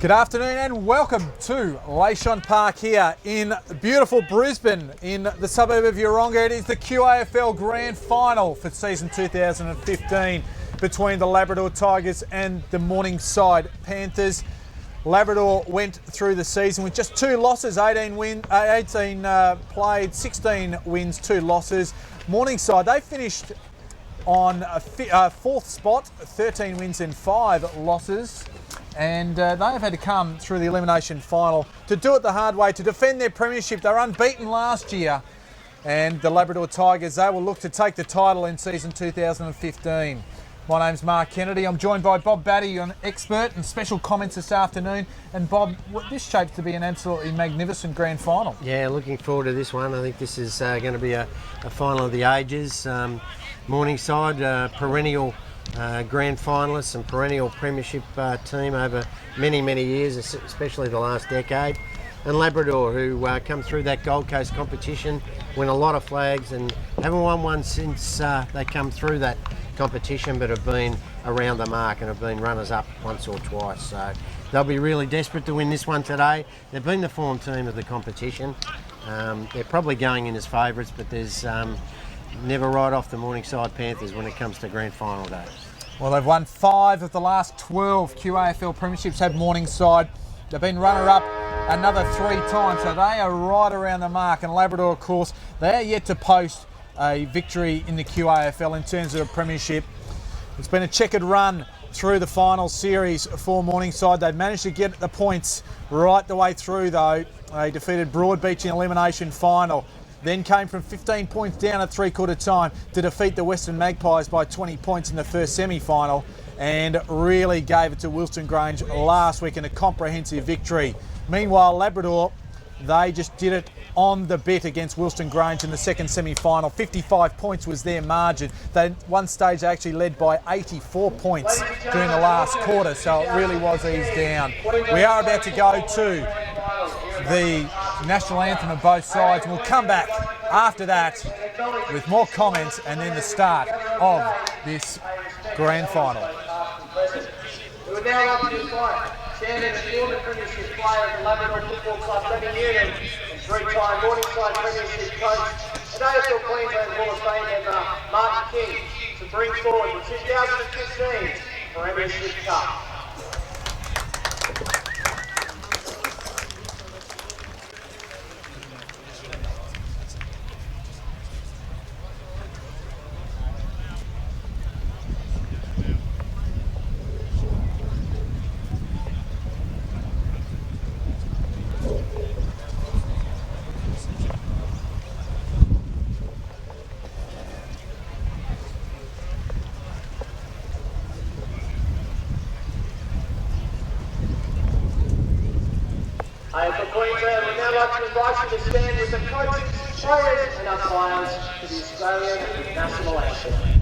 Good afternoon and welcome to Leyshon Park here in beautiful Brisbane in the suburb of Yeronga. It is the QAFL Grand Final for season 2015 between the Labrador Tigers and the Morningside Panthers. Labrador went through the season with just 2 losses, 18 played, 16 wins, 2 losses. Morningside, they finished on a 4th spot, 13 wins and 5 losses. And they have had to come through the elimination final to do it the hard way, to defend their premiership. They were unbeaten last year. And the Labrador Tigers, they will look to take the title in season 2015. My name's Mark Kennedy. I'm joined by Bob Batty, an expert and special comments this afternoon. And Bob, this shapes to be an absolutely magnificent grand final. Yeah, looking forward to this one. I think this is going to be a final of the ages. Morningside, perennial grand finalists and perennial premiership team over many years, especially the last decade. And Labrador, who come through that Gold Coast competition, win a lot of flags and haven't won one since they come through that competition, but have been around the mark and have been runners-up once or twice. So they'll be really desperate to win this one today. They've been the form team of the competition. They're probably going in as favourites, but there's never write off the Morningside Panthers when it comes to grand final day. Well, they've won 5 of the last 12 QAFL premierships, have Morningside. They've been runner-up another 3 times, so they are right around the mark. And Labrador, of course, they are yet to post a victory in the QAFL in terms of a premiership. It's been a checkered run through the final series for Morningside. They've managed to get the points right the way through, though. They defeated Broadbeach in elimination final. Then came from 15 points down at 3/4 time to defeat the Western Magpies by 20 points in the first semi-final, and really gave it to Wilston Grange last week in a comprehensive victory. Meanwhile, Labrador, they just did it on the bit against Wilston Grange in the second semi-final. 55 points was their margin. They, at one stage, they actually led by 84 points during the last quarter, so it really was eased down. We are about to go to the national anthem of both sides, and we'll come back after that with more comments and then the start of this grand final. We would now like to invite standing former premiership player of the Labrador Football Club Credit Union and 3-time Morningside premiership coach and AFL Queensland Hall of Fame member Martin King to bring forward the 2015 Premiership Cup. AFL Queensland would now like to invite you to stand with the coaches, players and umpires for the Australian National Anthem.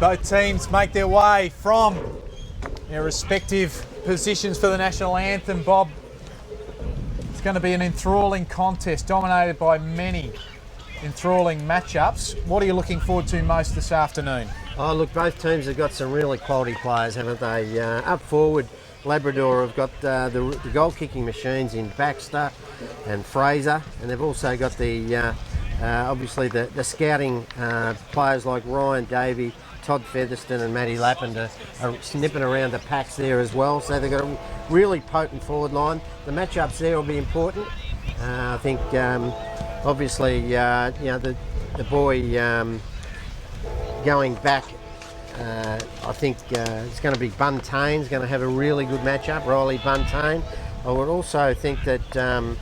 Both teams make their way from their respective positions for the national anthem. Bob, it's going to be an enthralling contest dominated by many enthralling matchups. What are you looking forward to most this afternoon? Oh, look, both teams have got some really quality players, haven't they? Up forward, Labrador have got the goal kicking machines in Baxter and Fraser, and they've also got the obviously the scouting players like Ryan Davey, Todd Featherston and Matty Lappin are snipping around the packs there as well. So they've got a really potent forward line. The matchups there will be important. I think obviously the boy going back, I think it's going to be Buntane's going to have a really good matchup, Riley Buntain. I would also think that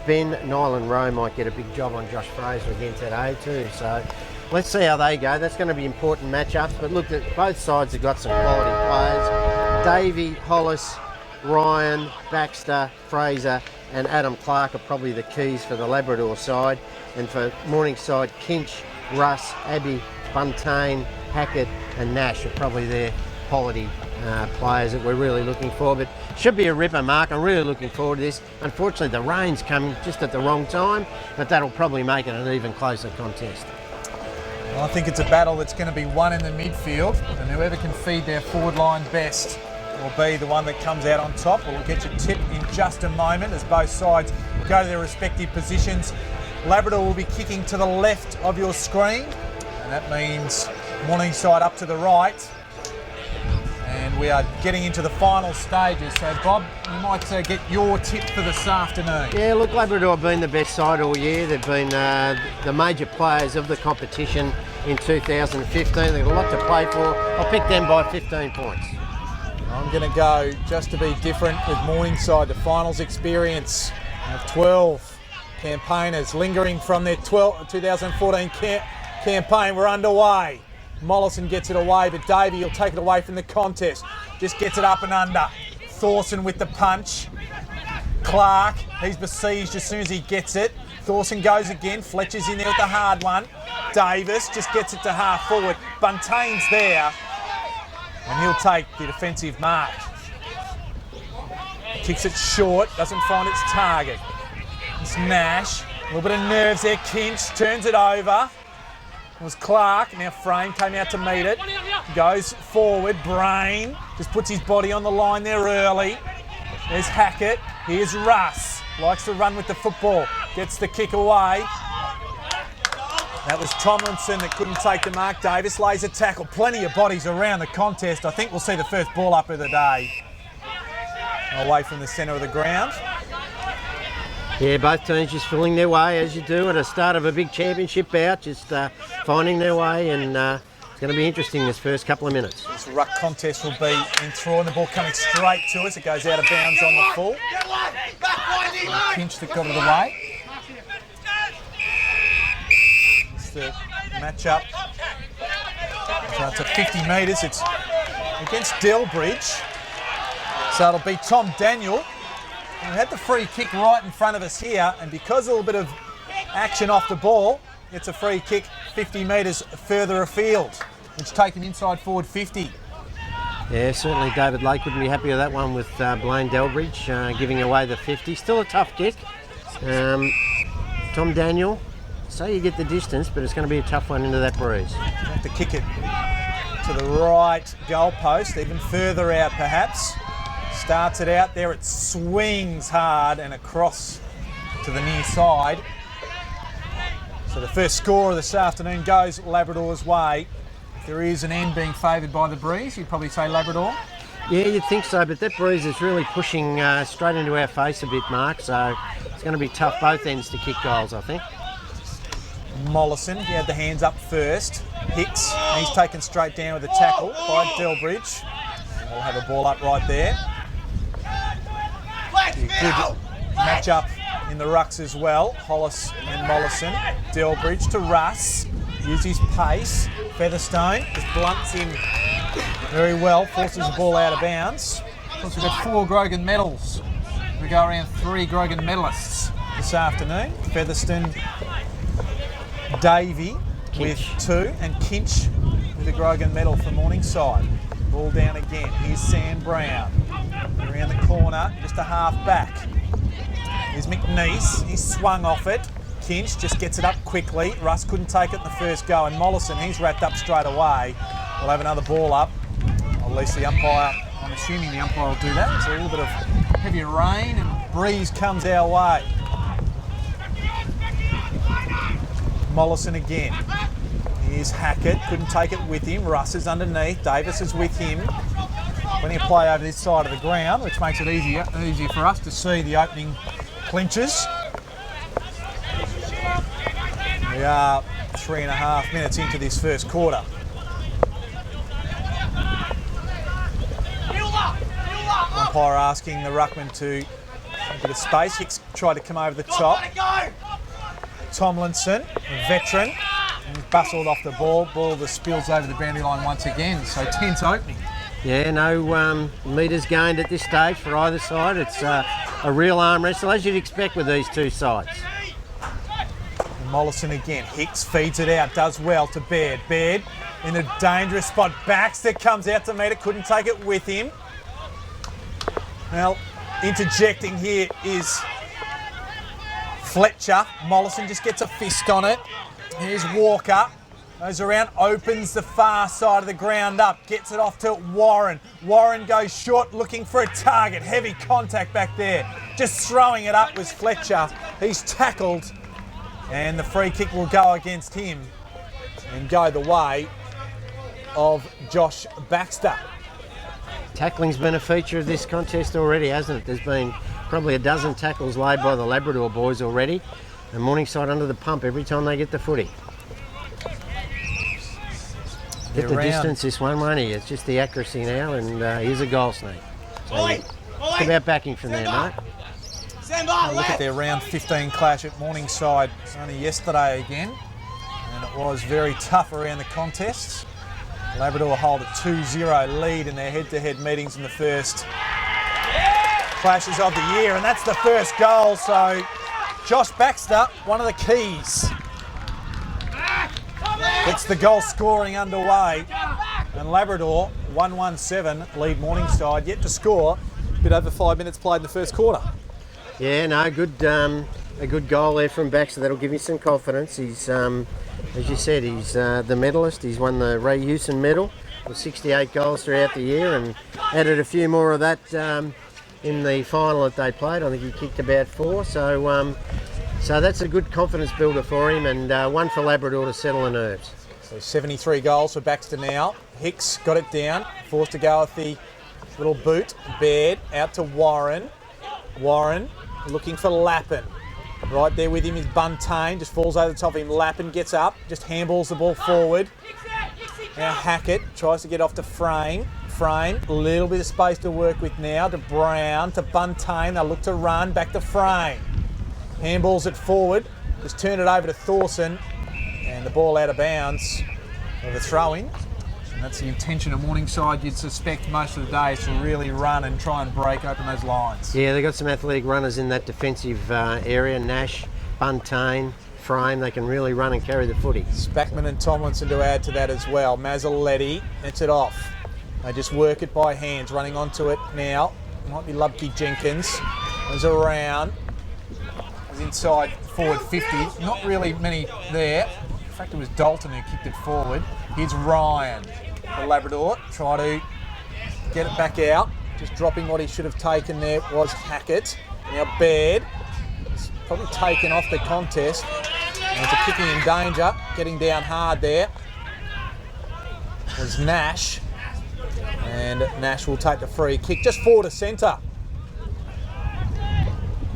Ben Nyland Rowe might get a big job on Josh Fraser against that A too. So let's see how they go. That's going to be important matchups. But look, both sides have got some quality players. Davey, Hollis, Ryan, Baxter, Fraser and Adam Clark are probably the keys for the Labrador side. And for Morningside, Kinch, Russ, Abbey, Buntain, Hackett and Nash are probably their quality players that we're really looking for. But should be a ripper, Mark. I'm really looking forward to this. Unfortunately, the rain's come just at the wrong time, but that'll probably make it an even closer contest. Well, I think it's a battle that's going to be won in the midfield, and whoever can feed their forward line best will be the one that comes out on top. We'll get your tip in just a moment as both sides go to their respective positions. Labrador will be kicking to the left of your screen, and that means Morningside up to the right. And we are getting into the final stages. So, Bob, you might get your tip for this afternoon. Yeah, look, Labrador have been the best side all year. They've been the major players of the competition in 2015. They've got a lot to play for. I'll pick them by 15 points. I'm going to go, just to be different, with Morningside, the finals experience of 12 campaigners lingering from their 2014 campaign. We're underway. Mollison gets it away, but Davey will take it away from the contest. Just gets it up and under. Thorson with the punch. Clark, he's besieged as soon as he gets it. Thorson goes again. Fletcher's in there with the hard one. Davis just gets it to half forward. Buntane's there, and he'll take the defensive mark. Kicks it short, doesn't find its target. It's Nash. A little bit of nerves there. Kinch turns it over. It was Clark, now Frame came out to meet it, goes forward, Brain, just puts his body on the line there early. There's Hackett, here's Russ, likes to run with the football, gets the kick away. That was Tomlinson that couldn't take the mark. Davis lays a tackle, plenty of bodies around the contest. I think we'll see the first ball up of the day. Away from the centre of the ground. Yeah, both teams just filling their way as you do at the start of a big championship bout, just finding their way, and it's going to be interesting this first couple of minutes. This ruck contest will be enthralling. The ball coming straight to us. It goes out of bounds on the full. Pinch that got it away. It's the match-up. So it's at 50 metres. It's against Delbridge. So it'll be Tom Daniel. We had the free kick right in front of us here, and because of a little bit of action off the ball, it's a free kick 50 metres further afield, which taken inside forward 50. Yeah, certainly David Lake wouldn't be happy with that one, with Blaine Delbridge giving away the 50. Still a tough kick. Tom Daniel, so you get the distance, but it's going to be a tough one into that breeze. Have to kick it to the right goalpost, even further out perhaps. Starts it out there, it swings hard and across to the near side. So the first score of this afternoon goes Labrador's way. If there is an end being favoured by the breeze, you'd probably say Labrador. Yeah, you'd think so, but that breeze is really pushing straight into our face a bit, Mark, so it's going to be tough both ends to kick goals, I think. Mollison, he had the hands up first. Hicks, he's taken straight down with a tackle by Delbridge. We'll have a ball up right there. Good match up in the rucks as well. Hollis and Mollison. Delbridge to Russ. Use his pace. Featherstone just blunts him very well. Forces the ball out of bounds. Of course, we've got 4 Grogan medals. We go around 3 Grogan medalists this afternoon. Featherstone, Davey with 2, and Kinch with a Grogan medal for Morningside. Ball down again. Here's Sam Brown. Around the corner, just a half back. Here's McNeese. He's swung off it. Kinch just gets it up quickly. Russ couldn't take it in the first go. And Mollison, he's wrapped up straight away. We'll have another ball up. At least the umpire I'm assuming the umpire will do that. It's a little bit of heavy rain and breeze comes our way. Mollison again. Here's Hackett, couldn't take it with him. Russ is underneath, Davis is with him. Plenty of play over this side of the ground, which makes it easier for us to see the opening clinches. We are 3.5 minutes into this first quarter. Umpire asking the ruckman to a bit of space. Hicks tried to come over the top. Tomlinson, a veteran, and he's bustled off the ball. Ball that spills over the boundary line once again. So tense opening. Yeah, no metres gained at this stage for either side. It's a real arm wrestle, as you'd expect with these two sides. And Mollison again. Hicks feeds it out, does well to Baird. Baird in a dangerous spot. Baxter comes out to meet it, couldn't take it with him. Well, interjecting here is Fletcher. Mollison just gets a fist on it. Here's Walker. Goes around, opens the far side of the ground up, gets it off to Warren. Warren goes short, looking for a target. Heavy contact back there. Just throwing it up was Fletcher. He's tackled, and the free kick will go against him and go the way of Josh Baxter. Tackling's been a feature of this contest already, hasn't it? There's been probably a dozen tackles laid by the Labrador boys already, and Morningside under the pump every time they get the footy. Hit the distance this one, won't he? It's just the accuracy now, and here's a goal snake. So it's about backing from there, mate. Look at their round 15 clash at Morningside only yesterday again, and it was very tough around the contests. Labrador hold a 2-0 lead in their head-to-head meetings in the first clashes of the year, and that's the first goal. So Josh Baxter, one of the keys, gets the goal scoring underway, and Labrador 1-1-7 lead Morningside, yet to score. A bit over 5 minutes played in the first quarter. Yeah, no, good, a good goal there from Baxter. That'll give you some confidence. He's, as you said, he's the medalist. He's won the Ray Hewson medal with 68 goals throughout the year, and added a few more of that in the final that they played. I think he kicked about 4. So that's a good confidence builder for him, and one for Labrador to settle the nerves. So 73 goals for Baxter now. Hicks got it down, forced to go with the little boot. Baird out to Warren. Warren looking for Lappin. Right there with him is Buntain, just falls over the top of him. Lappin gets up, just handballs the ball forward. Now Hackett tries to get off to Frame. Frame, a little bit of space to work with now to Brown, to Buntain. They'll look to run, back to Frame. Handballs it forward, just turn it over to Thorson, and the ball out of bounds of a throw-in. And that's the intention of Morningside, you'd suspect, most of the day, is to really run and try and break open those lines. Yeah, they've got some athletic runners in that defensive area. Nash, Buntain, Frame, they can really run and carry the footy. Spackman and Tomlinson to add to that as well. Mazzoletti, it's it off. They just work it by hands, running onto it now. Might be Lubke Jenkins. Goes around. Inside forward 50, not really many there. In fact, it was Dalton who kicked it forward. Here's Ryan, the Labrador, try to get it back out. Just dropping what he should have taken there was Hackett. Now Baird, it's probably taken off the contest. And it's a kicking in danger, getting down hard there was Nash. And Nash will take the free kick, just forward to centre.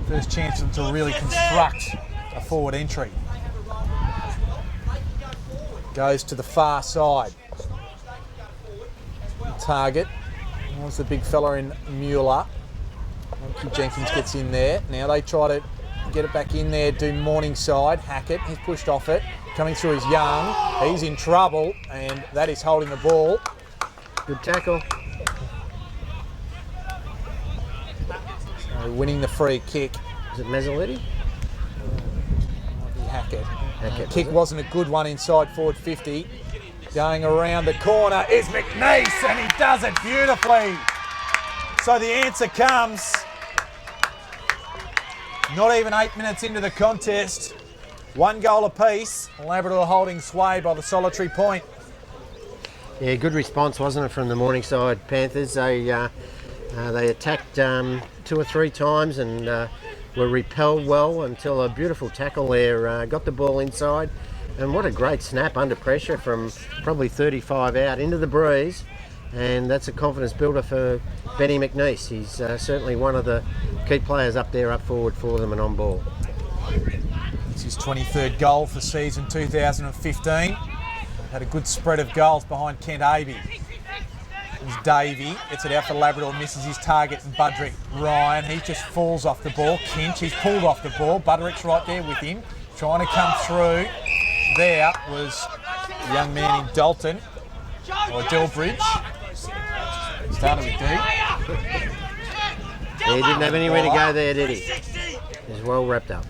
First chance to really construct a forward entry. Goes to the far side. Target was the big fella in Mueller. Jenkins gets in there. Now they try to get it back in there, do Morningside. Hackett, he's pushed off it. Coming through is Young. He's in trouble, and that is holding the ball. Good tackle. Winning the free kick. Is it Mazzoletti? Hackett. Kick wasn't a good one inside forward 50. Going around the corner is McNeese, and he does it beautifully. So the answer comes. Not even 8 minutes into the contest. 1 goal apiece. Labrador holding sway by the solitary point. Yeah, good response, wasn't it, from the Morningside Panthers? They attacked 2 or 3 times and were repelled well until a beautiful tackle there got the ball inside. And what a great snap under pressure from probably 35 out into the breeze. And that's a confidence builder for Benny McNeese. He's certainly one of the key players up there, up forward for them and on ball. It's his 23rd goal for season 2015. Had a good spread of goals behind Kent Avey. There's Davey, gets it out for Labrador, misses his target, and Budrick. Ryan, he just falls off the ball. Kinch, he's pulled off the ball. Budrick's right there with him, trying to come through. There was a young man in Dalton, or Delbridge. Started with D. Yeah, he didn't have anywhere to go there, did he? He's well wrapped up.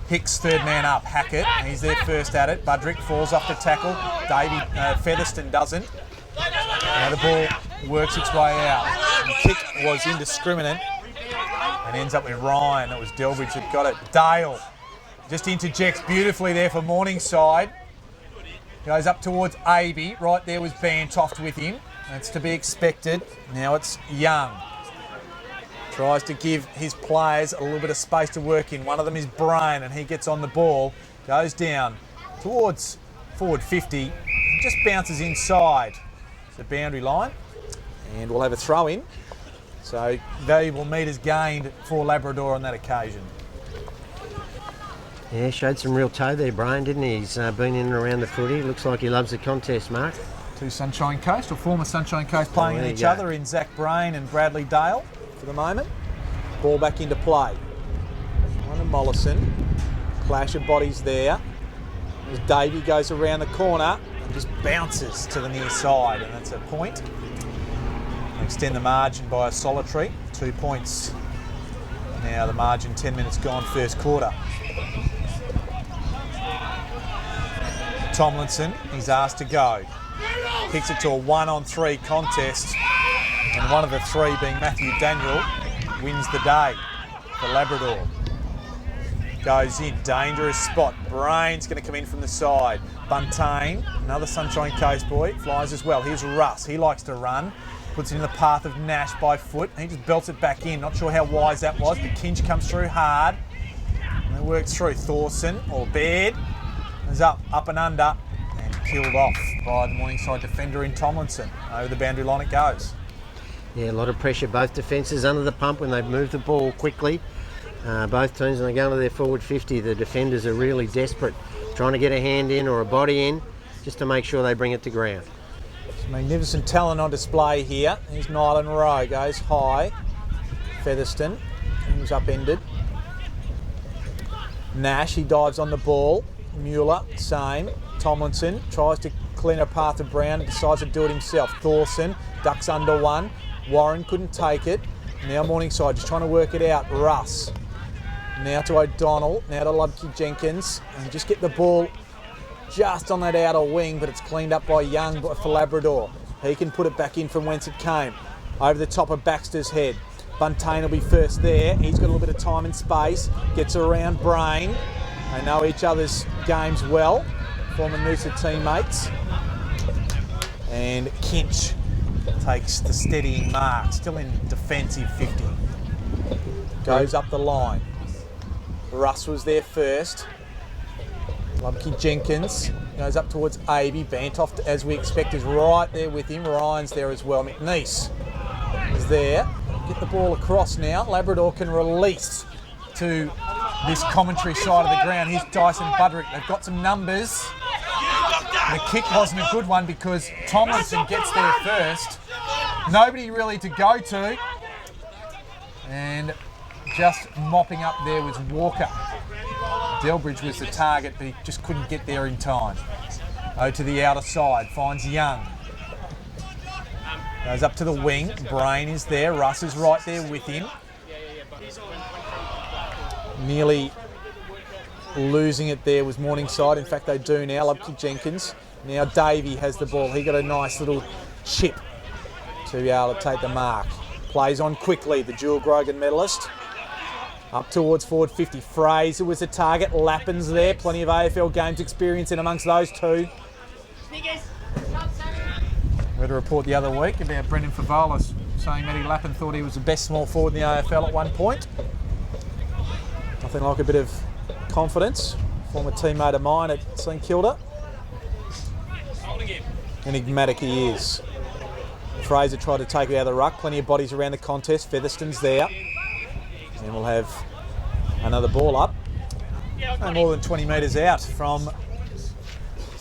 Hicks, third man up. Hackett, he's there first at it. Budrick falls off the tackle. Davey Featherston doesn't. Now the ball works its way out. The kick was indiscriminate and ends up with Ryan. It was Delbridge that got it. Dale just interjects beautifully there for Morningside. Goes up towards Avey. Right there was Bantoft with him. That's to be expected. Now it's Young. Tries to give his players a little bit of space to work in. One of them is Brain, and he gets on the ball. Goes down towards forward 50. Just bounces inside the boundary line. And we'll have a throw in. So valuable metres gained for Labrador on that occasion. Yeah, showed some real toe there, Brian, didn't he? He's been in and around the footy. Looks like he loves the contest, Mark. Two Sunshine Coast, or former Sunshine Coast, playing each other in Zach Brain and Bradley Dale for the moment. Ball back into play. One to Mollison. Clash of bodies there. As Davey goes around the corner and just bounces to the near side, and that's a point. Extend the margin by a solitary. 2 points. Now the margin 10 minutes gone, first quarter. Tomlinson, he's asked to go. Kicks it to a 1-on-3 contest, and one of the 3 being Matthew Daniel wins the day for Labrador. Goes in, dangerous spot. Brain's going to come in from the side. Buntain, another Sunshine Coast boy, flies as well. Here's Russ, he likes to run. Puts it in the path of Nash by foot. He just belts it back in. Not sure how wise that was, but Kinch comes through hard. And it works through. Thorson, or Baird, is up and under, and killed off by the Morningside defender in Tomlinson. Over the boundary line it goes. Yeah, a lot of pressure, both defences under the pump when they've moved the ball quickly. Both teams, when they go into their forward 50, the defenders are really desperate, trying to get a hand in or a body in, just to make sure they bring it to ground. Some magnificent talent on display here. Here's Nyland Rowe, goes high. Featherston, he was upended. Nash, he dives on the ball. Mueller, same. Tomlinson tries to clean a path of Brown and decides to do it himself. Thorson ducks under one. Warren couldn't take it. Now Morningside just trying to work it out. Russ. Now to O'Donnell. Now to Lubke Jenkins. And just get the ball just on that outer wing, but it's cleaned up by Young for Labrador. He can put it back in from whence it came. Over the top of Baxter's head. Buntain will be first there. He's got a little bit of time and space. Gets around Brain. They know each other's games well. Former Noosa teammates. And Kinch takes the steadying mark. Still in defensive 50. Goes up the line. Russ was there first. Lubke Jenkins goes up towards Avey. Bantoft, as we expect, is right there with him. Ryan's there as well. McNeese is there. Get the ball across now. Labrador can release to this commentary side of the ground. Here's Dyson Budrick. They've got some numbers. The kick wasn't a good one because Tomlinson gets there first. Nobody really to go to. And just mopping up there was Walker. Delbridge was the target, but he just couldn't get there in time. To the outer side, finds Young. Goes up to the wing. Brain is there. Russ is right there with him. Nearly losing it there was Morningside. In fact, they do now. Lubke Jenkins. Now Davey has the ball. He got a nice little chip to be able to take the mark. Plays on quickly, the Jewel Grogan medalist. Up towards forward 50. Fraser was the target. Lappin's there. Plenty of AFL games experience in amongst those two. Read a report the other week about Brendan Favolas saying Matty Lappin thought he was the best small forward in the AFL at one point. Nothing like a bit of confidence. Former teammate of mine at St Kilda. Enigmatic he is. Fraser tried to take it out of the ruck. Plenty of bodies around the contest. Featherston's there. And we'll have another ball up. No more than 20 metres out from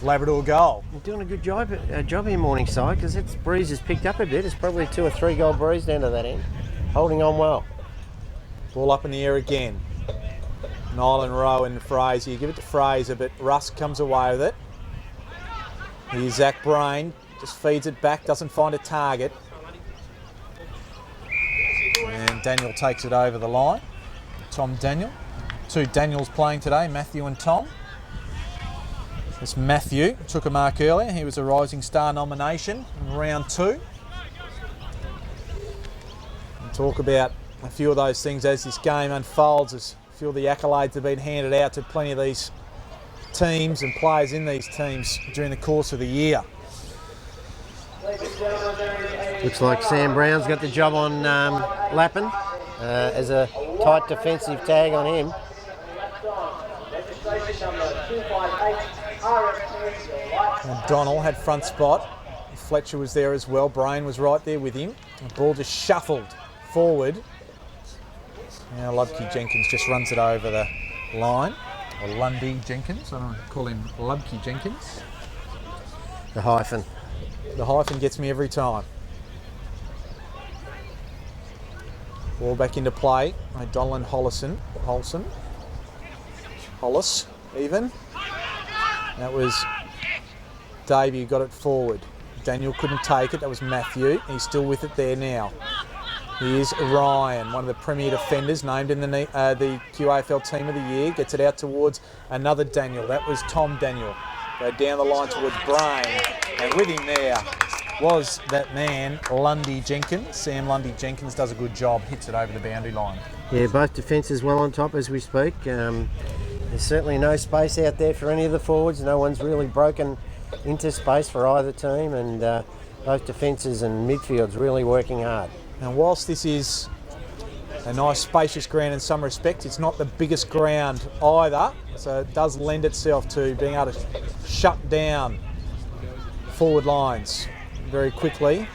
Labrador goal. You're doing a good job here, Morningside, because its breeze has picked up a bit. It's probably a 2 or 3 goal breeze down to that end. Holding on well. Ball up in the air again. Nylan Rowe and Fraser. You give it to Fraser, but Russ comes away with it. Here's Zach Brain. Just feeds it back, doesn't find a target. And Daniel takes it over the line. Tom Daniel. 2 Daniels playing today, Matthew and Tom. This Matthew took a mark earlier. He was a Rising Star nomination in round 2. We'll talk about a few of those things as this game unfolds, as a few of the accolades have been handed out to plenty of these teams and players in these teams during the course of the year. Looks like Sam Brown's got the job on Lappin as a tight defensive tag on him. O'Donnell had front spot. Fletcher was there as well. Brain was right there with him. The ball just shuffled forward. Now Lubke Jenkins just runs it over the line. Or Lundy Jenkins. I don't call him Lubke Jenkins. The hyphen. The hyphen gets me every time. Ball back into play. O'Donnell and Hollis even. That was Davey who got it forward. Daniel couldn't take it. That was Matthew. He's still with it there now. Here's Ryan, one of the premier defenders, named in the QAFL Team of the Year. Gets it out towards another Daniel. That was Tom Daniel. Go down the line towards Brain. And with him there was that man, Lundy Jenkins. Sam Lundy Jenkins does a good job. Hits it over the boundary line. Yeah, both defences well on top as we speak. There's certainly no space out there for any of the forwards. No one's really broken into space for either team, and both defences and midfields really working hard. And whilst this is a nice spacious ground in some respects, it's not the biggest ground either, so it does lend itself to being able to shut down forward lines very quickly.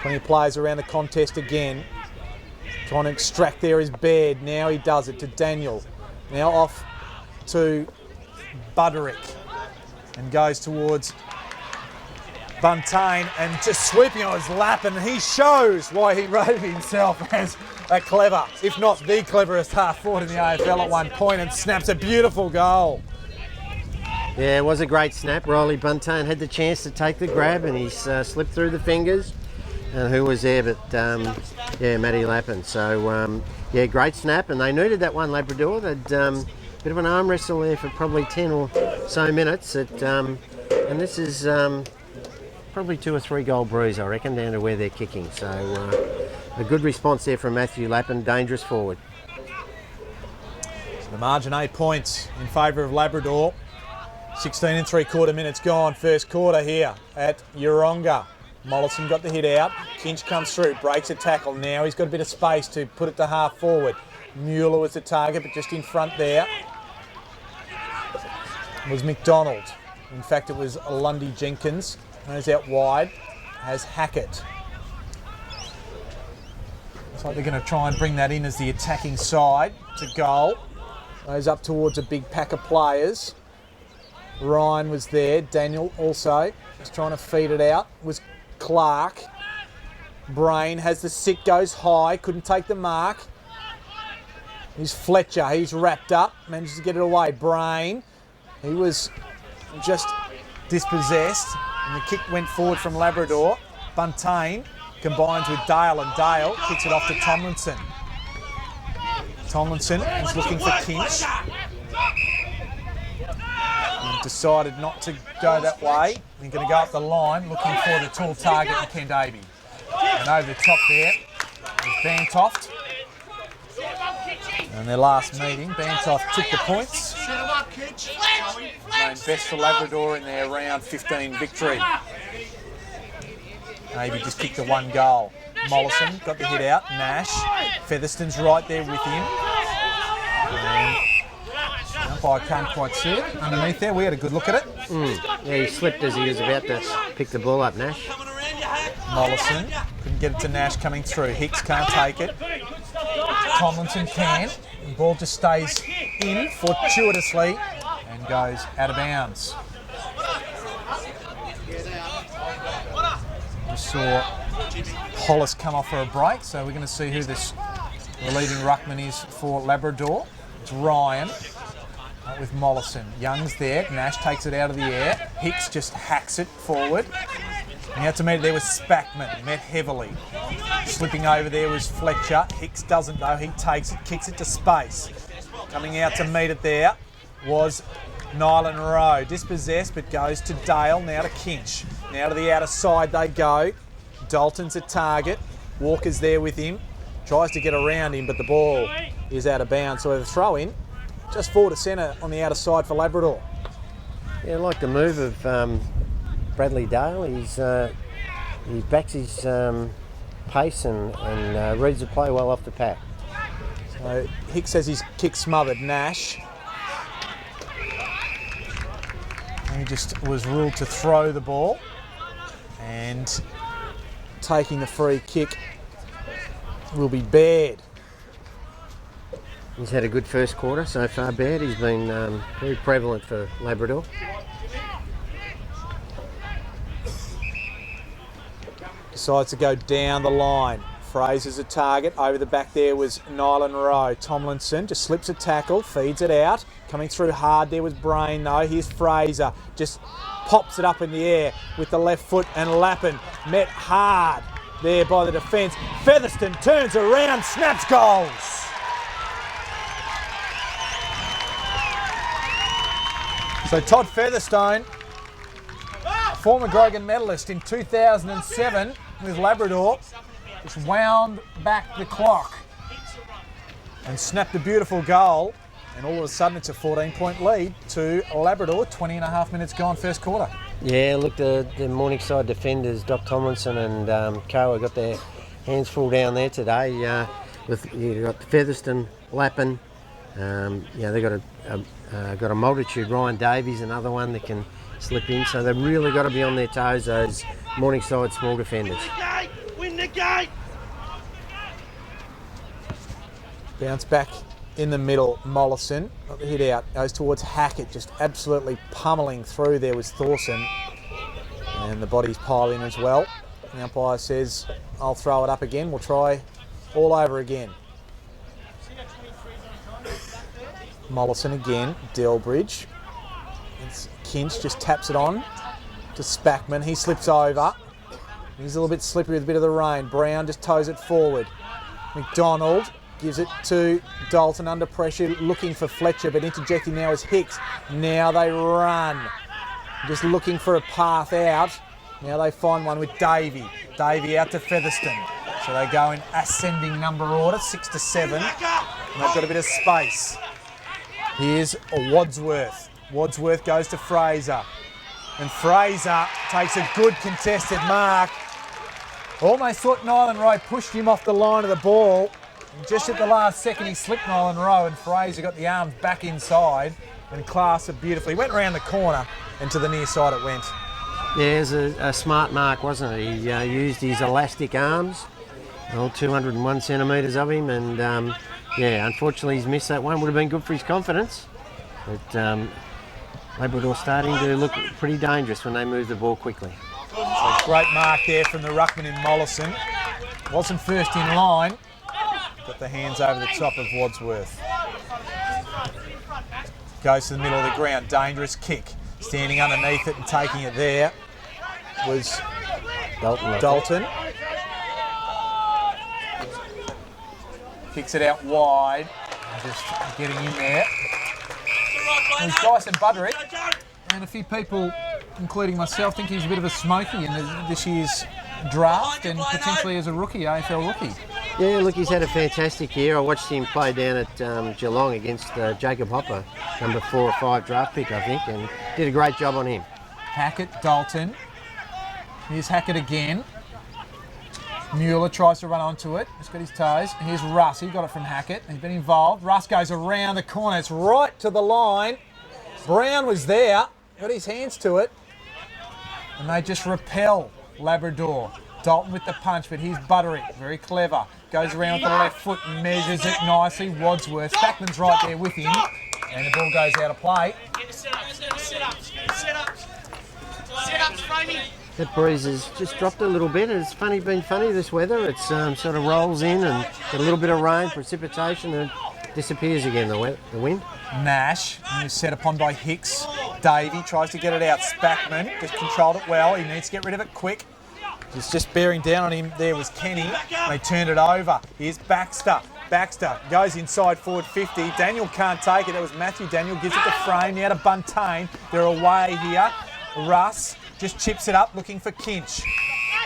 Plenty of players around the contest again. Trying to extract there is Baird. Now he does it to Daniel. Now off to Buderick and goes towards Buntain and just sweeping on his lap, and he shows why he rated himself as a clever, if not the cleverest half forward in the AFL at one point, and snaps a beautiful goal. Yeah, it was a great snap. Riley Buntain had the chance to take the grab and he's slipped through the fingers. Who was there but, yeah, Matty Lappin. So, yeah, great snap, and they needed that one, Labrador. They'd bit of an arm wrestle there for probably 10 or so minutes. And this is probably 2 or 3 goal breeze, I reckon, down to where they're kicking. So, a good response there from Matthew Lappin, dangerous forward. So the margin 8 points in favour of Labrador. 16 3/4 minutes gone, first quarter here at Yeronga. Mollison got the hit out. Kinch comes through, breaks a tackle. Now he's got a bit of space to put it to half forward. Mueller was the target, but just in front there was McDonald. In fact, it was Lundy Jenkins. Goes out wide, has Hackett. Looks like they're going to try and bring that in as the attacking side to goal. Goes up towards a big pack of players. Ryan was there. Daniel also was trying to feed it out. Was Clark. Brain has the sick, goes high, couldn't take the mark. Here's Fletcher, he's wrapped up, manages to get it away. Brain, he was just dispossessed, and the kick went forward from Labrador. Buntain combines with Dale, and Dale kicks it off to Tomlinson. Tomlinson is looking for Kinch. And decided not to go that way. He's going to go up the line looking for the tall target in Kent Avey. And over the top there is Bantoft. And their last meeting, Bantoft took the points. Named best for Labrador in their round 15 victory. maybe just kick the one goal. Mollison got the hit out. Nash. Featherston's right there with him. And the umpire can't quite see it underneath there. We had a good look at it. Yeah, he slipped as he was about to pick the ball up, Nash. Mollison couldn't get it to Nash coming through. Hicks can't take it. Tomlinson can. The ball just stays in fortuitously and goes out of bounds. We saw Hollis come off for a break, so we're going to see who this relieving ruckman is for Labrador. It's Ryan with Mollison. Young's there. Nash takes it out of the air. Hicks just hacks it forward. And out to meet it there was Spackman, met heavily. Slipping over there was Fletcher. Hicks doesn't though. He takes it, kicks it to space. Coming out to meet it there was Nylan Rowe. Dispossessed, but goes to Dale. Now to Kinch. Now to the outer side they go. Dalton's at target. Walker's there with him. Tries to get around him, but the ball is out of bounds. So the throw in, just forward to centre on the outer side for Labrador. Yeah, I like the move of Bradley Dale. He backs his pace and reads the play well off the pack. So Hicks says his kick smothered Nash. He just was ruled to throw the ball, and taking the free kick will be Baird. He's had a good first quarter so far, Baird. He's been very prevalent for Labrador. Decides to go down the line. Fraser's a target. Over the back there was Nylan Rowe. Tomlinson just slips a tackle, feeds it out. Coming through hard there was Brain though. Here's Fraser. Just pops it up in the air with the left foot, and Lappin met hard there by the defence. Featherston turns around, snaps goals. So Todd Featherstone, former Grogan medalist in 2007 with Labrador, just wound back the clock and snapped a beautiful goal, and all of a sudden it's a 14-point lead to Labrador. 20 and a half minutes gone first quarter. Yeah, look, the Morningside defenders, Doc Tomlinson and Koa, got their hands full down there today. You've got Featherston, Lappin. They got a multitude. Ryan Davies, another one that can slip in. So they've really got to be on their toes, those Morningside small defenders. Win the game! Bounce back in the middle. Mollison, not the hit out, goes towards Hackett, just absolutely pummeling through there was Thorson. And the bodies pile in as well. The umpire says, I'll throw it up again. We'll try all over again. Mollison again, Delbridge. It's Kinch just taps it on to Spackman. He slips over. He's a little bit slippery with a bit of the rain. Brown just toes it forward. McDonald gives it to Dalton under pressure, looking for Fletcher, but interjecting now is Hicks. Now they run. Just looking for a path out. Now they find one with Davey. Davey out to Featherston. So they go in ascending number order, 6 to 7. And they've got a bit of space. Here's Wadsworth. Wadsworth goes to Fraser. And Fraser takes a good contested mark. Almost thought Nylan Rowe pushed him off the line of the ball. And just at the last second he slipped Nylan Rowe, and Fraser got the arms back inside and classed it beautifully. Went around the corner and to the near side it went. Yeah, it was a smart mark, wasn't it? He used his elastic arms, all 201 centimetres of him, and unfortunately he's missed that one. Would have been good for his confidence, but Labrador starting to look pretty dangerous when they move the ball quickly. So great mark there from the ruckman in Mollison. Wasn't first in line. Got the hands over the top of Wadsworth. Goes to the middle of the ground. Dangerous kick. Standing underneath it and taking it there was Dalton. Kicks it out wide. Just getting in there. There's Dyson Budrick, and a few people, including myself, think he's a bit of a smoky in this year's draft and potentially as a rookie, AFL rookie. Yeah, look, he's had a fantastic year. I watched him play down at Geelong against Jacob Hopper, number 4 or 5 draft pick, I think, and did a great job on him. Hackett, Dalton. Here's Hackett again. Mueller tries to run onto it. He's got his toes. And here's Russ. He got it from Hackett. He's been involved. Russ goes around the corner. It's right to the line. Brown was there. Got his hands to it. And they just repel Labrador. Dalton with the punch, but here's Buttery. Very clever. Goes around with the left foot and measures it nicely. Wadsworth. Spackman's right there with him. And the ball goes out of play. Sit-ups, framing. That breeze has just dropped a little bit. It's been funny this weather. It's sort of rolls in and got a little bit of rain, precipitation, and disappears again, the wind. Nash was set upon by Hicks. Davey tries to get it out. Spackman just controlled it well. He needs to get rid of it quick. Just bearing down on him there was Kenny. They turned it over. Here's Baxter. Baxter goes inside forward 50. Daniel can't take it. That was Matthew Daniel. Gives it to Frame. Now to Buntain. They're away here. Russ just chips it up looking for Kinch.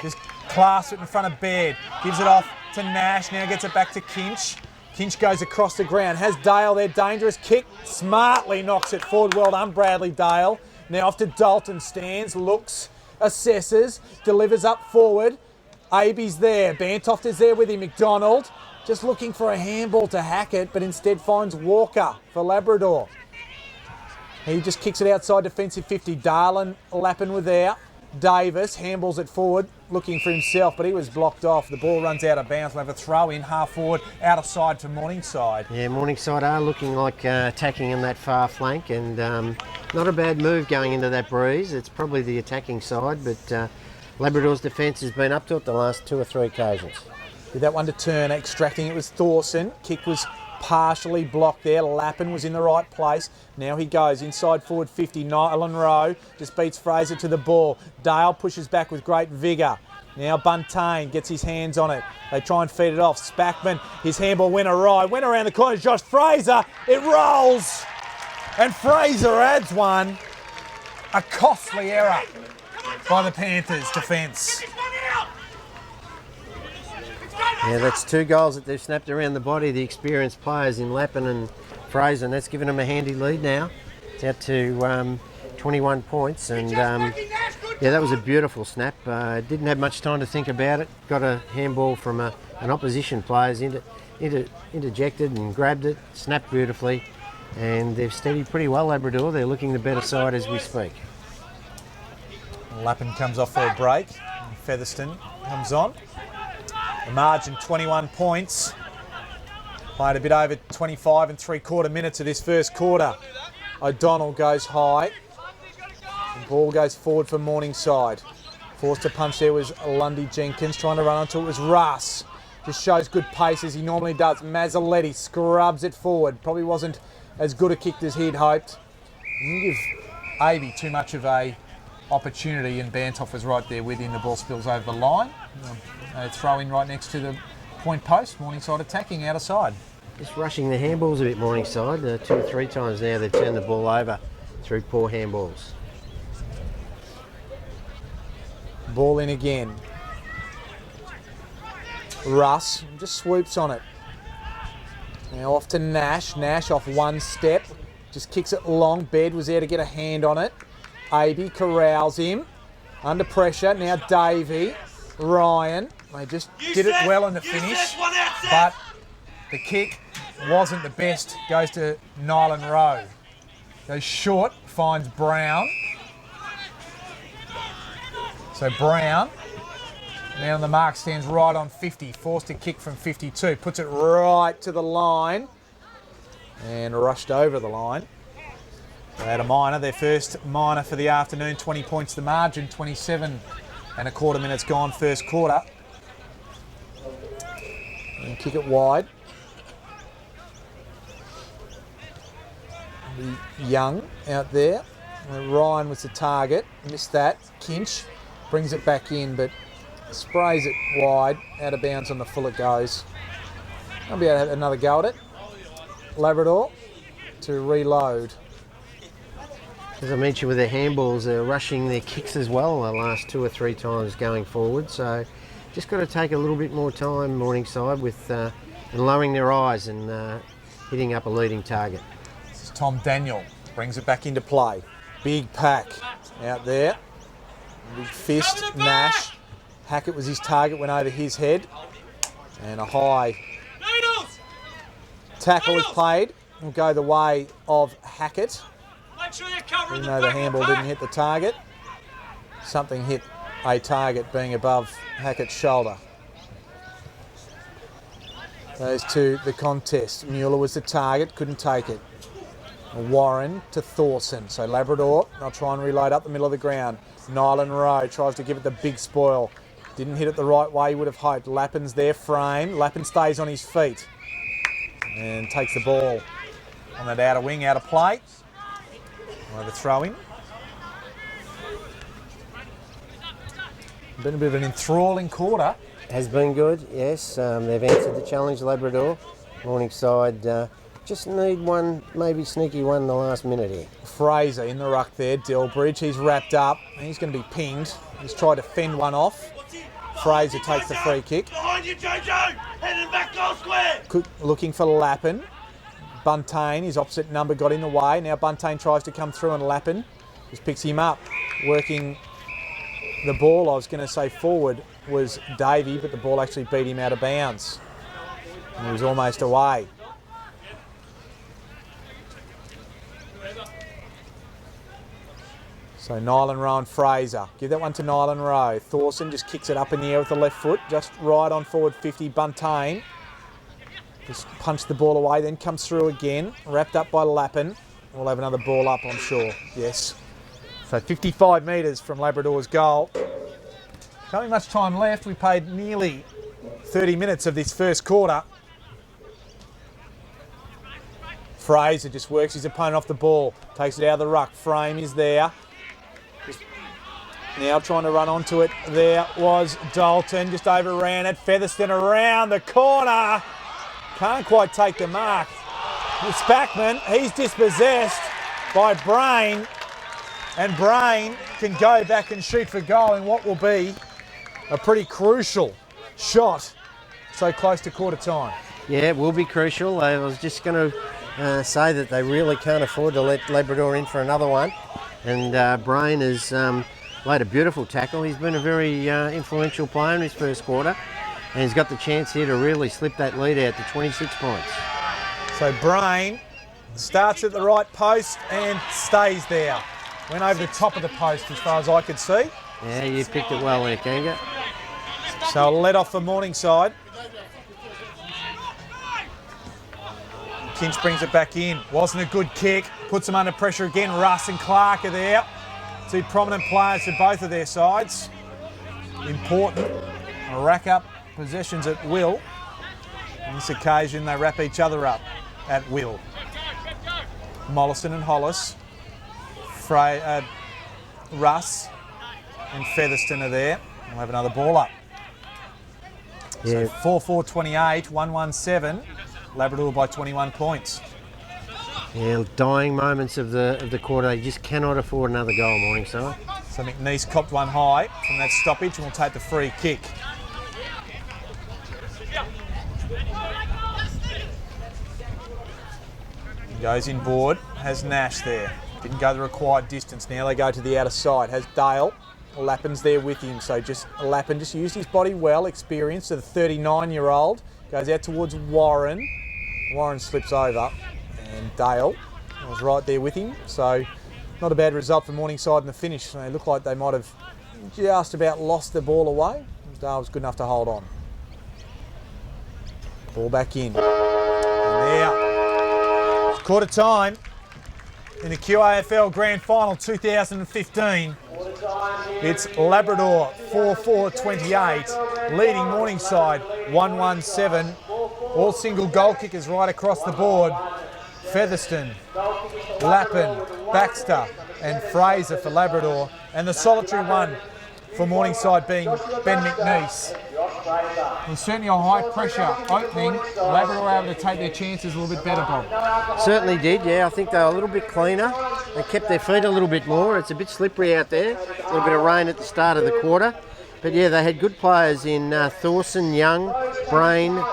Just clasps it in front of Baird. Gives it off to Nash. Now gets it back to Kinch. Kinch goes across the ground. Has Dale there. Dangerous kick. Smartly knocks it forward. Well done, Bradley Dale. Now off to Dalton. Stands. Looks. Assesses. Delivers up forward. Aby's there. Bantoft is there with him. McDonald just looking for a handball to Hackett, but instead finds Walker for Labrador. He just kicks it outside defensive 50. Darlin lapping with there. Davis handballs it forward, looking for himself, but he was blocked off. The ball runs out of bounds. We'll have a throw in, half forward, out of side for Morningside. Yeah, Morningside are looking like attacking in that far flank, and not a bad move going into that breeze. It's probably the attacking side, but Labrador's defence has been up to it the last 2 or 3 occasions. Did that one to turn, extracting it was Thorson. Kick was partially blocked there. Lappin was in the right place. Now he goes inside forward 50. Nylan Rowe just beats Fraser to the ball. Dale pushes back with great vigour. Now Buntain gets his hands on it. They try and feed it off. Spackman, his handball went awry. Went around the corner. Josh Fraser. It rolls. And Fraser adds one. A costly error by the Panthers defence. Yeah, that's 2 goals that they've snapped around the body, the experienced players in Lappin and Fraser, and that's given them a handy lead now. It's out to 21 points, and yeah, that was a beautiful snap. Didn't have much time to think about it. Got a handball from an opposition player's interjected and grabbed it, snapped beautifully, and they've steadied pretty well, Labrador. They're looking the better side as we speak. Lappin comes off for a break. Featherston comes on. The margin 21 points. Played a bit over 25 and 3/4 minutes of this first quarter. O'Donnell goes high. The ball goes forward for Morningside. Forced to punch there was Lundy Jenkins. Trying to run onto it was Russ. Just shows good pace as he normally does. Mazzoletti scrubs it forward. Probably wasn't as good a kick as he'd hoped. You give Aby too much of a opportunity, and Bantoff was right there with him. The ball spills over the line. Throw in right next to the point post. Morningside attacking out of side. Just rushing the handballs a bit, Morningside. 2 or 3 times now they've turned the ball over through poor handballs. Ball in again. Russ just swoops on it. Now off to Nash. Nash off one step. Just kicks it long. Baird was there to get a hand on it. Aby corrals him. Under pressure. Now Davey. Ryan. They just did it well in the finish. But the kick wasn't the best. Goes to Nylan Rowe. Goes short. Finds Brown. So Brown, now on the mark, stands right on 50. Forced to kick from 52. Puts it right to the line. And rushed over the line. They had a minor, their first minor for the afternoon. 20 points the margin, 27.25 minutes gone first quarter. And kick it wide. Young out there. Ryan was the target. Missed that. Kinch brings it back in, but sprays it wide. Out of bounds on the full it goes. I'll be able to have another go at it. Labrador to reload. As I mentioned with their handballs, they're rushing their kicks as well the last 2 or 3 times going forward. So just got to take a little bit more time, Morningside, with and lowering their eyes and hitting up a leading target. This is Tom Daniel. Brings it back into play. Big pack out there. Big fist. Nash Hackett was his target, went over his head. And a high tackle is played. Will go the way of Hackett. Even though the handball didn't hit the target. Something hit a target being above Hackett's shoulder. Goes to the contest. Mueller was the target, couldn't take it. Warren to Thorson. So Labrador, they'll try and reload up the middle of the ground. Nyland Rowe tries to give it the big spoil. Didn't hit it the right way, you would have hoped. Lappin's there, frame. Lappin stays on his feet and takes the ball on that outer wing, out of play. Over throw in. Been a bit of an enthralling quarter. Has been good, yes. They've answered the challenge, Labrador. Morningside just need one, maybe sneaky one in the last minute here. Fraser in the ruck there, Delbridge. He's wrapped up. He's going to be pinged. He's tried to fend one off. Fraser takes the free kick. Behind you, Jojo! Heading back goal square! Looking for Lappin. Buntain, his opposite number, got in the way. Now Buntain tries to come through and Lappin just picks him up. Working the ball, I was going to say forward, was Davey, but the ball actually beat him out of bounds. And he was almost away. So Nyland Rowe and Fraser. Give that one to Nyland Rowe. Thorson just kicks it up in the air with the left foot. Just right on forward 50. Buntain just punched the ball away, then comes through again. Wrapped up by Lappin. We'll have another ball up, I'm sure. Yes. So 55 metres from Labrador's goal. Not be much time left. We played nearly 30 minutes of this first quarter. Fraser just works his opponent off the ball. Takes it out of the ruck. Frame is there. Now trying to run onto it. There was Dalton. Just overran it. Featherston around the corner. Can't quite take the mark. It's Spackman. He's dispossessed by Brain. And Brain can go back and shoot for goal in what will be a pretty crucial shot so close to quarter time. Yeah, it will be crucial. I was just going to say that they really can't afford to let Labrador in for another one. And Brain has laid a beautiful tackle. He's been a very influential player in his first quarter. And he's got the chance here to really slip that lead out to 26 points. So Brain starts at the right post and stays there. Went over the top of the post as far as I could see. Yeah, you picked it well there, Kanga. So a let off for Morningside. Kinch brings it back in. Wasn't a good kick. Puts them under pressure again. Russ and Clark are there. Two prominent players for both of their sides. Important. Rack up possessions at will. On this occasion, they wrap each other up at will. Mollison and Hollis. Russ and Featherston are there. We'll have another ball up. Yeah. So 4-4-28, 1-1-7. Labrador by 21 points. Yeah, dying moments of the quarter. They just cannot afford another goal, Morningside. So McNeese copped one high from that stoppage and will take the free kick. He goes inboard, has Nash there. Didn't go the required distance. Now they go to the outer side. Has Dale. Lappin's there with him. So just Lappin just used his body well, experienced. So the 39-year-old goes out towards Warren. Warren slips over. And Dale was right there with him. So not a bad result for Morningside in the finish. They look like they might have just about lost the ball away. Dale was good enough to hold on. Ball back in. And now, it's quarter time in the QAFL Grand Final 2015. It's Labrador 4-4-28, leading Morningside 1-1-7. All single goal kickers right across the board. Featherston, Lappin, Baxter and Fraser for Labrador, and the solitary one for Morningside being Ben McNeese. It was certainly a high pressure opening. Labrador able to take their chances a little bit better, Bob. Certainly did, yeah. I think they were a little bit cleaner. They kept their feet a little bit more. It's a bit slippery out there. A little bit of rain at the start of the quarter. But yeah, they had good players in Thorson, Young, Brain,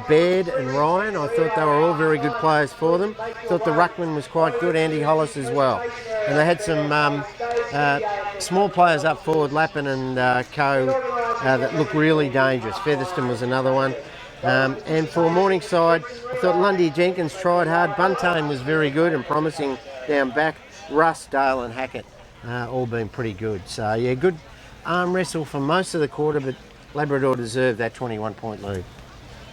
Baird and Ryan. I thought they were all very good players for them. Thought the ruckman was quite good, Andy Hollis as well. And they had some small players up forward, Lappin and Co, that look really dangerous. Featherstone was another one. And for Morningside, I thought Lundy Jenkins tried hard. Buntain was very good and promising down back. Russ, Dale and Hackett all been pretty good. So yeah, good arm wrestle for most of the quarter, but Labrador deserved that 21-point lead.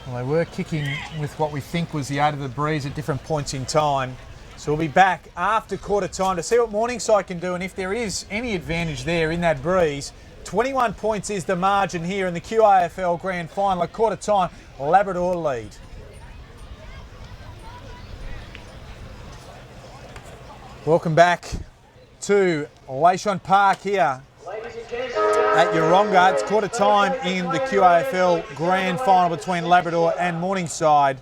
Well, they were kicking with what we think was the 8 of the breeze at different points in time. So we'll be back after quarter time to see what Morningside can do and if there is any advantage there in that breeze. 21 points is the margin here in the QAFL Grand Final. At quarter time, Labrador lead. Welcome back to Leishon Park here at Yeronga. It's quarter time in the QAFL Grand Final between Labrador and Morningside.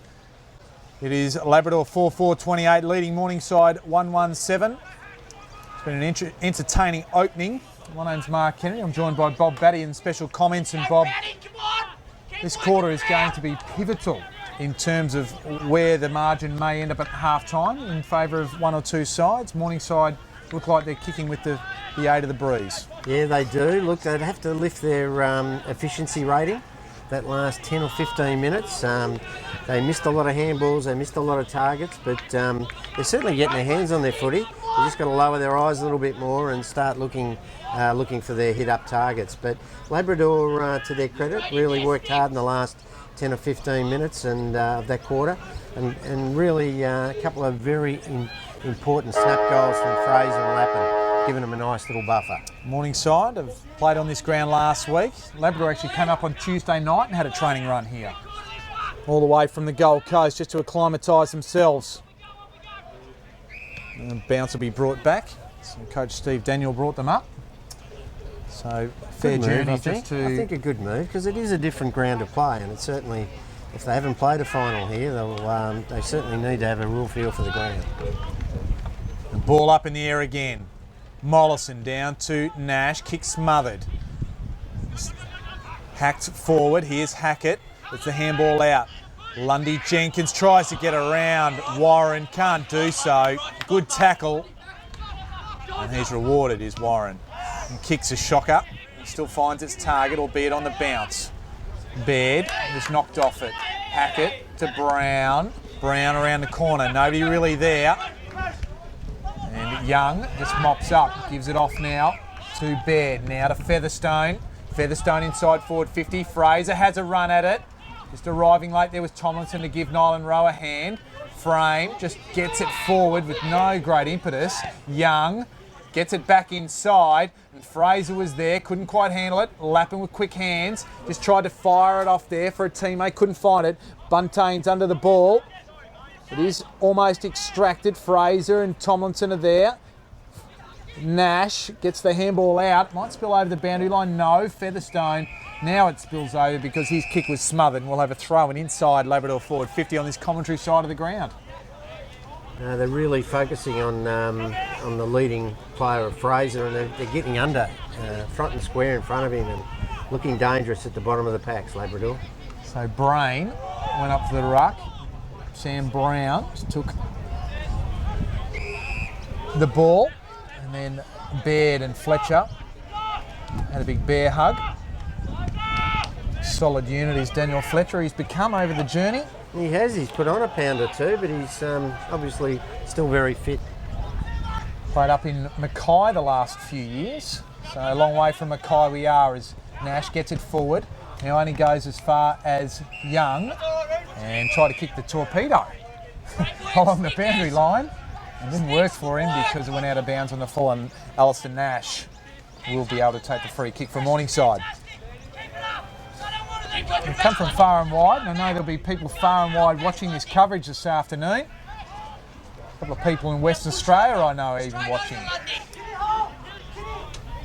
It is Labrador 4-4-28 leading Morningside 1-1-7. It's been an entertaining opening. My name's Mark Kennedy. I'm joined by Bob Batty in special comments. And Bob, this quarter is going to be pivotal in terms of where the margin may end up at half-time in favour of one or two sides. Morningside look like they're kicking with the 8 of the breeze. Yeah, they do. Look, they'd have to lift their efficiency rating that last 10 or 15 minutes. They missed a lot of handballs, they missed a lot of targets, but they're certainly getting their hands on their footy. They just got to lower their eyes a little bit more and start looking for their hit-up targets. But Labrador, to their credit, really worked hard in the last 10 or 15 minutes and of that quarter, and really a couple of very important snap goals from Fraser and Lappin, giving them a nice little buffer. Morningside have played on this ground last week. Labrador actually came up on Tuesday night and had a training run here, all the way from the Gold Coast just to acclimatise themselves. And the bounce will be brought back. So Coach Steve Daniel brought them up. So fair journey I think a good move, because it is a different ground to play, and it's certainly, if they haven't played a final here, they certainly need to have a real feel for the ground. The ball up in the air again. Mollison down to Nash, kick smothered. Hacked forward, here's Hackett. It's the handball out. Lundy Jenkins tries to get around Warren, can't do so. Good tackle. And he's rewarded, is Warren. And kicks a shocker. Still finds its target, albeit on the bounce. Baird just knocked off it. Hackett to Brown. Brown around the corner, nobody really there. And Young just mops up, gives it off now to Baird. Now to Featherstone. Featherstone inside forward 50. Fraser has a run at it. Just arriving late there was Tomlinson to give Nylan Rowe a hand. Frame just gets it forward with no great impetus. Young gets it back inside, and Fraser was there, couldn't quite handle it. Lappin with quick hands, just tried to fire it off there for a teammate, couldn't find it. Buntain's under the ball. It is almost extracted. Fraser and Tomlinson are there. Nash gets the handball out. Might spill over the boundary line. No, Featherstone. Now it spills over because his kick was smothered, and we'll have a throw in inside Labrador forward 50 on this commentary side of the ground. They're really focusing on the leading player of Fraser, and they're getting under front and square in front of him and looking dangerous at the bottom of the packs, Labrador. So Brain went up to the ruck. Sam Brown just took the ball, and then Baird and Fletcher had a big bear hug. Solid unit is Daniel Fletcher. He's become over the journey. He has. He's put on a pound or two, but he's obviously still very fit. Played up in Mackay the last few years. So a long way from Mackay we are as Nash gets it forward. Now only goes as far as Young and try to kick the torpedo along the boundary line. It didn't work for him because it went out of bounds on the full, and Alistair Nash will be able to take the free kick from Morningside. We've come from far and wide, and I know there'll be people far and wide watching this coverage this afternoon. A couple of people in Western Australia I know are even watching.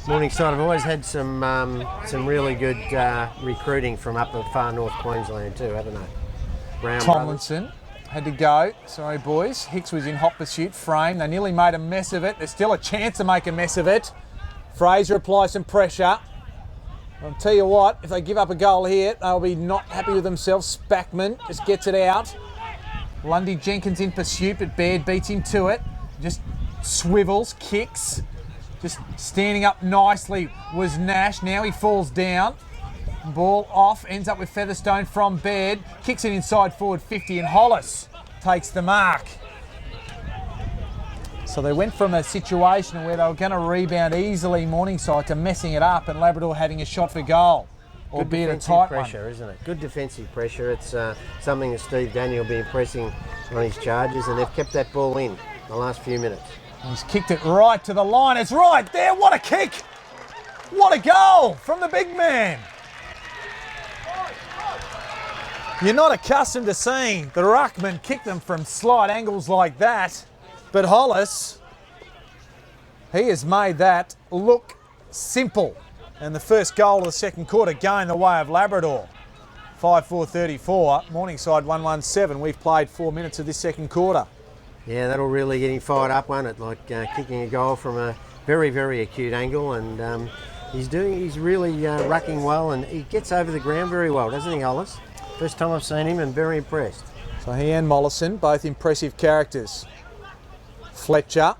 Morningside have always had some really good recruiting from up at far north Queensland too, haven't they? Brown Tomlinson had to go. Sorry, boys. Hicks was in hot pursuit. Frame. They nearly made a mess of it. There's still a chance to make a mess of it. Fraser applies some pressure. I'll tell you what, if they give up a goal here, they'll be not happy with themselves. Spackman just gets it out. Lundy Jenkins in pursuit, but Baird beats him to it. Just swivels, kicks. Just standing up nicely was Nash. Now he falls down. Ball off, ends up with Featherstone from Baird. Kicks it inside forward 50 and Hollis takes the mark. So they went from a situation where they were going to rebound easily Morningside to messing it up and Labrador having a shot for goal. Albeit a tight pressure, one. isn't it? Good defensive pressure. It's something that Steve Daniel been pressing on his charges, and they've kept that ball in the last few minutes. He's kicked it right to the line. It's right there. What a kick! What a goal from the big man. You're not accustomed to seeing the ruckman kick them from slight angles like that, but Hollis, he has made that look simple. And the first goal of the second quarter going the way of Labrador. 5-4-34, Morningside 1-1-7. We've played 4 minutes of this second quarter. Yeah, that'll really get him fired up, won't it? Like kicking a goal from a very, very acute angle, and he's really rucking well, and he gets over the ground very well, doesn't he, Hollis? First time I've seen him, and very impressed. So he and Mollison, both impressive characters. Fletcher,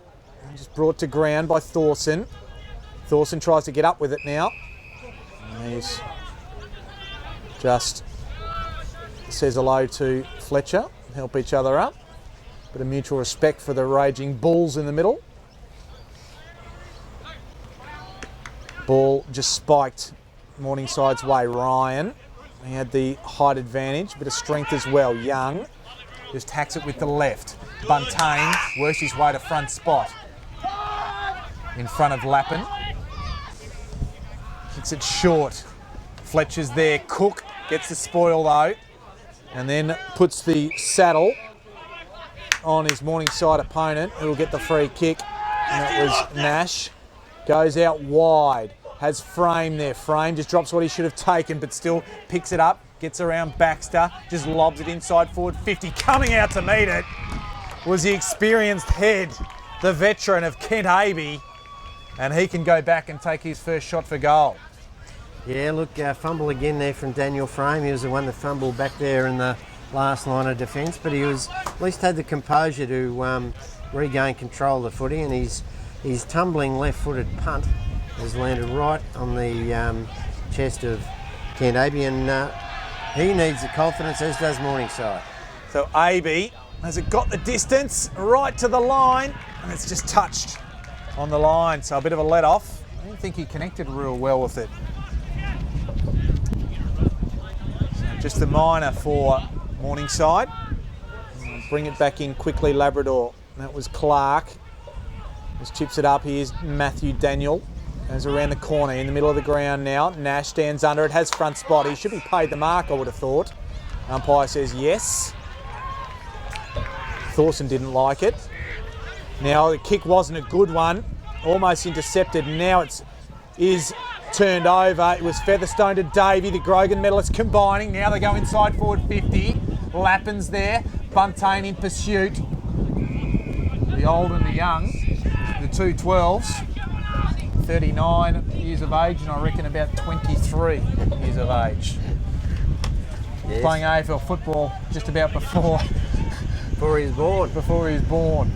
just brought to ground by Thorson. Thorson tries to get up with it now. And he's just says hello to Fletcher, help each other up. Bit of mutual respect for the raging bulls in the middle. Ball just spiked Morningside's way. Ryan, he had the height advantage, bit of strength as well. Young just hacks it with the left. Buntain works his way to front spot. In front of Lappin. Kicks it short. Fletcher's there. Cook gets the spoil though, and then puts the saddle on his Morningside opponent, who will get the free kick. And that was Nash. Goes out wide. Has Frame there. Frame just drops what he should have taken, but still picks it up. Gets around Baxter. Just lobs it inside forward 50. Coming out to meet it was the experienced head, the veteran of Kent Aby. And he can go back and take his first shot for goal. Yeah, look, fumble again there from Daniel Frame. He was the one that fumbled back there in the last line of defence, but he was at least had the composure to regain control of the footy, and his tumbling left-footed punt has landed right on the chest of Kent Aby, and he needs the confidence, as does Morningside. So Aby, has it got the distance right to the line, and it's just touched on the line, so a bit of a let off. I didn't think he connected real well with it. So just the minor for Morningside. Bring it back in quickly, Labrador. That was Clark. Just chips it up. Here's Matthew Daniel. Goes around the corner in the middle of the ground now. Nash stands under it, has front spot. He should be paid the mark, I would have thought. Umpire says yes. Thorson didn't like it. Now the kick wasn't a good one, almost intercepted. Now it is turned over. It was Featherstone to Davey, the Grogan medalist, combining. Now they go inside forward 50. Lappin's there. Buntain in pursuit. The old and the young, the two 12s. 39 years of age, and I reckon about 23 years of age. Yes. Playing AFL football just about before he was born. Before he was born.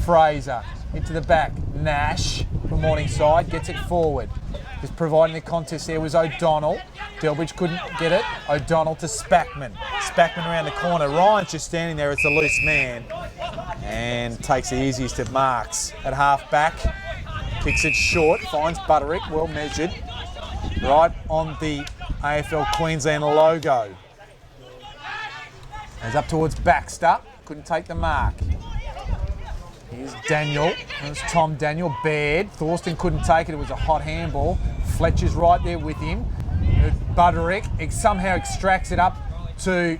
Fraser into the back. Nash from Morningside gets it forward. Just providing the contest there was O'Donnell. Delbridge couldn't get it. O'Donnell to Spackman. Spackman around the corner. Ryan's just standing there. It's a loose man. And takes the easiest of marks at half back. Kicks it short. Finds Butterick. Well measured. Right on the AFL Queensland logo. Goes up towards Baxter. Couldn't take the mark. Here's Daniel. There's Tom Daniel. Baird. Thorsten couldn't take it. It was a hot handball. Fletcher's right there with him. Butterick somehow extracts it up to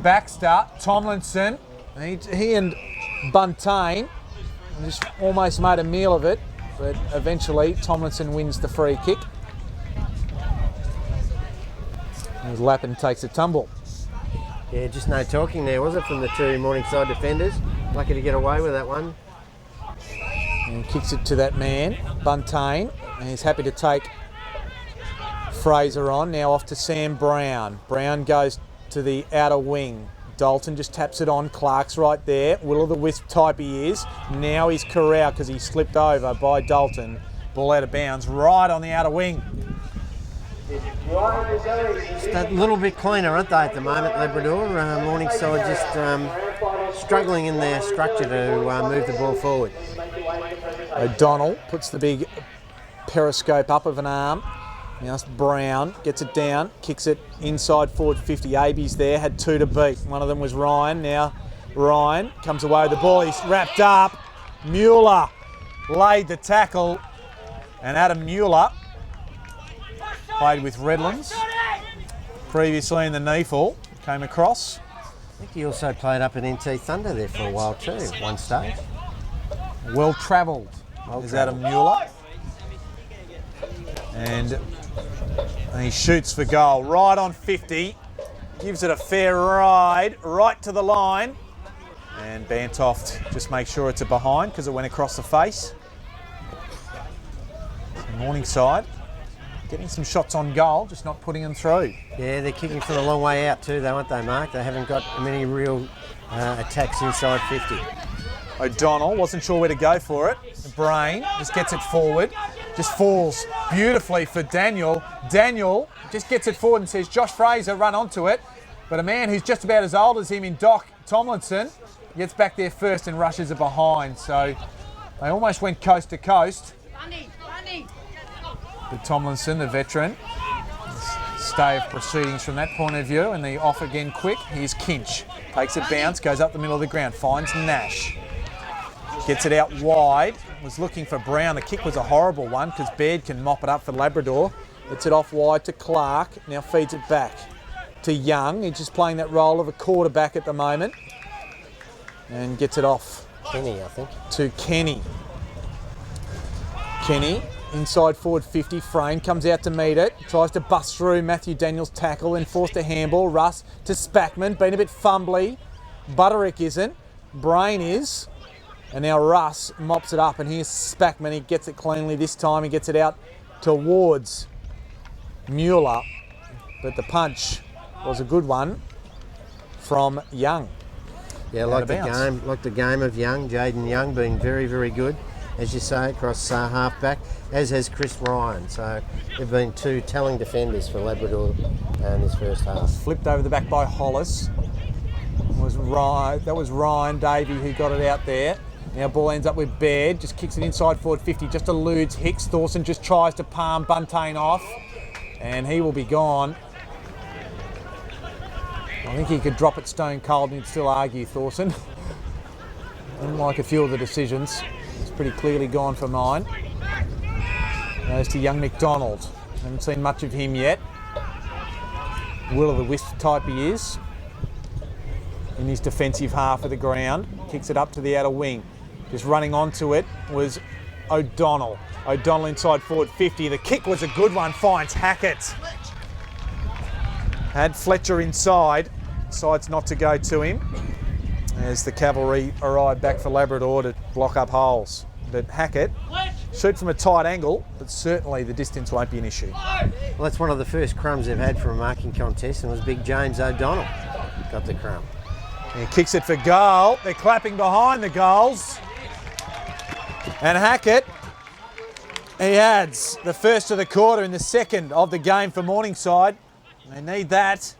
Baxter. Tomlinson. He and Buntain just almost made a meal of it, but eventually Tomlinson wins the free kick. As Lappin takes a tumble. Yeah, just no talking there, was it, from the two Morningside defenders? Lucky to get away with that one. And kicks it to that man, Buntain, and he's happy to take Fraser on. Now off to Sam Brown. Brown goes to the outer wing. Dalton just taps it on. Clark's right there. Will-o'-the-wisp type he is. Now he's corralled because he slipped over by Dalton. Ball out of bounds right on the outer wing. Just a little bit cleaner, aren't they, at the moment, Labrador? Morningside just struggling in their structure to move the ball forward. O'Donnell puts the big periscope up of an arm. Now Brown gets it down, kicks it inside forward 50. Abe's there, had 2 to beat. One of them was Ryan. Now Ryan comes away with the ball. He's wrapped up. Mueller laid the tackle. And Adam Mueller played with Redlands previously in the NEFL. Came across. I think he also played up at NT Thunder there for a while too, at one stage. Well travelled is Adam Mueller. And he shoots for goal. Right on 50. Gives it a fair ride. Right to the line. And Bantoft just makes sure it's a behind because it went across the face. So Morningside getting some shots on goal, just not putting them through. Yeah, they're kicking for the long way out too, though, aren't they, Mark? They haven't got many real attacks inside 50. O'Donnell wasn't sure where to go for it. Brain just gets it forward. Just falls beautifully for Daniel. Daniel just gets it forward and says, Josh Fraser, run onto it. But a man who's just about as old as him in Doc Tomlinson gets back there first and rushes it behind. So they almost went coast to coast. But Tomlinson, the veteran, stay of proceedings from that point of view, and the off again quick. Here's Kinch. Takes a bounce, goes up the middle of the ground, finds Nash. Gets it out wide, was looking for Brown. The kick was a horrible one because Baird can mop it up for Labrador. Gets it off wide to Clark, now feeds it back to Young. He's just playing that role of a quarterback at the moment. And gets it off. Kenny, I think. To Kenny. Kenny, inside forward 50, frame, comes out to meet it. Tries to bust through Matthew Daniels' tackle, then forced a handball. Russ to Spackman, been a bit fumbly. Butterick isn't. Brain is. And now Russ mops it up, and here's Spackman. He gets it cleanly this time. He gets it out towards Mueller. But the punch was a good one from Young. Yeah, like the game of Young, Jaden Young being very, very good, as you say, across half-back, as has Chris Ryan. So they've been 2 telling defenders for Labrador in this first half. Flipped over the back by Hollis. That was Ryan Davey who got it out there. Now ball ends up with Baird, just kicks it inside forward 50, just eludes Hicks. Thorson just tries to palm Buntain off, and he will be gone. I think he could drop it stone cold and he'd still argue, Thorson. Unlike a few of the decisions, it's pretty clearly gone for mine. Goes to young McDonald. Haven't seen much of him yet. Will-o'-the-wisp type he is. In his defensive half of the ground. Kicks it up to the outer wing. Just running onto it was O'Donnell. O'Donnell inside forward 50. The kick was a good one. Finds Hackett. Had Fletcher inside. Decides not to go to him. As the cavalry arrive back for Labrador to block up holes. But Hackett shoot from a tight angle, but certainly the distance won't be an issue. Well, that's one of the first crumbs they've had for a marking contest, and it was big James O'Donnell got the crumb. He kicks it for goal. They're clapping behind the goals. And Hackett, he adds the first of the quarter and the second of the game for Morningside. They need that.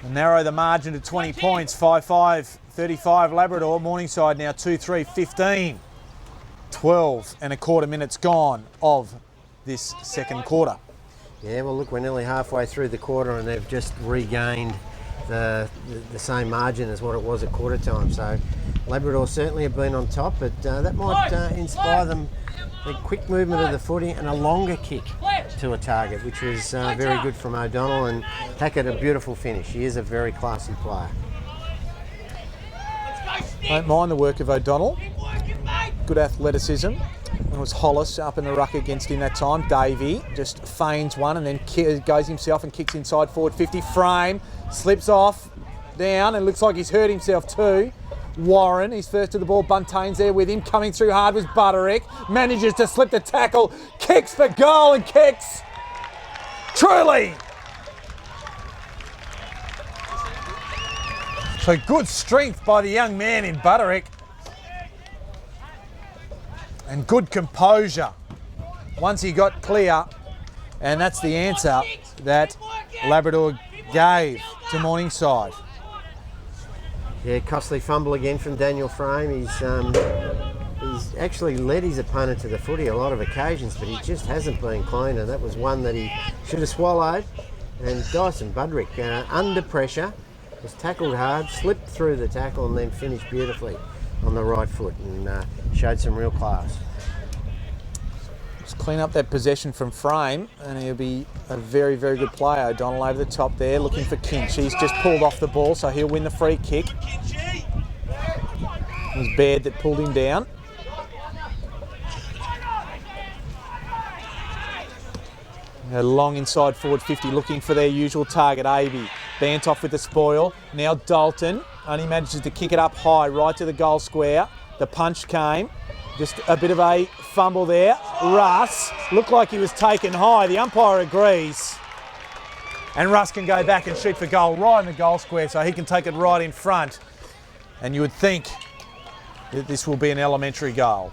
And narrow the margin to 20 points. 5-5, 35 Labrador. Morningside now 2-3, 15. 12 and a quarter minutes gone of this second quarter. Yeah, well, look, we're nearly halfway through the quarter and they've just regained the same margin as what it was at quarter time. So Labrador certainly have been on top, but that might inspire them. A quick movement of the footy and a longer kick to a target, which was very good from O'Donnell, and Hackett a beautiful finish. He is a very classy player. Don't mind the work of O'Donnell. Good athleticism. It was Hollis up in the ruck against him that time. Davey just feigns one and then goes himself and kicks inside forward 50. Frame slips off down and looks like he's hurt himself too. Warren, he's first to the ball. Buntain's there with him. Coming through hard was Butterick. Manages to slip the tackle. Kicks for goal and kicks. Truly. So good strength by the young man in Butterick. And good composure once he got clear And that's the answer that Labrador gave to Morningside. Yeah, costly fumble again from Daniel Frame. He's actually led his opponent to the footy a lot of occasions, but he just hasn't been clean, and that was one that he should have swallowed. And Dyson Budrick, under pressure, was tackled hard, slipped through the tackle, and then finished beautifully on the right foot and showed some real class. Just clean up that possession from Frame, and he'll be a very, very good player. O'Donnell over the top there, looking for Kinch. He's just pulled off the ball, so he'll win the free kick. It was Baird that pulled him down. A long inside forward 50, looking for their usual target, Avey. Bantoff with the spoil. Now Dalton only manages to kick it up high, right to the goal square. The punch came. Just a bit of a fumble there. Russ looked like he was taken high. The umpire agrees. And Russ can go back and shoot for goal right in the goal square, so he can take it right in front. And you would think that this will be an elementary goal.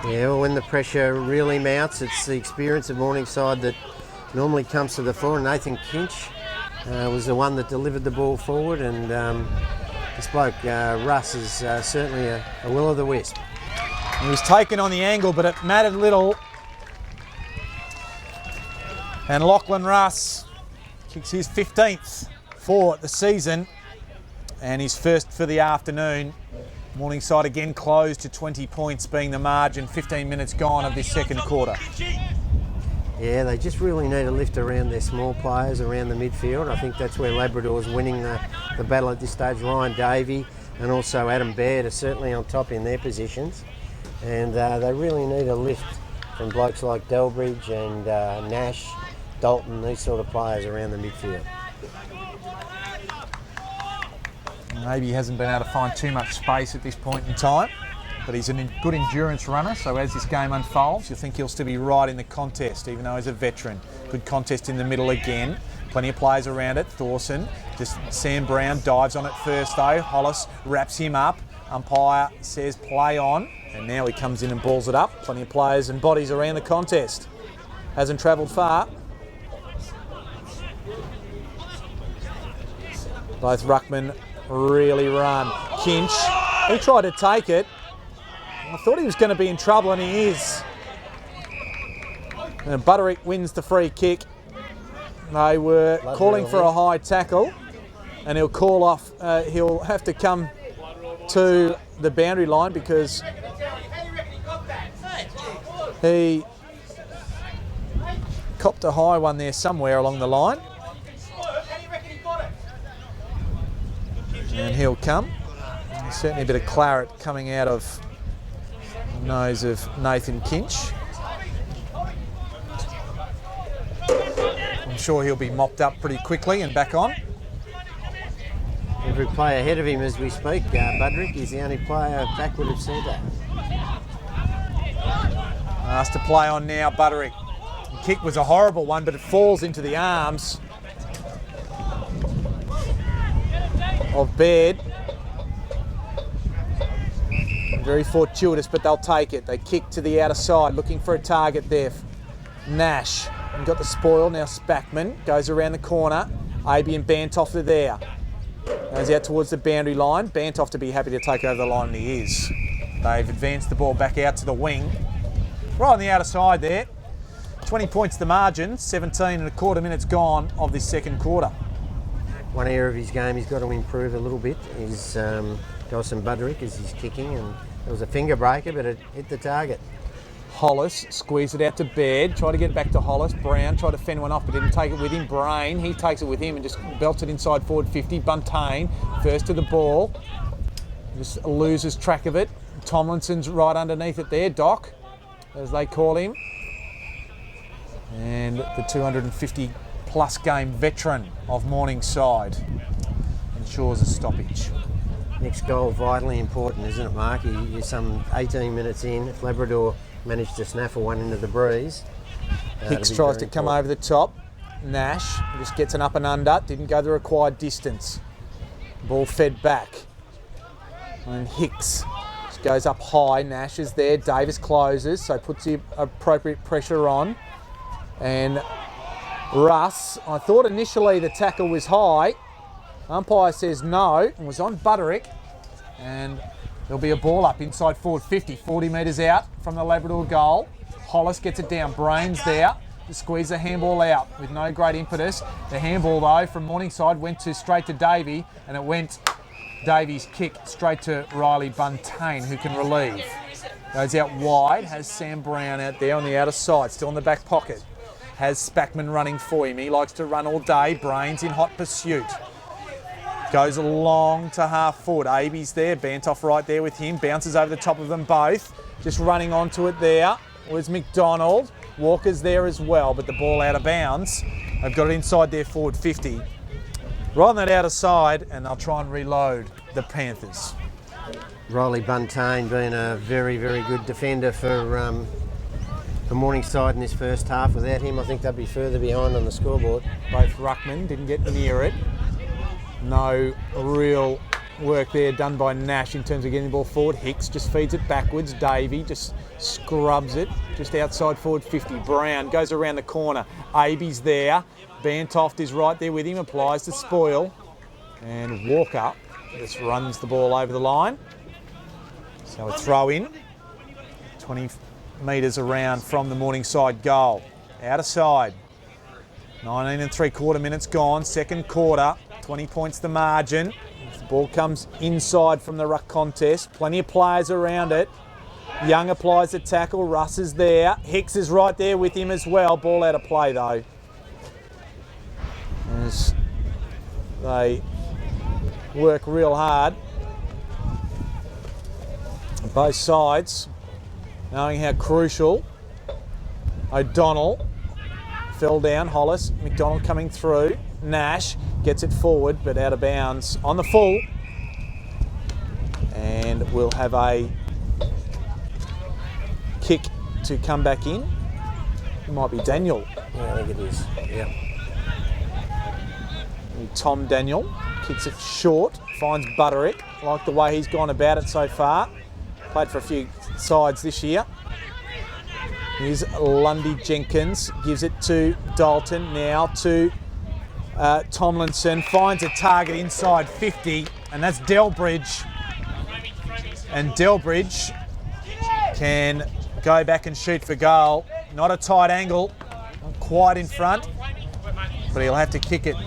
Yeah, well, when the pressure really mounts, it's the experience of Morningside that normally comes to the fore. Nathan Kinch was the one that delivered the ball forward, and this bloke, Russ, is certainly a will o' the wisp. He was taken on the angle, but it mattered little. And Lachlan Russ kicks his 15th for the season and his first for the afternoon. Morningside again closed to 20 points being the margin, 15 minutes gone of this second quarter. Yeah, they just really need a lift around their small players around the midfield. I think that's where Labrador's winning the battle at this stage. Ryan Davey and also Adam Baird are certainly on top in their positions. And they really need a lift from blokes like Delbridge and Nash, Dalton, these sort of players around the midfield. Maybe he hasn't been able to find too much space at this point in time, but he's a good endurance runner, so as this game unfolds, you'll think he'll still be right in the contest, even though he's a veteran. Good contest in the middle again. Plenty of players around it. Thorson, just Sam Brown dives on it first though. Hollis wraps him up. Umpire says play on, and now he comes in and balls it up. Plenty of players and bodies around the contest. Hasn't travelled far. Both ruckmen really run. Kinch, he tried to take it. I thought he was going to be in trouble, and he is. And Butterick wins the free kick. They were calling for a high tackle, and he'll call off. He'll have to come to the boundary line because he copped a high one there somewhere along the line. And he'll come. There's certainly a bit of claret coming out of the nose of Nathan Kinch. I'm sure he'll be mopped up pretty quickly and back on. Every player ahead of him as we speak. Budrick is the only player backward of centre. Asked to play on now, Butterick. The kick was a horrible one, but it falls into the arms of Baird. Very fortuitous, but they'll take it. They kick to the outer side, looking for a target there. Nash, and got the spoil. Now Spackman goes around the corner. Aby and Bantoff are there. Goes out towards the boundary line. Bantoff to be happy to take over the line, and he is. They've advanced the ball back out to the wing. Right on the outer side there. 20 points the margin, 17 and a quarter minutes gone of this second quarter. One area of his game he's got to improve a little bit is Dyson Budrick as he's kicking, and it was a finger breaker, but it hit the target. Hollis squeezed it out to Baird, tried to get it back to Hollis. Brown tried to fend one off but didn't take it with him. Brain, he takes it with him and just belts it inside forward 50. Buntain first to the ball, just loses track of it. Tomlinson's right underneath it there, Doc, as they call him. And the 250 plus game veteran of Morningside ensures a stoppage. Next goal vitally important, isn't it, Mark? You're some 18 minutes in. If Labrador managed to snaffle one into the breeze. Hicks tries to come over the top. Nash just gets an up and under. Didn't go the required distance. Ball fed back. And Hicks goes up high. Nash is there. Davis closes, so puts the appropriate pressure on. And Russ, I thought initially the tackle was high. Umpire says no. It was on Butterick. And there'll be a ball up inside forward 50, 40 metres out from the Labrador goal. Hollis gets it down. Brains there to squeeze the handball out with no great impetus. The handball, though, from Morningside went straight to Davey, and it went Davies' kick straight to Riley Buntain, who can relieve. Goes out wide, has Sam Brown out there on the outer side, still in the back pocket. Has Spackman running for him. He likes to run all day. Brains in hot pursuit. Goes along to half forward. Aby's there, Bantoff right there with him. Bounces over the top of them both. Just running onto it there was McDonald. Walker's there as well, but the ball out of bounds. They've got it inside their forward 50. Right on that outer side, and they'll try and reload the Panthers. Riley Buntain being a very, very good defender for Morningside in this first half. Without him, I think they'd be further behind on the scoreboard. Both ruckmen didn't get near it. No real work there done by Nash in terms of getting the ball forward. Hicks just feeds it backwards. Davey just scrubs it just outside forward 50. Brown goes around the corner. Aby's there. Bantoft is right there with him, applies the spoil. And Walker just runs the ball over the line. So a throw in. 20 metres around from the Morningside goal. Outer side. 19 3/4 minutes gone. Second quarter. 20 points the margin. The ball comes inside from the ruck contest. Plenty of players around it. Young applies the tackle. Russ is there. Hicks is right there with him as well. Ball out of play though. As they work real hard. Both sides knowing how crucial. O'Donnell fell down. Hollis. McDonald coming through. Nash gets it forward but out of bounds on the full, and we'll have a kick to come back in. It might be Daniel. Yeah, I think it is. Yeah. And Tom Daniel kicks it short, finds Butterick. Like the way he's gone about it so far. Played for a few sides this year. Here's Lundy Jenkins, gives it to Dalton, now to Tomlinson, finds a target inside 50, and that's Delbridge. And Delbridge can go back and shoot for goal. Not a tight angle, not quite in front, but he'll have to kick it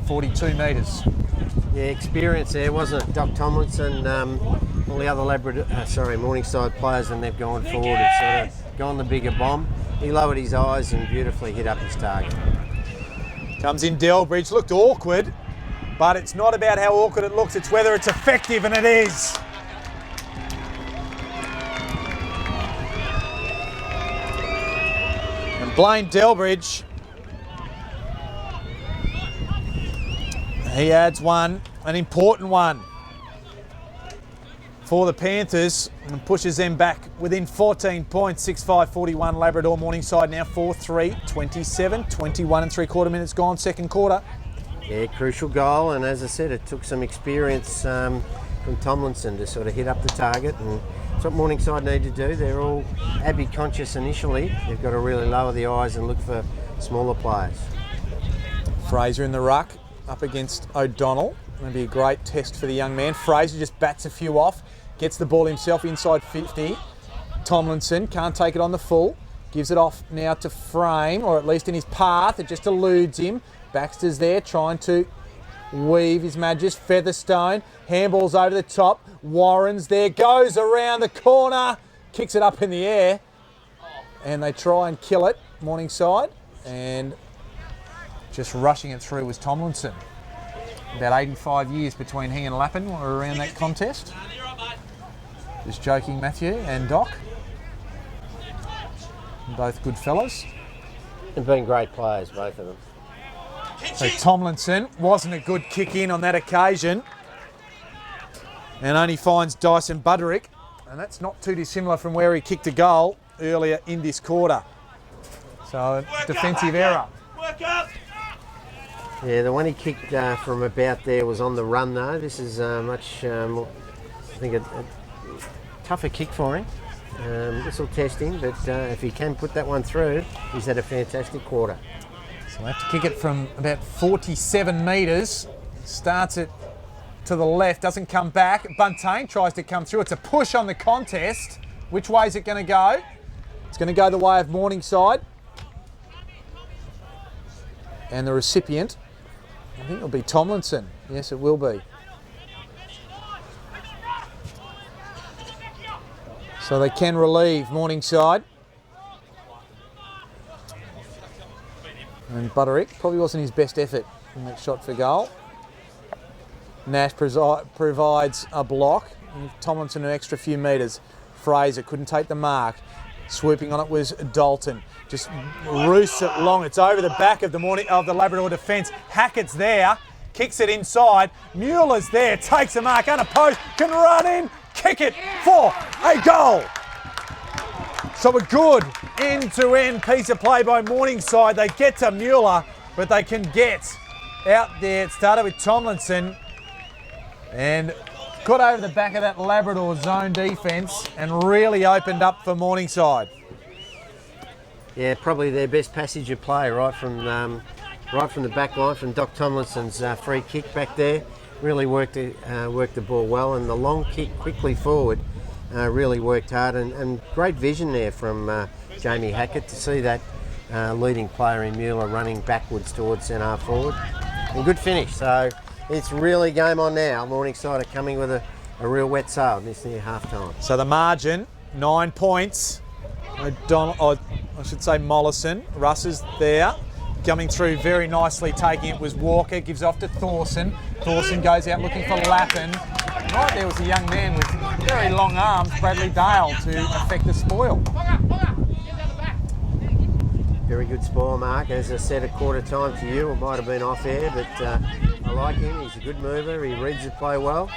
42 metres. Yeah, experience there, wasn't it? Doc Tomlinson, all the other Morningside players, and they've gone forward and sort of gone the bigger bomb. He lowered his eyes and beautifully hit up his target. Comes in Delbridge, looked awkward, but it's not about how awkward it looks, it's whether it's effective, and it is. And Blaine Delbridge, he adds one, an important one for the Panthers, and pushes them back within 14 points. 6-5-41 Labrador. Morningside now 4-3, 27, 21 3/4 minutes gone, second quarter. Yeah, crucial goal, and as I said, it took some experience from Tomlinson to sort of hit up the target, and that's what Morningside need to do. They're all Abbey conscious initially. They've got to really lower the eyes and look for smaller players. Fraser in the ruck up against O'Donnell. Going to be a great test for the young man. Fraser just bats a few off, gets the ball himself inside 50. Tomlinson can't take it on the full. Gives it off now to Frame, or at least in his path. It just eludes him. Baxter's there trying to weave his magic. Featherstone, handballs over the top. Warren's there, goes around the corner, kicks it up in the air. And they try and kill it, Morningside. And just rushing it through was Tomlinson. About 85 years between he and Lappin were around that contest. Just joking, Matthew and Doc. Both good fellas. They've been great players, both of them. So Tomlinson wasn't a good kick in on that occasion, and only finds Dyson Butterick, and that's not too dissimilar from where he kicked a goal earlier in this quarter. So defensive error. Work up! Yeah, the one he kicked from about there was on the run though. This is much, I think, tougher kick for him. This will test him, but if he can put that one through, he's had a fantastic quarter. So they have to kick it from about 47 metres. Starts it to the left, doesn't come back. Buntain tries to come through. It's a push on the contest. Which way is it going to go? It's going to go the way of Morningside. And the recipient, I think it'll be Tomlinson. Yes, it will be. So they can relieve Morningside. And Butterick probably wasn't his best effort in that shot for goal. Nash provides a block. And Tomlinson an extra few metres. Fraser couldn't take the mark. Swooping on it was Dalton. Just roosts it long. It's over the back of the Labrador defence. Hackett's there. Kicks it inside. Mueller's there. Takes the mark. Unopposed. Can run in. Kick it for a goal. So a good end-to-end piece of play by Morningside. They get to Mueller, but they can get out there. It started with Tomlinson and got over the back of that Labrador zone defence and really opened up for Morningside. Yeah, probably their best passage of play right from the back line, from Doc Tomlinson's free kick back there. Really worked the ball well, and the long kick quickly forward really worked hard, and great vision there from Jamie Hackett to see that leading player in Mueller running backwards towards centre half forward. And good finish, so it's really game on now. Morningside are coming with a real wet sail this near half time. So the margin, 9 points. Mollison. Russ is there. Coming through very nicely, taking it was Walker, gives off to Thorson. Thorson goes out looking for Lappin. Right there was a young man with very long arms, Bradley Dale, to affect the spoil. Very good spoil, Mark. As I said a quarter time to you, it might have been off air, but I like him. He's a good mover, he reads the play well,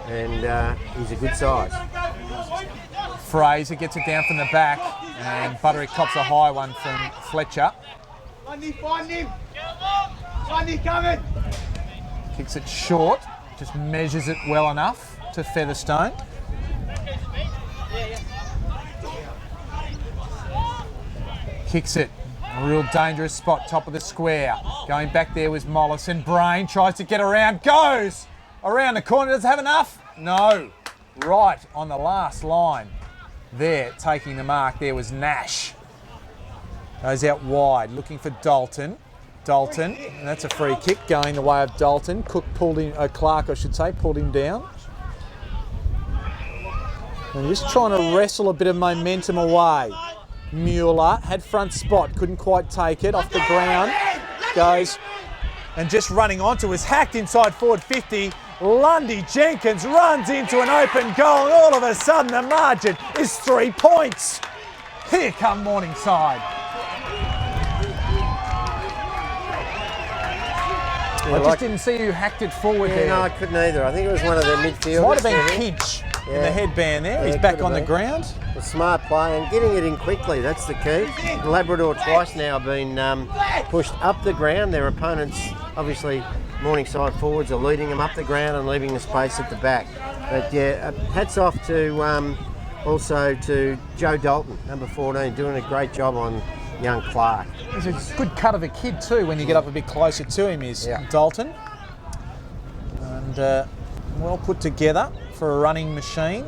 and he's a good size. Fraser gets it down from the back, and Butterick cops a high one from Fletcher. Find him! Coming! Kicks it short, just measures it well enough to Featherstone. Kicks it, a real dangerous spot, top of the square. Going back there was Mollison. Brain tries to get around, goes around the corner, does it have enough? No, right on the last line. There, taking the mark, there was Nash. Goes out wide, looking for Dalton. Dalton, and that's a free kick going the way of Dalton. Cook pulled him, Clark I should say, pulled him down. And just trying to wrestle a bit of momentum away. Mueller had front spot, couldn't quite take it, off the ground. Goes, and just running onto was hacked inside forward 50. Lundy Jenkins runs into an open goal, and all of a sudden the margin is 3 points. Here come Morningside. I just didn't see who hacked it forward there. No, I couldn't either. I think it was one of their midfielders. Might have been Kinch in the headband there. He's back on the ground. A smart play and getting it in quickly, that's the key. Labrador twice now been pushed up the ground. Their opponents, obviously, Morningside forwards are leading them up the ground and leaving the space at the back. But yeah, hats off to also to Joe Dalton, number 14, doing a great job on young Clark. He's a good cut of a kid too when you get up a bit closer to him, is Dalton. And well put together for a running machine.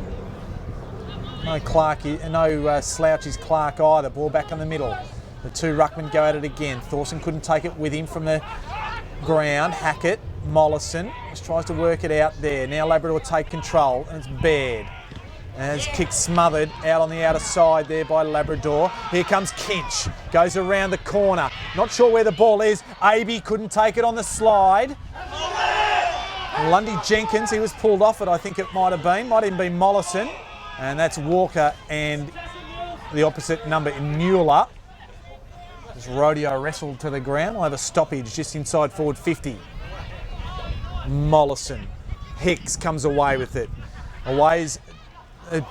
No Clark, no slouch is Clark either. Ball back in the middle. The two ruckmen go at it again. Thorson couldn't take it with him from the ground. Hackett, Mollison just tries to work it out there. Now Labrador take control, and it's Baird. As kick smothered out on the outer side there by Labrador. Here comes Kinch. Goes around the corner. Not sure where the ball is. Aby couldn't take it on the slide. Lundy Jenkins, he was pulled off it, I think it might have been. Might even be Mollison. And that's Walker and the opposite number in Mueller. Just rodeo wrestled to the ground. We'll have a stoppage just inside forward 50. Mollison. Hicks comes away with it. Away's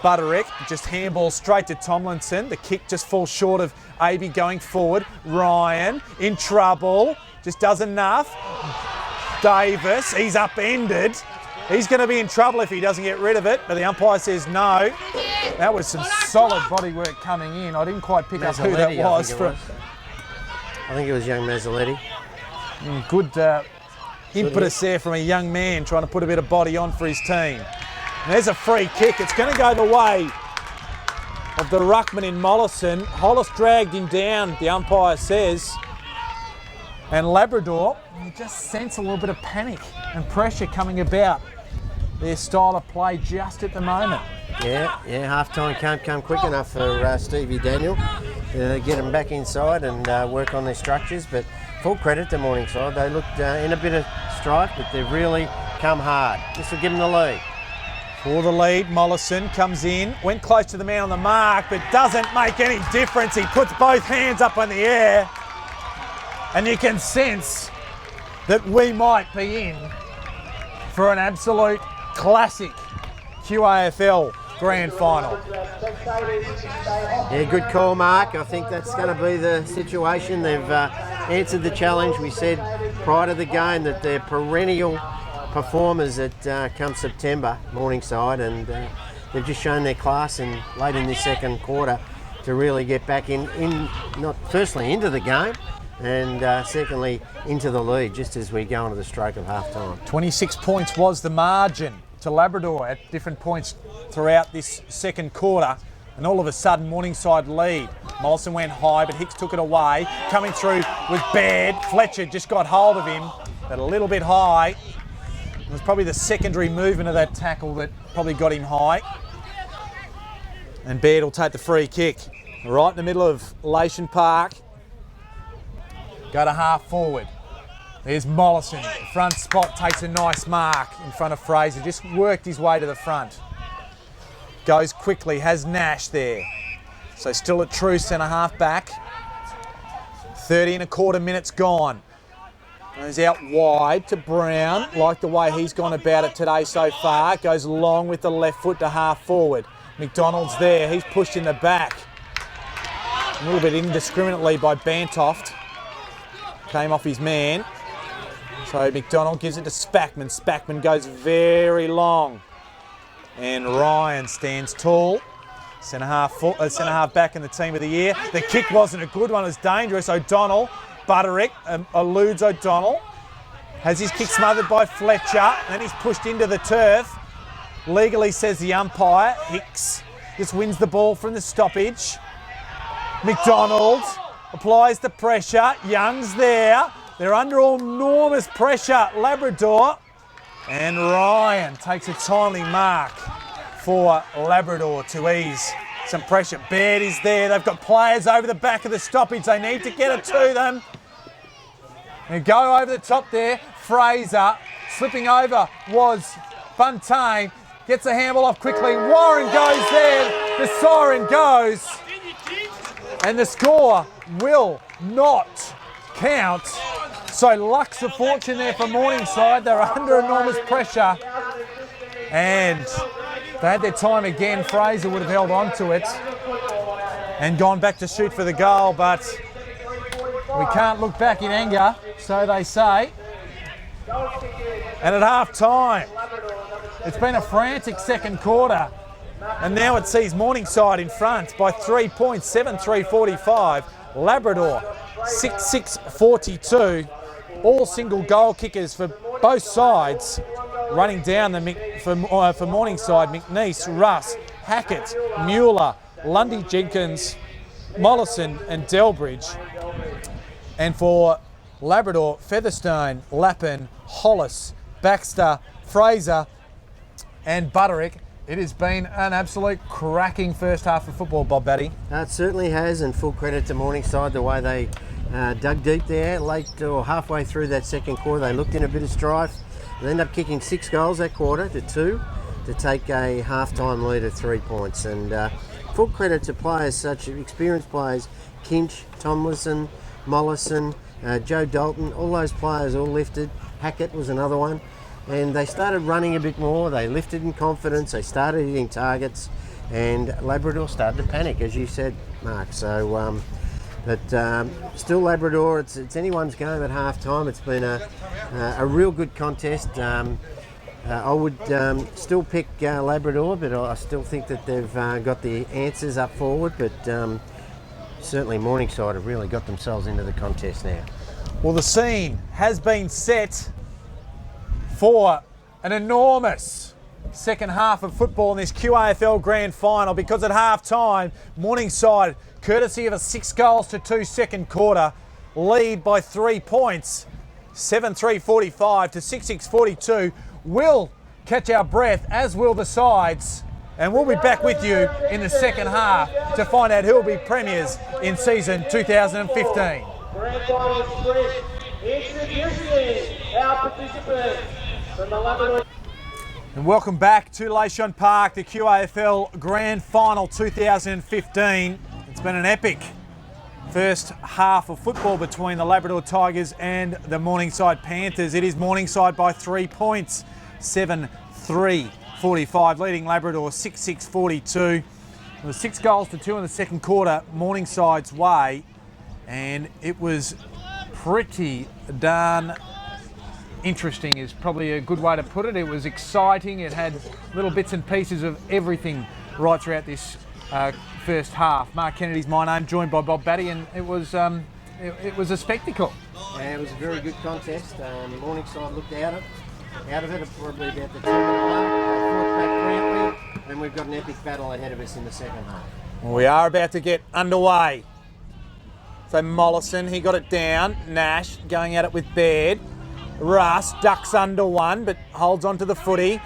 Butterick, just handball straight to Tomlinson. The kick just falls short of Aby going forward. Ryan in trouble, just does enough. Davis, he's upended. He's going to be in trouble if he doesn't get rid of it, but the umpire says no. That was some solid bodywork coming in. I didn't quite pick up who that was. I think it was young Mazzoletti. Good impetus there from a young man trying to put a bit of body on for his team. And there's a free kick. It's going to go the way of the ruckman in Mollison. Hollis dragged him down, the umpire says. And Labrador, you just sense a little bit of panic and pressure coming about their style of play just at the moment. Yeah, half-time can't come quick enough for Stevie Daniel to get them back inside and work on their structures, but full credit to Morningside. They looked in a bit of strife, but they've really come hard. This will give them the lead. For the lead, Mollison comes in, went close to the man on the mark, but doesn't make any difference. He puts both hands up in the air, and you can sense that we might be in for an absolute classic QAFL Grand Final. Yeah, good call, Mark. I think that's going to be the situation. They've answered the challenge. We said prior to the game that they're perennial performers at come September, Morningside, and they've just shown their class and late in this second quarter to really get back in not firstly into the game, and secondly into the lead just as we go into the stroke of half-time. 26 points was the margin to Labrador at different points throughout this second quarter, and all of a sudden Morningside lead. Mollison went high, but Hicks took it away. Coming through was Baird. Fletcher just got hold of him, but a little bit high. It was probably the secondary movement of that tackle that probably got him high. And Baird will take the free kick right in the middle of Lation Park. Go to half forward. There's Mollison. Front spot, takes a nice mark in front of Fraser. Just worked his way to the front. Goes quickly, has Nash there. So still a true centre half back. 30 and a quarter minutes gone. Goes out wide to Brown. Like the way he's gone about it today so far. Goes long with the left foot to half forward. McDonald's there. He's pushed in the back. A little bit indiscriminately by Bantoft. Came off his man. So McDonald gives it to Spackman. Spackman goes very long. And Ryan stands tall. Centre half back in the team of the year. The kick wasn't a good one. It was dangerous. O'Donnell, Butterick eludes O'Donnell. Has his kick smothered by Fletcher. Then he's pushed into the turf. Legally, says the umpire. Hicks just wins the ball from the stoppage. McDonald applies the pressure. Young's there. They're under enormous pressure, Labrador. And Ryan takes a timely mark for Labrador to ease some pressure. Baird is there. They've got players over the back of the stoppage. They need to get it to them. And go over the top there. Fraser slipping over was Buntain. Gets a handball off quickly. Warren goes there. The siren goes. And the score will not count. So luck's of fortune there for Morningside. They're under enormous pressure. And they had their time again. Fraser would have held on to it and gone back to shoot for the goal, but we can't look back in anger, so they say. And at half time, it's been a frantic second quarter. And now it sees Morningside in front by 3 points, 7-3-45. Labrador 6-6-42. All single goal kickers for both sides. Running down for Morningside, McNeese, Russ, Hackett, Mueller, Lundy Jenkins, Mollison and Delbridge. And for Labrador, Featherstone, Lappin, Hollis, Baxter, Fraser and Butterick. It has been an absolute cracking first half of football, Bob Batty. It certainly has, and full credit to Morningside, the way they dug deep there, late or halfway through that second quarter. They looked in a bit of strife. They ended up kicking 6 goals that quarter to 2 to take a half-time lead of 3 points. And full credit to players such as experienced players, Kinch, Tomlinson, Mollison, Joe Dalton, all those players all lifted. Hackett was another one. And they started running a bit more. They lifted in confidence. They started hitting targets. And Labrador started to panic, as you said, Mark. So, still Labrador, it's anyone's game at half time. It's been a real good contest. I would still pick Labrador, but I still think that they've got the answers up forward. But certainly Morningside have really got themselves into the contest now. Well, the scene has been set for an enormous second half of football in this QAFL Grand Final, because at half time, Morningside, courtesy of a 6-2 second quarter, lead by 3 points, 7-3-45 to 6-6-42. We'll catch our breath, as will the sides, and we'll be back with you in the second half to find out who will be premiers in season 2015. Grand Final Sprint, introducing our participants from the Labrador. And welcome back to Leyshon Park, the QAFL Grand Final 2015. It's been an epic first half of football between the Labrador Tigers and the Morningside Panthers. It is Morningside by 3 points, 7-3-45, leading Labrador 6-6-42. It was 6-2 in the second quarter, Morningside's way, and it was pretty darn interesting is probably a good way to put it. It was exciting. It had little bits and pieces of everything right throughout this first half. Mark Kennedy's my name, joined by Bob Batty, and it was a spectacle. Yeah, it was a very good contest. Morningside looked out of it probably about the 2-minute mark. They fought back brilliantly, and we've got an epic battle ahead of us in the second half. We are about to get underway. So Mollison, he got it down. Nash going at it with Baird. Russ ducks under one, but holds onto the footy.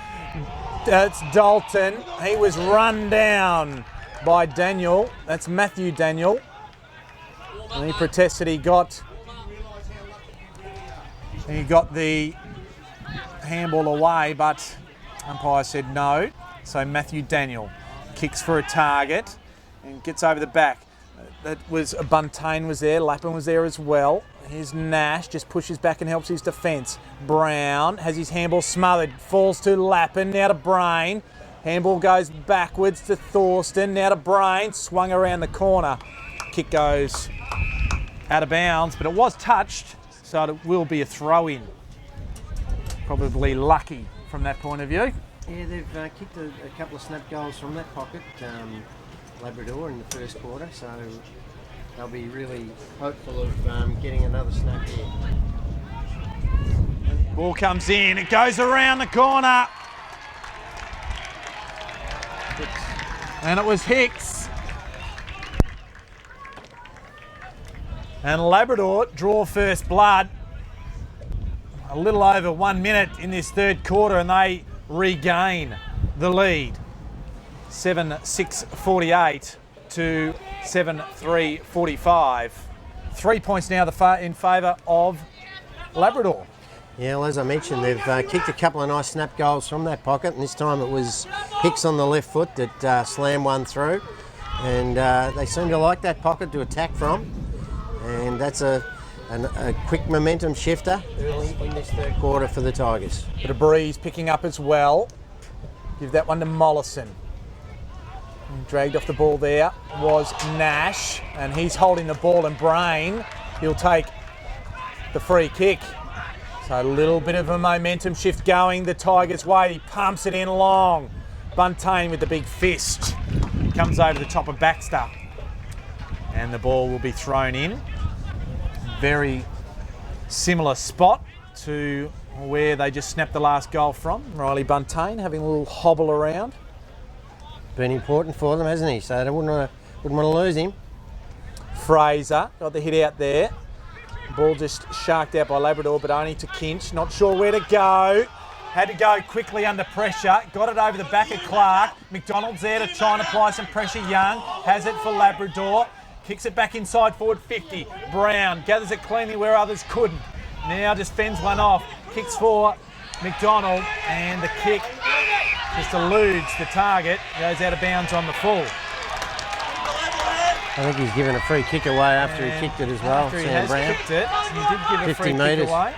It's Dalton. He was run down by Daniel. That's Matthew Daniel. And he protested. He got the handball away, but umpire said no. So Matthew Daniel kicks for a target and gets over the back. That was Buntain was there. Lappin was there as well. Here's Nash, just pushes back and helps his defence. Brown has his handball smothered, falls to Lappin, now to Brain. Handball goes backwards to Thorsten, now to Brain, swung around the corner. Kick goes out of bounds, but it was touched, so it will be a throw-in. Probably lucky from that point of view. Yeah, they've kicked a couple of snap goals from that pocket, Labrador, in the first quarter, so they'll be really hopeful of getting another snap here. Ball comes in, it goes around the corner. And it was Hicks. And Labrador draw first blood. A little over 1 minute in this third quarter, and they regain the lead. 7-6-48 to 7-3-45. 3 points now in favour of Labrador. Yeah, well, as I mentioned, they've kicked a couple of nice snap goals from that pocket, and this time it was Hicks on the left foot that slammed one through. And they seem to like that pocket to attack from, and that's a quick momentum shifter early in this third quarter for the Tigers. Bit of breeze picking up as well. Give that one to Mollison. Dragged off the ball there was Nash, and he's holding the ball, and Brain, he'll take the free kick. So a little bit of a momentum shift going the Tigers' way. He pumps it in long. Buntain with the big fist. Comes over the top of Baxter. And the ball will be thrown in. Very similar spot to where they just snapped the last goal from. Riley Buntain having a little hobble around. Been important for them, hasn't he? So they wouldn't want to lose him. Fraser got the hit out there. Ball just sharked out by Labrador, but only to Kinch. Not sure where to go. Had to go quickly under pressure. Got it over the back of Clark. McDonald's there to try and apply some pressure. Young has it for Labrador. Kicks it back inside forward 50. Brown gathers it cleanly where others couldn't. Now just fends one off. Kicks for McDonald, and the kick just eludes the target. Goes out of bounds on the full. I think he's given a free kick away after he kicked it as well. After he has kicked it, he did give a free kick away.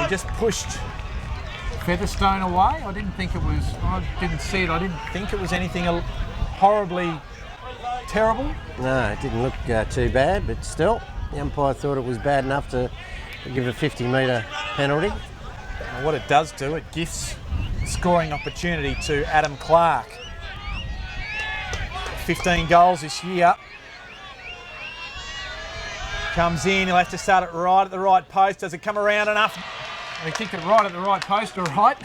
He just pushed Featherstone away. I didn't see it. I didn't think it was anything horribly terrible. No, it didn't look too bad, but still, the umpire thought it was bad enough to give a 50-metre penalty. What it does do, it gifts scoring opportunity to Adam Clark. 15 goals this year. Comes in, he'll have to start it right at the right post. Does it come around enough? He kicked it right at the right post, all right.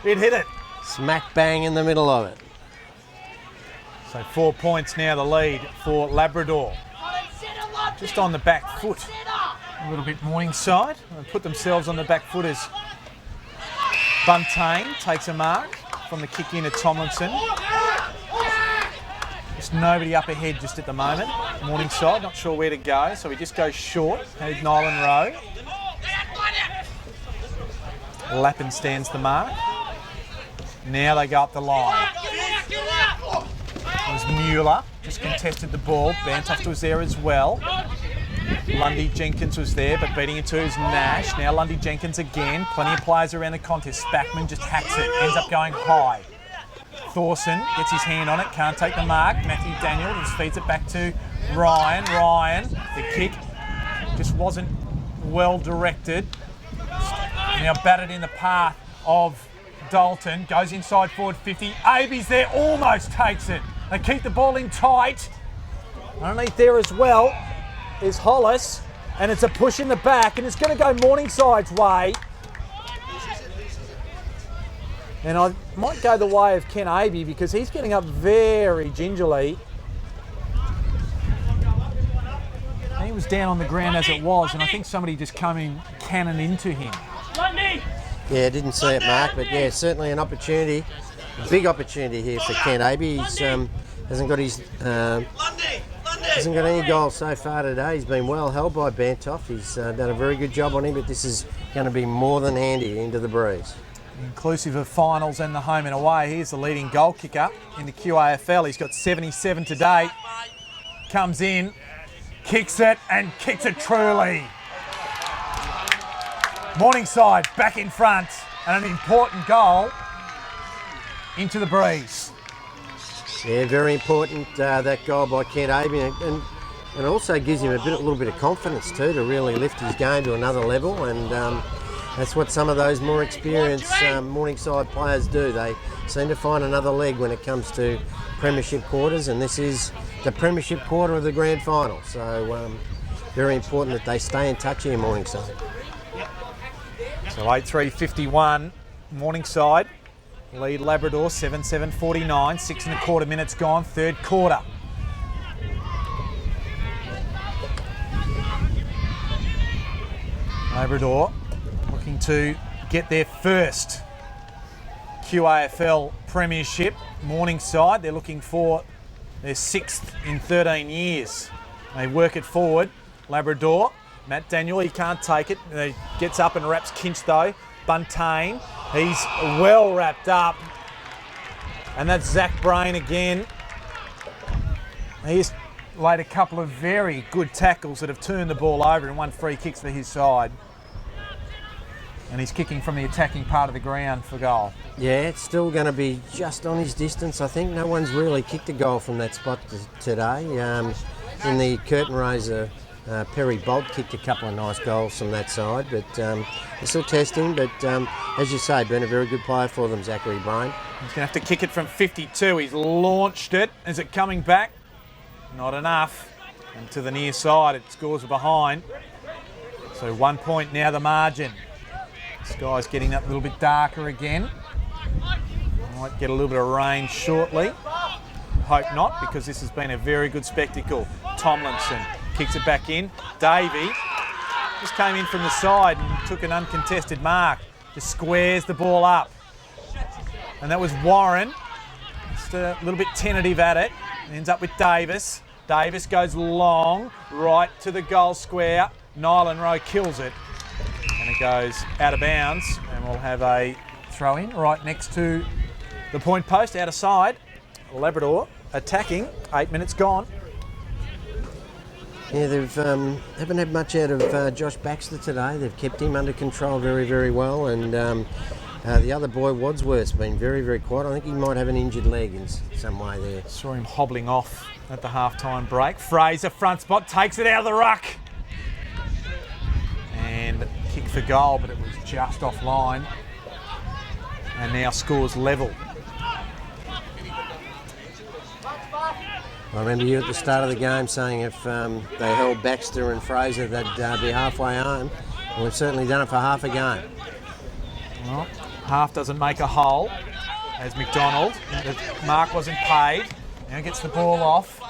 It hit it. Smack bang in the middle of it. So 4 points now the lead for Labrador. Just on the back foot. A little bit Morningside. They put themselves on the back foot as Buntain takes a mark from the kick in at Tomlinson. Just nobody up ahead just at the moment. Morningside, not sure where to go, so he just goes short. Had Nyland Rowe. Lappin stands the mark. Now they go up the line. It was Mueller, just contested the ball. Bantoft was there as well. Lundy Jenkins was there, but beating it to is Nash. Now Lundy Jenkins again. Plenty of players around the contest. Spackman just hacks it, ends up going high. Thorson gets his hand on it, can't take the mark. Matthew Daniel just feeds it back to Ryan. Ryan, the kick just wasn't well directed. Now batted in the path of Dalton, goes inside forward 50. Aby's there, almost takes it. They keep the ball in tight. Underneath there as well is Hollis, and it's a push in the back, and it's going to go Morningside's way. And I might go the way of Ken Aby because he's getting up very gingerly. He was down on the ground as it was, and I think somebody just come in cannon into him. Yeah, didn't see it, Mark, but yeah, certainly an opportunity, a big opportunity here for Ken Aby. He's hasn't got his hasn't got any goals so far today. He's been well held by Bantoff. He's done a very good job on him, but this is going to be more than handy into the breeze. Inclusive of finals and the home and away, here's the leading goal kicker in the QAFL. He's got 77 today. Comes in, kicks it, and kicks it truly. Morningside back in front, and an important goal into the breeze. Yeah, very important, that goal by Ken Aby, and also gives him a little bit of confidence too to really lift his game to another level, and that's what some of those more experienced Morningside players do. They seem to find another leg when it comes to premiership quarters, and this is the premiership quarter of the grand final, so very important that they stay in touch here, Morningside. So 8-3-51, Morningside lead Labrador 7-7-49, 6.25 minutes gone, third quarter. Labrador looking to get their first QAFL premiership. Morningside, they're looking for their 6th in 13 years. They work it forward. Labrador, Matt Daniel, he can't take it. He gets up and wraps Kinch though. Buntain, he's well wrapped up. And that's Zach Brain again. He's laid a couple of very good tackles that have turned the ball over and won free kicks for his side. And he's kicking from the attacking part of the ground for goal. Yeah, it's still going to be just on his distance. I think no one's really kicked a goal from that spot today. In the curtain raiser, Perry Bolt kicked a couple of nice goals from that side, but they're still testing. But as you say, been a very good player for them, Zachary Brain. He's going to have to kick it from 52. He's launched it. Is it coming back? Not enough. And to the near side, it scores behind. So 1 point now the margin. Sky's getting up a little bit darker again. Might get a little bit of rain shortly. Hope not, because this has been a very good spectacle. Tomlinson kicks it back in. Davey just came in from the side and took an uncontested mark. Just squares the ball up. And that was Warren. Just a little bit tentative at it. Ends up with Davis. Davis goes long, right to the goal square. Nyland Rowe kills it. And it goes out of bounds. And we'll have a throw in right next to the point post, out of side. Labrador attacking. 8 minutes gone. Yeah, they've haven't had much out of Josh Baxter today. They've kept him under control very, very well, and the other boy, Wadsworth's been very, very quiet. I think he might have an injured leg in some way there. Saw him hobbling off at the half-time break. Fraser, front spot, takes it out of the ruck. And kick for goal, but it was just offline. And now scores level. I remember you at the start of the game saying if they held Baxter and Fraser, they'd be halfway home. Well, we've certainly done it for half a game. Well, half doesn't make a whole, as McDonald. The mark wasn't paid. Now gets the ball off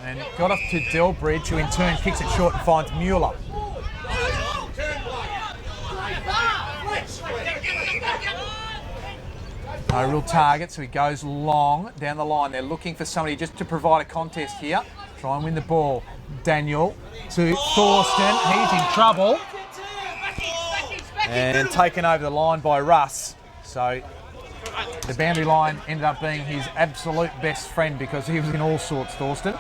and got off to Delbridge, who in turn kicks it short and finds Mueller. No real target, so he goes long down the line. They're looking for somebody just to provide a contest here. Try and win the ball. Daniel to Thorsten. He's in trouble. And taken over the line by Russ. So the boundary line ended up being his absolute best friend because he was in all sorts, Thorsten.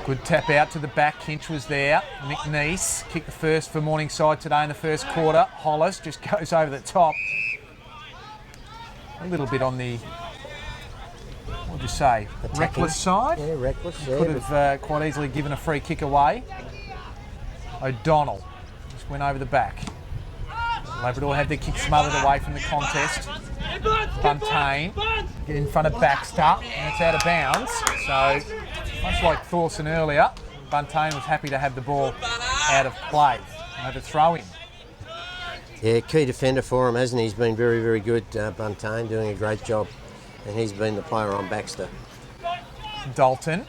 Good tap out to the back. Kinch was there. McNeese kicked the first for Morningside today in the first quarter. Hollis just goes over the top. A little bit on the, what would you say, Attacking. Reckless side? Yeah, reckless. Yeah, Could have quite easily given a free kick away. O'Donnell just went over the back. Labrador had their kick smothered away from the contest. Buntain get in front of Baxter, and it's out of bounds. So, much like Thorson earlier, Buntain was happy to have the ball out of play. Overthrow him. Yeah, key defender for him, hasn't he? He's been very, very good, Buntain, doing a great job. And he's been the player on Baxter. Dalton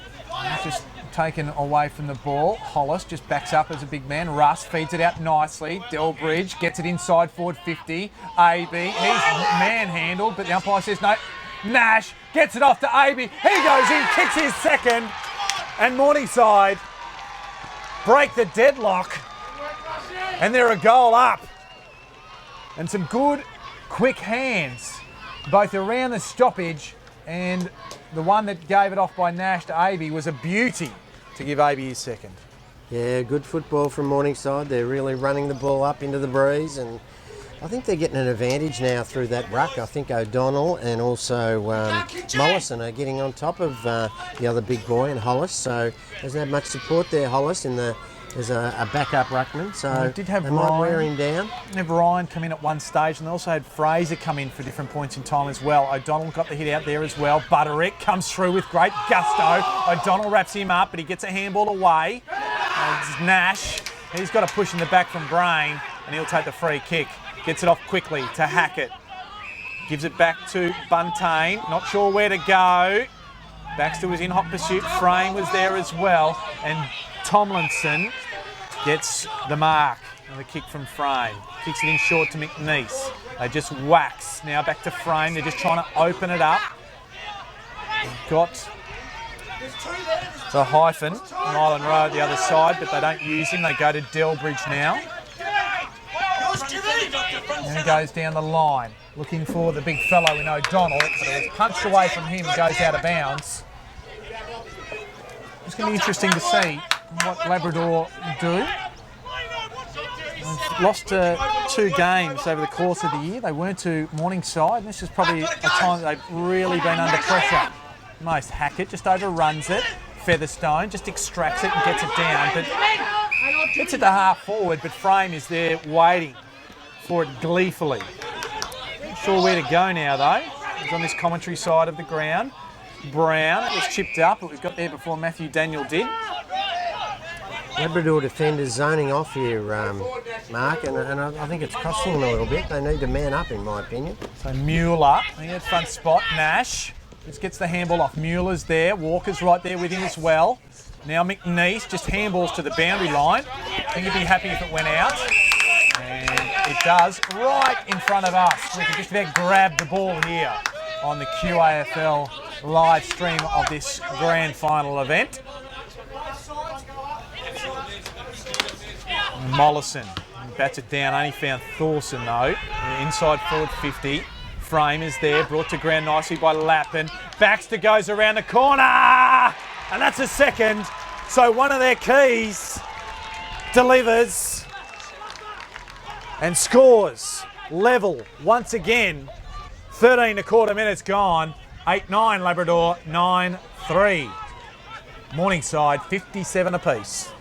just taken away from the ball. Hollis just backs up as a big man. Russ feeds it out nicely. Delbridge gets it inside forward 50. AB, he's manhandled, but the umpire says no. Nash gets it off to AB. He goes in, kicks his second, and Morningside break the deadlock, and they're a goal up. And some good, quick hands, both around the stoppage, and the one that gave it off by Nash to AB was a beauty to give AB his second. Yeah, good football from Morningside. They're really running the ball up into the breeze, and I think they're getting an advantage now through that ruck. I think O'Donnell and also Mollison are getting on top of the other big boy and Hollis. So doesn't have much support there, Hollis, as a backup ruckman. So did have they might wear him down. Have Ryan come in at one stage, and they also had Fraser come in for different points in time as well. O'Donnell got the hit out there as well. Butterick comes through with great gusto. O'Donnell wraps him up, but he gets a handball away. It's Nash. He's got a push in the back from Brain, and he'll take the free kick. Gets it off quickly to Hackett. Gives it back to Buntain. Not sure where to go. Baxter was in hot pursuit. Frame was there as well. And Tomlinson gets the mark. Another kick from Frame. Kicks it in short to McNeese. They just wax. Now back to Frame. They're just trying to open it up. Got the hyphen. Mylan Rowe at the other side, but they don't use him. They go to Delbridge now. And he goes down the line, looking for the big fellow in O'Donnell, but it was punched away from him and goes out of bounds. It's going to be interesting to see what Labrador do. They've lost 2 games over the course of the year. They weren't to Morningside, and this is probably a time that they've really been under pressure. Most Hackett just overruns it. Featherstone just extracts it and gets it down, but gets it to half forward, but Frame is there waiting for it gleefully. Not sure where to go now though. He's on this commentary side of the ground. Brown, it was chipped up, but we've got there before Matthew Daniel did. Labrador defenders zoning off here, Mark, and I think it's costing them a little bit. They need to man up, in my opinion. So Mueller, in that front spot, Nash just gets the handball off. Mueller's there, Walker's right there with him as well. Now McNeese just handballs to the boundary line. I think he'd be happy if it went out. And it does, right in front of us. We can just about grab the ball here on the QAFL live stream of this grand final event. Mollison bats it down, only found Thorson though. Inside forward 50. Frame is there, brought to ground nicely by Lappin. Baxter goes around the corner, and that's a second. So one of their keys delivers and scores. Level once again. 13 1/4 minutes gone. 8-9 Labrador, 9-3. Morningside 57 apiece.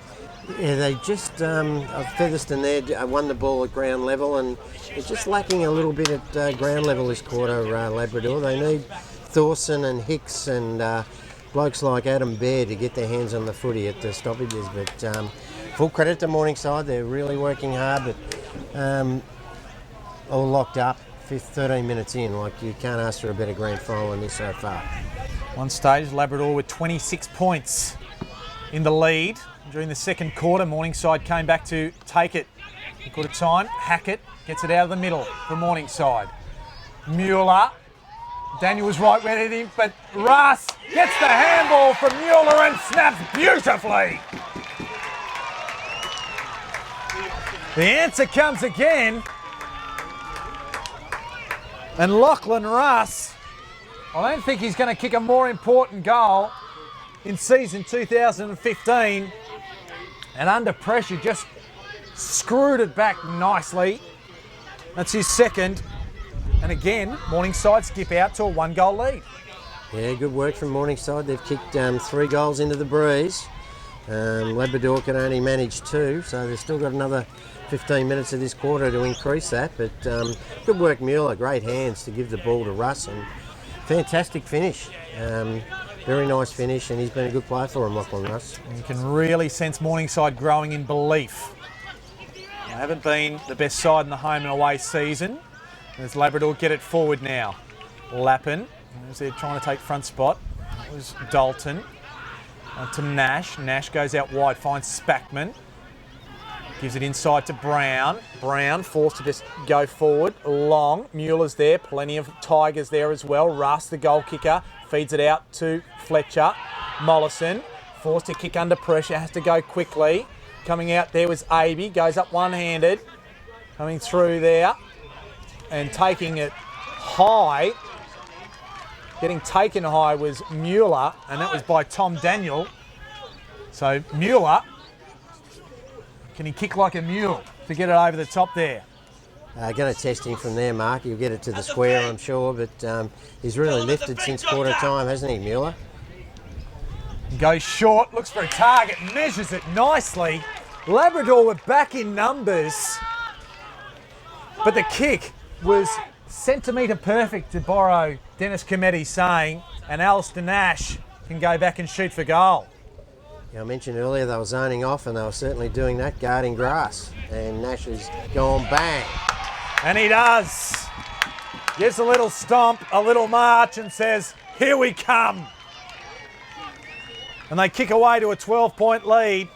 Yeah, they just, Featherston there won the ball at ground level, and they're just lacking a little bit at ground level this quarter, Labrador. They need Thorson and Hicks and blokes like Adam Baird to get their hands on the footy at the stoppages. But full credit to Morningside, they're really working hard, but all locked up, 13 minutes in. Like, you can't ask for a better grand final than this so far. One stage, Labrador with 26 points in the lead. During the second quarter, Morningside came back to take it. Good time, Hackett gets it out of the middle for Morningside. Mueller, Daniel was right where it hit him, but Russ gets the handball from Mueller and snaps beautifully. The answer comes again. And Lachlan Russ, I don't think he's going to kick a more important goal in season 2015. And under pressure, just screwed it back nicely. That's his second. And again, Morningside skip out to a 1-goal lead. Yeah, good work from Morningside. They've kicked 3 goals into the breeze. Labrador can only manage 2, so they've still got another 15 minutes of this quarter to increase that. But good work, Mueller. Great hands to give the ball to Russ, and fantastic finish. Very nice finish, and he's been a good player for him, Lachlan Russ. You can really sense Morningside growing in belief. They haven't been the best side in the home and away season. As Labrador get it forward now. Lappin, as they're trying to take front spot. That was Dalton. To Nash. Nash goes out wide, finds Spackman. Gives it inside to Brown. Brown forced to just go forward. Long. Mueller's there. Plenty of Tigers there as well. Russ, the goal kicker, feeds it out to Fletcher. Mollison, forced to kick under pressure, has to go quickly. Coming out there was Aby. Goes up one-handed. Coming through there. And taking it high. Getting taken high was Mueller, and that was by Tom Daniel. So Mueller, can he kick like a mule to get it over the top there? Going to test him from there, Mark. He'll get it to the square, I'm sure, but he's really lifted since quarter time, hasn't he, Mueller? Goes short, looks for a target, measures it nicely. Labrador were back in numbers, but the kick was centimetre perfect, to borrow Dennis Cometti saying, and Alistair Nash can go back and shoot for goal. Yeah, I mentioned earlier they were zoning off, and they were certainly doing that, guarding grass. And Nash has gone bang. And he does. Gives a little stomp, a little march, and says, here we come. And they kick away to a 12-point lead.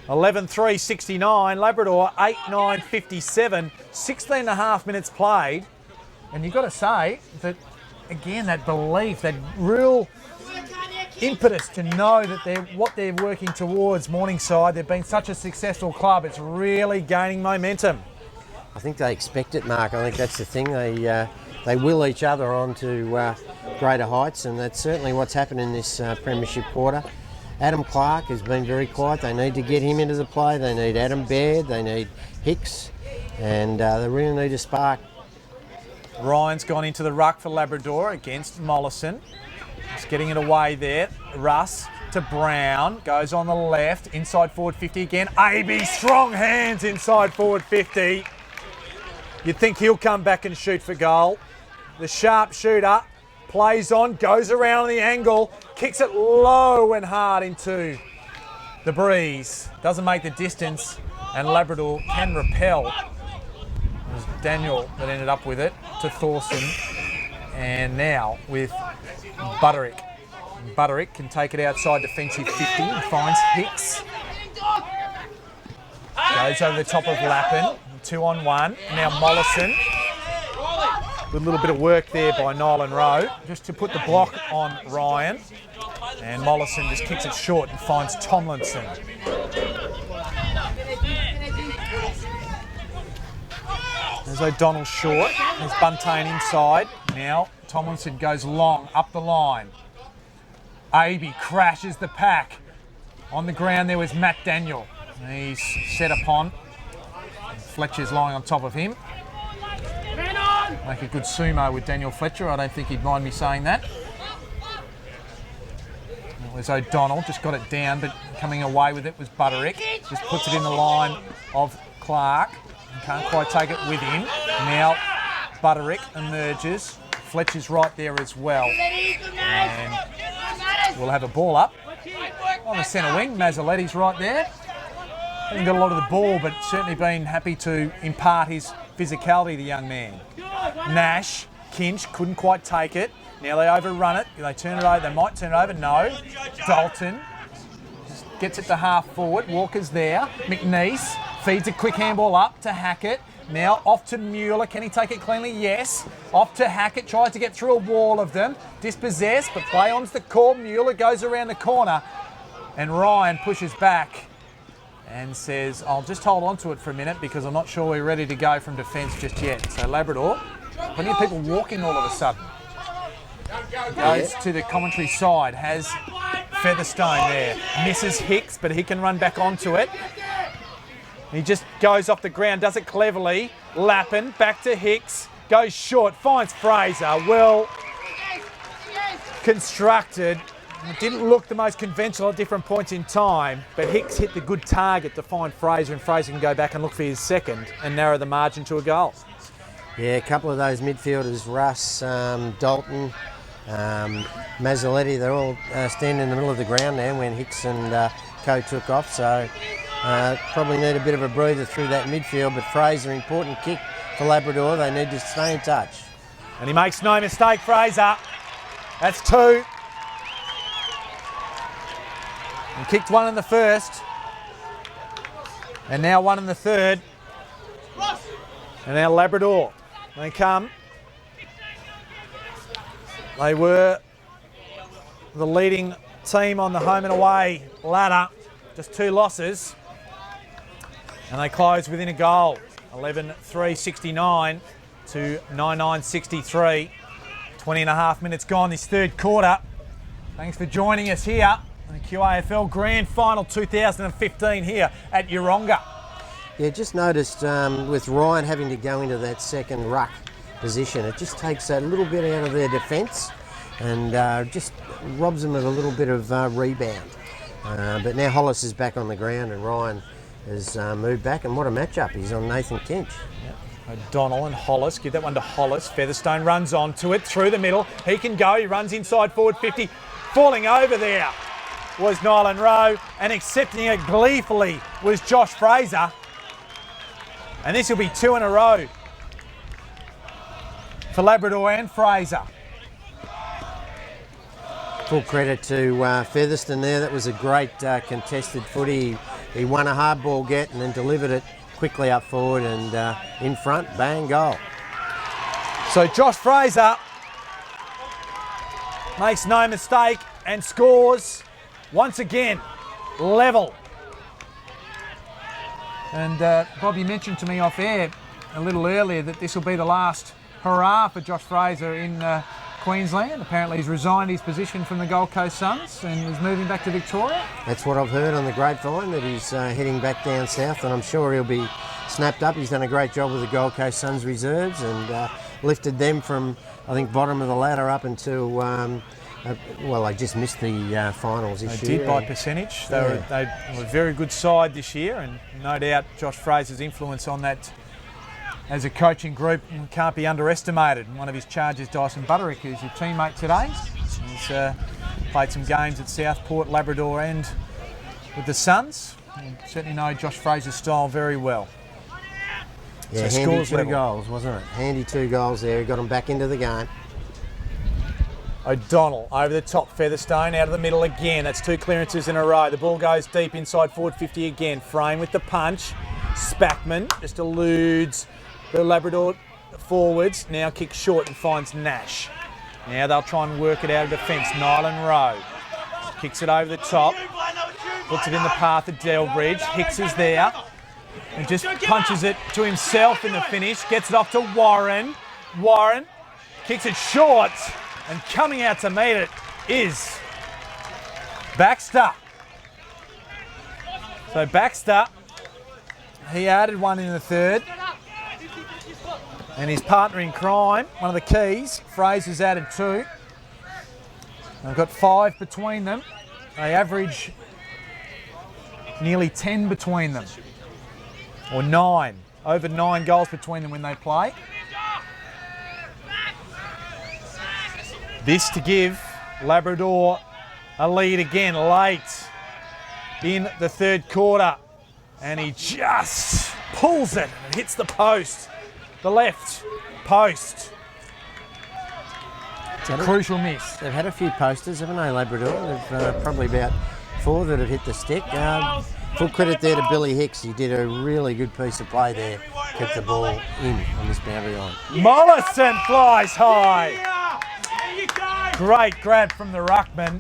11-3-69, Labrador 8-9-57, 16 and a half minutes played. And you've got to say that, again, that belief, that real impetus to know that what they're working towards, Morningside, they've been such a successful club, it's really gaining momentum. I think they expect it, Mark. I think that's the thing. They will each other on to greater heights, and that's certainly what's happened in this premiership quarter. Adam Clark has been very quiet. They need to get him into the play. They need Adam Baird. They need Hicks. And they really need a spark. Ryan's gone into the ruck for Labrador against Mollison. Just getting it away there. Russ to Brown. Goes on the left. Inside forward 50 again. Aby, strong hands inside forward 50. You'd think he'll come back and shoot for goal. The sharp shooter plays on, goes around the angle, kicks it low and hard into the breeze. Doesn't make the distance, and Labrador can repel. It was Daniel that ended up with it to Thorson, and now with Butterick. Butterick can take it outside defensive 50 and finds Hicks. Goes over the top of Lappin, 2-on-1. Now Mollison. Good little bit of work there by Nylan Rowe, just to put the block on Ryan. And Mollison just kicks it short and finds Tomlinson. There's O'Donnell short. There's Buntain inside. Now Tomlinson goes long up the line. Aby crashes the pack. On the ground there was Matt Daniel. He's set upon. Fletcher's lying on top of him. Make a good sumo with Daniel Fletcher. I don't think he'd mind me saying that. It was O'Donnell, just got it down, but coming away with it was Butterick. Just puts it in the line of Clark. Can't quite take it with him. Now Butterick emerges. Fletcher's right there as well. And we'll have a ball up on the centre wing. Mazzoletti's right there. Hasn't got a lot of the ball, but certainly been happy to impart his physicality, the young man. Nash, Kinch, couldn't quite take it. Now they overrun it. They turn it over. They might turn it over. No. Dalton just gets it to half forward. Walker's there. McNeese feeds a quick handball up to Hackett. Now off to Mueller. Can he take it cleanly? Yes. Off to Hackett. Tries to get through a wall of them. Dispossessed, but play on's the call. Mueller goes around the corner. And Ryan pushes back and says, I'll just hold on to it for a minute because I'm not sure we're ready to go from defence just yet. So Labrador, plenty of people walking all of a sudden. Goes to the commentary side, has Featherstone there. Misses Hicks, but he can run back onto it. He just goes off the ground, does it cleverly. Lappin, back to Hicks, goes short, finds Fraser. Well constructed. It didn't look the most conventional at different points in time, but Hicks hit the good target to find Fraser, and Fraser can go back and look for his second and narrow the margin to a goal. Yeah, a couple of those midfielders, Russ, Dalton, Mazzoletti, they're all standing in the middle of the ground now when Hicks and Co took off, so probably need a bit of a breather through that midfield, but Fraser, important kick for Labrador, they need to stay in touch. And he makes no mistake, Fraser. That's two. He kicked one in the first, and now one in the third. And now Labrador, they come. They were the leading team on the home and away ladder, just 2 losses. And they close within a goal, 11-3-69 to 9-9-63. 20 and a half minutes gone this third quarter. Thanks for joining us here. The QAFL Grand Final 2015 here at Yeronga. Yeah, just noticed with Ryan having to go into that second ruck position, it just takes a little bit out of their defence and just robs them of a little bit of rebound. But now Hollis is back on the ground and Ryan has moved back, and what a matchup. He's on Nathan Kinch. Yep. O'Donnell and Hollis, give that one to Hollis. Featherstone runs onto it, through the middle. He can go, he runs inside forward 50. Falling over there was Nylan Rowe, and accepting it gleefully was Josh Fraser. And this will be 2 in a row for Labrador and Fraser. Full credit to Featherston there. That was a great contested footy. He won a hard ball get and then delivered it quickly up forward and in front, bang, goal. So Josh Fraser makes no mistake and scores once again, level. And Bob, you mentioned to me off air a little earlier that this will be the last hurrah for Josh Fraser in Queensland. Apparently he's resigned his position from the Gold Coast Suns and is moving back to Victoria. That's what I've heard on the grapevine, that he's heading back down south, and I'm sure he'll be snapped up. He's done a great job with the Gold Coast Suns reserves and lifted them from, I think, bottom of the ladder up until, well, they just missed the finals this year. They did by percentage. They were a very good side this year, and no doubt Josh Fraser's influence on that as a coaching group can't be underestimated. One of his charges, Dyson Butterick, who's your teammate today. He's played some games at Southport, Labrador and with the Suns. You certainly know Josh Fraser's style very well. Yeah, so handy scores 2 level. goals, wasn't it? Handy 2 goals there. He got them back into the game. O'Donnell over the top, Featherstone out of the middle again. That's 2 clearances in a row. The ball goes deep inside forward 50 again. Frame with the punch. Spackman just eludes the Labrador forwards. Now kicks short and finds Nash. Now they'll try and work it out of defence. Nylan Rowe kicks it over the top. Puts it in the path of Delbridge. Hicks is there and just punches it to himself in the finish. Gets it off to Warren. Warren kicks it short. And coming out to meet it is Baxter. So Baxter, he added one in the third. And his partner in crime, one of the keys, Fraser's added 2. They've got 5 between them. They average nearly 10 between them, or 9. Over 9 goals between them when they play. This to give Labrador a lead again late in the third quarter. And he just pulls it and hits the post. The left post. It's a crucial miss. They've had a few posters, haven't they, Labrador? They've probably about 4 that have hit the stick. Full credit there to Billy Hicks. He did a really good piece of play there. Kept the ball in on this boundary line. Mollison flies high. Great grab from the ruckman.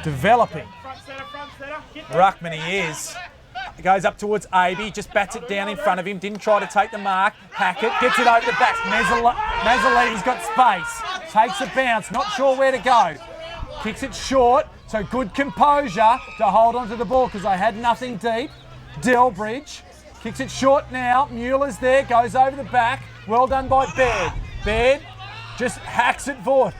Developing. Ruckman he is. He goes up towards Aby, just bats it down in front of him, didn't try to take the mark. Hackett gets it over the back. Mazzolini's got space. Takes a bounce, not sure where to go. Kicks it short, so good composure to hold onto the ball because they had nothing deep. Delbridge kicks it short now. Mueller's there, goes over the back. Well done by Baird. Baird just hacks it forward.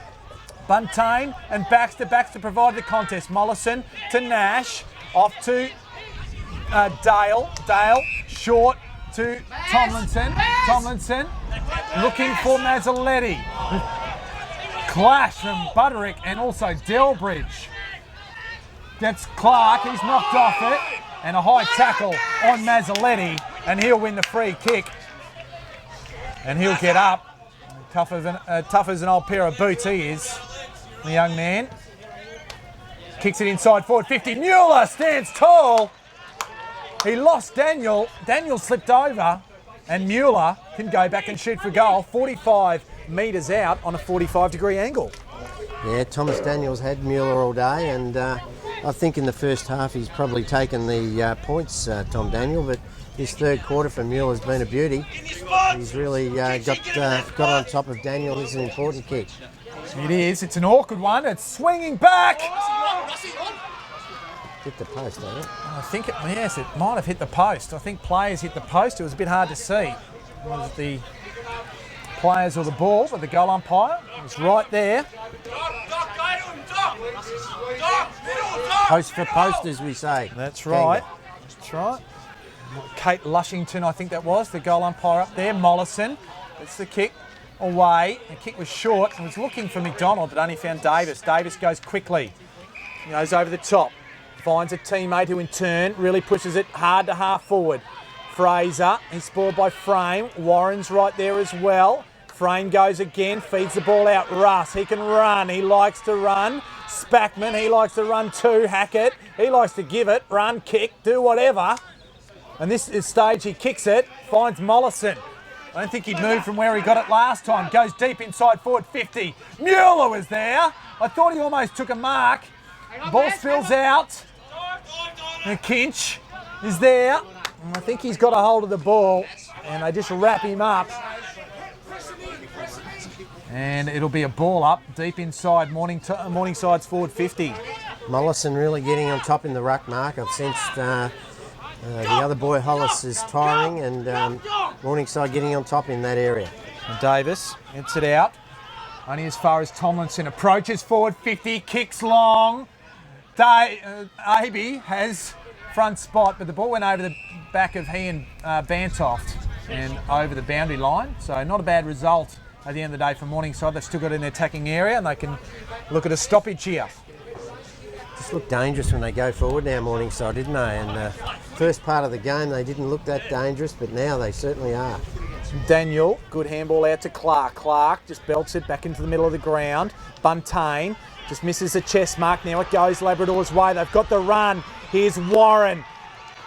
Buntain and Baxter provide the contest. Mollison to Nash, off to Dale. Dale short to Tomlinson. Tomlinson looking for Mazzoletti. Clash from Butterick and also Delbridge. That's Clark, he's knocked off it. And a high tackle on Mazzoletti, and he'll win the free kick. And he'll get up. Tough as an old pair of boots he is, the young man. Kicks it inside forward 50. Mueller stands tall. He lost Daniel. Daniel slipped over, and Mueller can go back and shoot for goal. 45 metres out on a 45-degree angle. Yeah, Thomas Daniels had Mueller all day, and I think in the first half he's probably taken the points, Tom Daniel, but his third quarter for Mueller's been a beauty. He's really got on top of Daniel. This is an important kick. It is. It's an awkward one. It's swinging back. Hit the post, don't it? I think it might have hit the post. I think players hit the post. It was a bit hard to see. Was it the players or the ball, but the goal umpire was right there. Post for post, as we say. That's right. That's right. Kate Lushington, I think that was, the goal umpire up there. Mollison. It's the kick away. The kick was short and was looking for McDonald, but only found Davis. Davis goes quickly. He goes over the top. Finds a teammate who in turn really pushes it hard to half forward. Fraser, he's spoiled by Frame. Warren's right there as well. Frame goes again, feeds the ball out. Russ, he can run. He likes to run. Spackman, he likes to run too. Hackett, he likes to give it. Run, kick, do whatever. And this is stage he kicks it, finds Mollison. I don't think he'd moved from where he got it last time. Goes deep inside forward 50. Mueller was there. I thought he almost took a mark. Ball spills out. And Kinch is there. And I think he's got a hold of the ball. And they just wrap him up. And it'll be a ball up deep inside Morningside's forward 50. Mollison really getting on top in the ruck mark. I've sensed the other boy Hollis is tiring, and Morningside getting on top in that area. And Davis gets it out. Only as far as Tomlinson approaches forward 50, kicks long. Aby has front spot, but the ball went over the back of he and Bantoft and over the boundary line. So not a bad result at the end of the day for Morningside. They've still got it in their attacking area, and they can look at a stoppage here. Just looked dangerous when they go forward now, Morningside, didn't they? And first part of the game they didn't look that dangerous, but now they certainly are. Daniel, good handball out to Clark. Clark just belts it back into the middle of the ground. Buntain just misses the chest mark. Now it goes Labrador's way. They've got the run. Here's Warren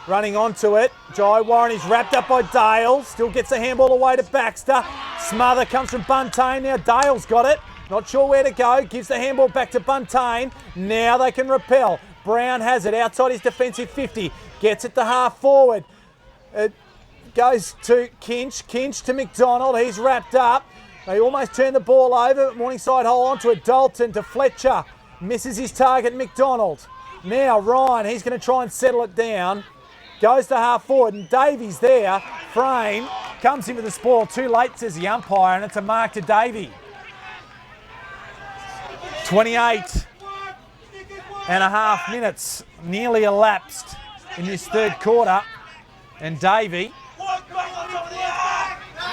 running onto it. Jai Warren is wrapped up by Dale. Still gets a handball away to Baxter. Smother comes from Buntain. Now Dale's got it. Not sure where to go. Gives the handball back to Buntain. Now they can repel. Brown has it outside his defensive 50. Gets it to half forward. It goes to Kinch. Kinch to McDonald. He's wrapped up. They almost turn the ball over. Morningside hold on to it. Dalton to Fletcher. Misses his target, McDonald. Now Ryan, he's going to try and settle it down. Goes to half forward, and Davies there. Frame comes in with the spoil. Too late, says the umpire, and it's a mark to Davey. 28 2.5 minutes nearly elapsed in this third quarter. And Davey,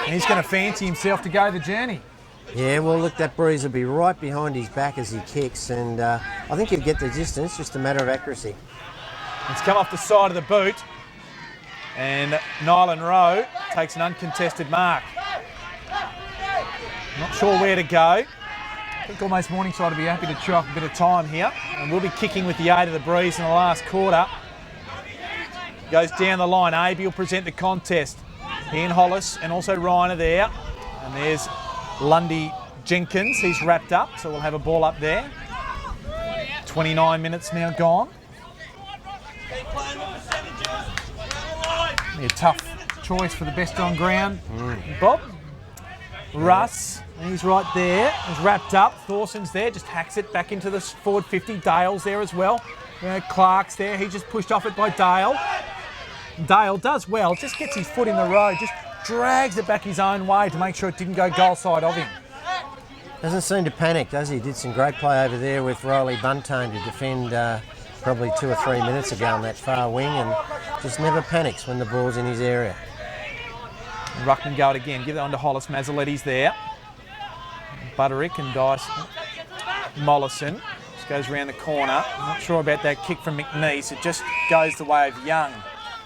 he's going to fancy himself to go the journey. Yeah, well, look, that breeze will be right behind his back as he kicks, and I think he'll get the distance, just a matter of accuracy. It's come off the side of the boot, and Nylan Rowe takes an uncontested mark. Not sure where to go. I think almost Morningside will be happy to chew up a bit of time here, and we'll be kicking with the aid of the breeze in the last quarter. Goes down the line. Abe will present the contest. Ian Hollis and also Ryan are there, and there's Lundy Jenkins. He's wrapped up, so we'll have a ball up there. 29 minutes now gone. A tough choice for the best on ground. Bob. Russ, he's right there. He's wrapped up. Thorson's there, just hacks it back into the forward 50. Dale's there as well. Clark's there. He just pushed off it by Dale. Dale does well, just gets his foot in the road, just drags it back his own way to make sure it didn't go goal side of him. Doesn't seem to panic, does he? Did some great play over there with Riley Buntone to defend probably 2 or 3 minutes ago on that far wing, and just never panics when the ball's in his area. And Ruckman go it again, give it on to Hollis. Mazzoletti's there. Butterick and Dice Mollison. Just goes around the corner. I'm not sure about that kick from McNeese. It just goes the way of Young.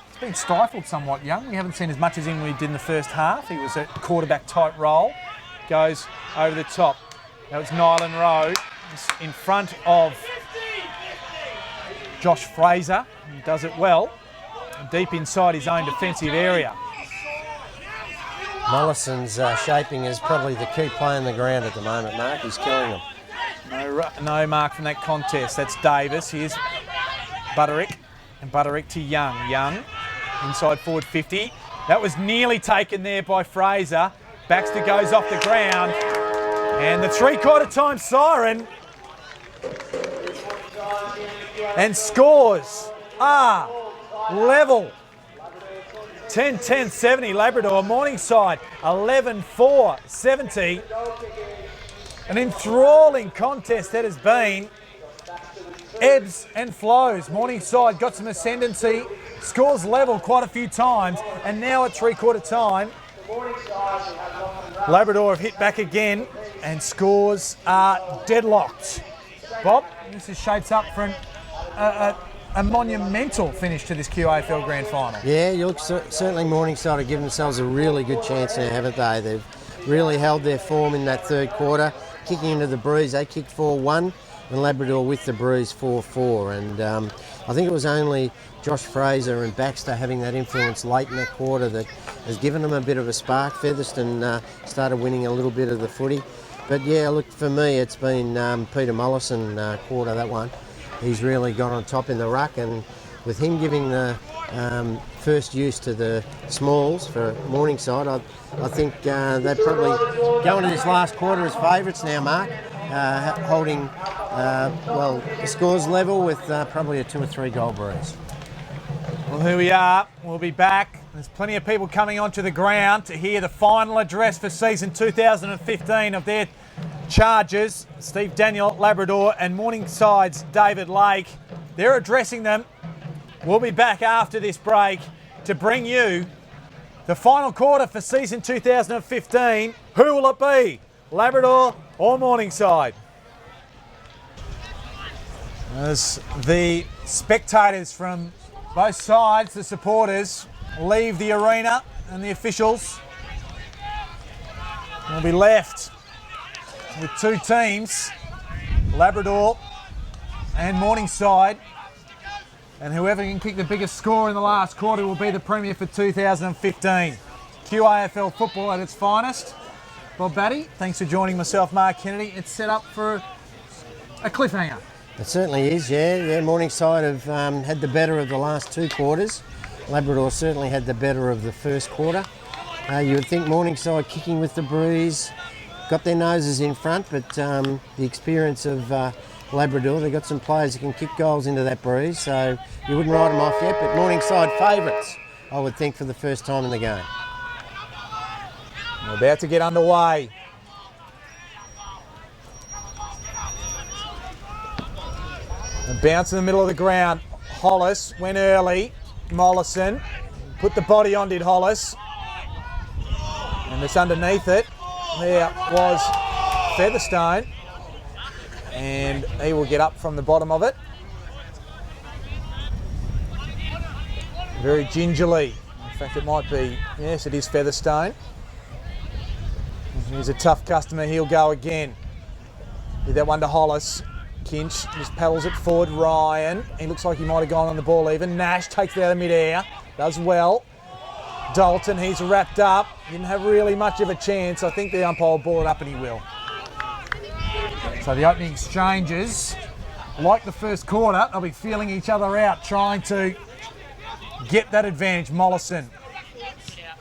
It's been stifled somewhat, Young. We haven't seen as much as him we did in the first half. He was a quarterback type role. Goes over the top. That was Nylan Rowe in front of Josh Fraser. He does it well. Deep inside his own defensive area. Mollison's shaping is probably the key play on the ground at the moment, Mark. He's killing them. No mark from that contest. That's Davis. Here's Butterick. And Butterick to Young. Young, inside forward 50. That was nearly taken there by Fraser. Baxter goes off the ground. And the three-quarter time siren. And scores are level. 10-10-70 Labrador. Morningside 11-4-70. An enthralling contest that has been. Ebbs and flows. Morningside got some ascendancy. Scores level quite a few times. And now at three-quarter time, Labrador have hit back again and scores are deadlocked. Bob, this is shapes up for a monumental finish to this QAFL Grand Final. Yeah, you look, certainly Morningside have given themselves a really good chance now, haven't they? They've really held their form in that third quarter. Kicking into the breeze, they kicked 4-1 and Labrador with the breeze 4-4. And I think it was only Josh Fraser and Baxter having that influence late in that quarter that has given them a bit of a spark. Featherston started winning a little bit of the footy. But yeah, look, for me, it's been Peter Mollison quarter, that one. He's really got on top in the ruck, and with him giving the first use to the smalls for Morningside, I think they're probably going to this last quarter as favourites now, Mark, holding, well, the scores level with probably a 2 or 3 goal breeze. Well, here we are. We'll be back. There's plenty of people coming onto the ground to hear the final address for season 2015 of their Chargers. Steve Daniel, Labrador, and Morningside's David Lake. They're addressing them. We'll be back after this break to bring you the final quarter for season 2015. Who will it be? Labrador or Morningside? As the spectators from both sides, the supporters, leave the arena and the officials will be left with two teams, Labrador and Morningside, and whoever can kick the biggest score in the last quarter will be the premier for 2015. QAFL football at its finest. Bob Batty, thanks for joining myself, Mark Kennedy. It's set up for a cliffhanger. It certainly is, yeah. Morningside have had the better of the last 2 quarters. Labrador certainly had the better of the first quarter. You would think Morningside kicking with the breeze, got their noses in front, but the experience of Labrador, they've got some players who can kick goals into that breeze, so you wouldn't write them off yet, but Morningside favourites, I would think, for the first time in the game. We're about to get underway. A bounce in the middle of the ground. Hollis went early. Mollison put the body on, did Hollis. And it's underneath it. There was Featherstone. And he will get up from the bottom of it. Very gingerly. In fact, it might be, yes, it is Featherstone. He's a tough customer. He'll go again. Did that one to Hollis. Kinch just paddles it forward. Ryan, he looks like he might have gone on the ball even. Nash takes it out of mid-air, does well. Dalton, he's wrapped up. Didn't have really much of a chance. I think the umpire will ball it up and he will. So the opening exchanges, like the first quarter, they'll be feeling each other out, trying to get that advantage. Mollison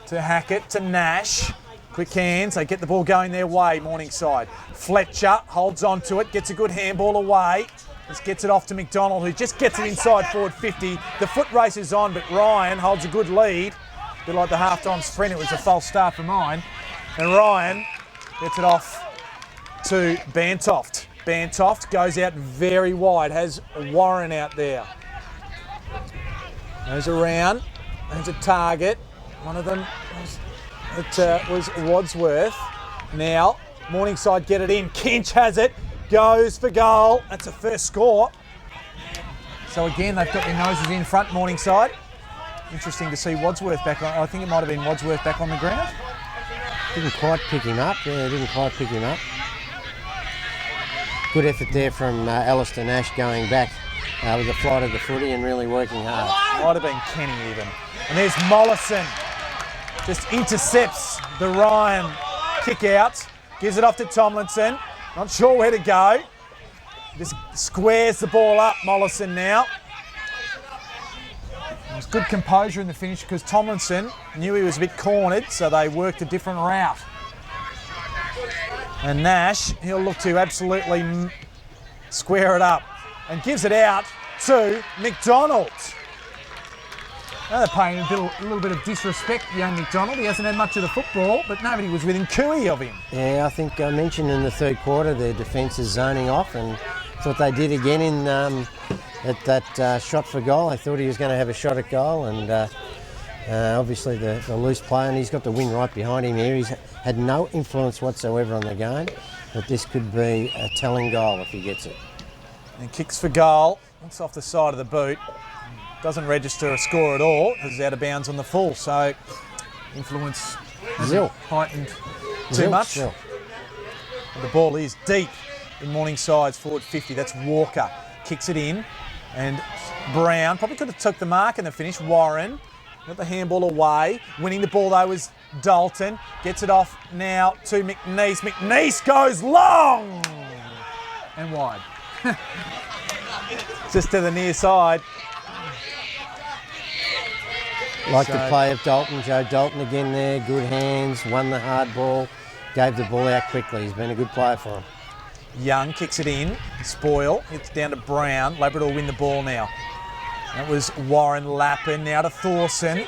to Hackett, to Nash. Quick hands, they get the ball going their way, Morningside. Fletcher holds on to it, gets a good handball away. Just gets it off to McDonald, who just gets it inside forward 50. The foot race is on, but Ryan holds a good lead. A bit like the half-time sprint, it was a false start for mine. And Ryan gets it off to Bantoft. Bantoft goes out very wide, has Warren out there. Goes around, there's a target. One of them was Wadsworth. Now, Morningside get it in. Kinch has it, goes for goal. That's a first score. So again, they've got their noses in front, Morningside. Interesting to see Wadsworth back on. I think it might have been Wadsworth back on the ground. Didn't quite pick him up. Yeah, didn't quite pick him up. Good effort there from Alistair Nash going back with the flight of the footy and really working hard. Might have been Kenny even. And there's Mollison. Just intercepts the Ryan kick out. Gives it off to Tomlinson. Not sure where to go. Just squares the ball up, Mollison now. It was good composure in the finish because Tomlinson knew he was a bit cornered, so they worked a different route. And Nash, he'll look to absolutely square it up and gives it out to McDonald. Now they're paying a little bit of disrespect to young McDonald. He hasn't had much of the football, but nobody was within cooey of him. Yeah, I think I mentioned in the third quarter their defence is zoning off, and thought they did again in at that shot for goal. I thought he was going to have a shot at goal, and obviously the loose player, and he's got the wing right behind him here. He's had no influence whatsoever on the game, but this could be a telling goal if he gets it. And kicks for goal. It's off the side of the boot. Doesn't register a score at all. It's out of bounds on the full, so influence hasn't heightened too much. Zil. The ball is deep in Morningside's forward 50. That's Walker. Kicks it in, and Brown probably could have took the mark in the finish. Warren got the handball away. Winning the ball though was Dalton. Gets it off now to McNeese. McNeese goes long and wide. Just to the near side. Like the play of Dalton, Joe Dalton again there, good hands, won the hard ball, gave the ball out quickly. He's been a good player for him. Young kicks it in, Spoil, it's down to Brown. Labrador win the ball now. That was Warren Lappin, now to Thorson.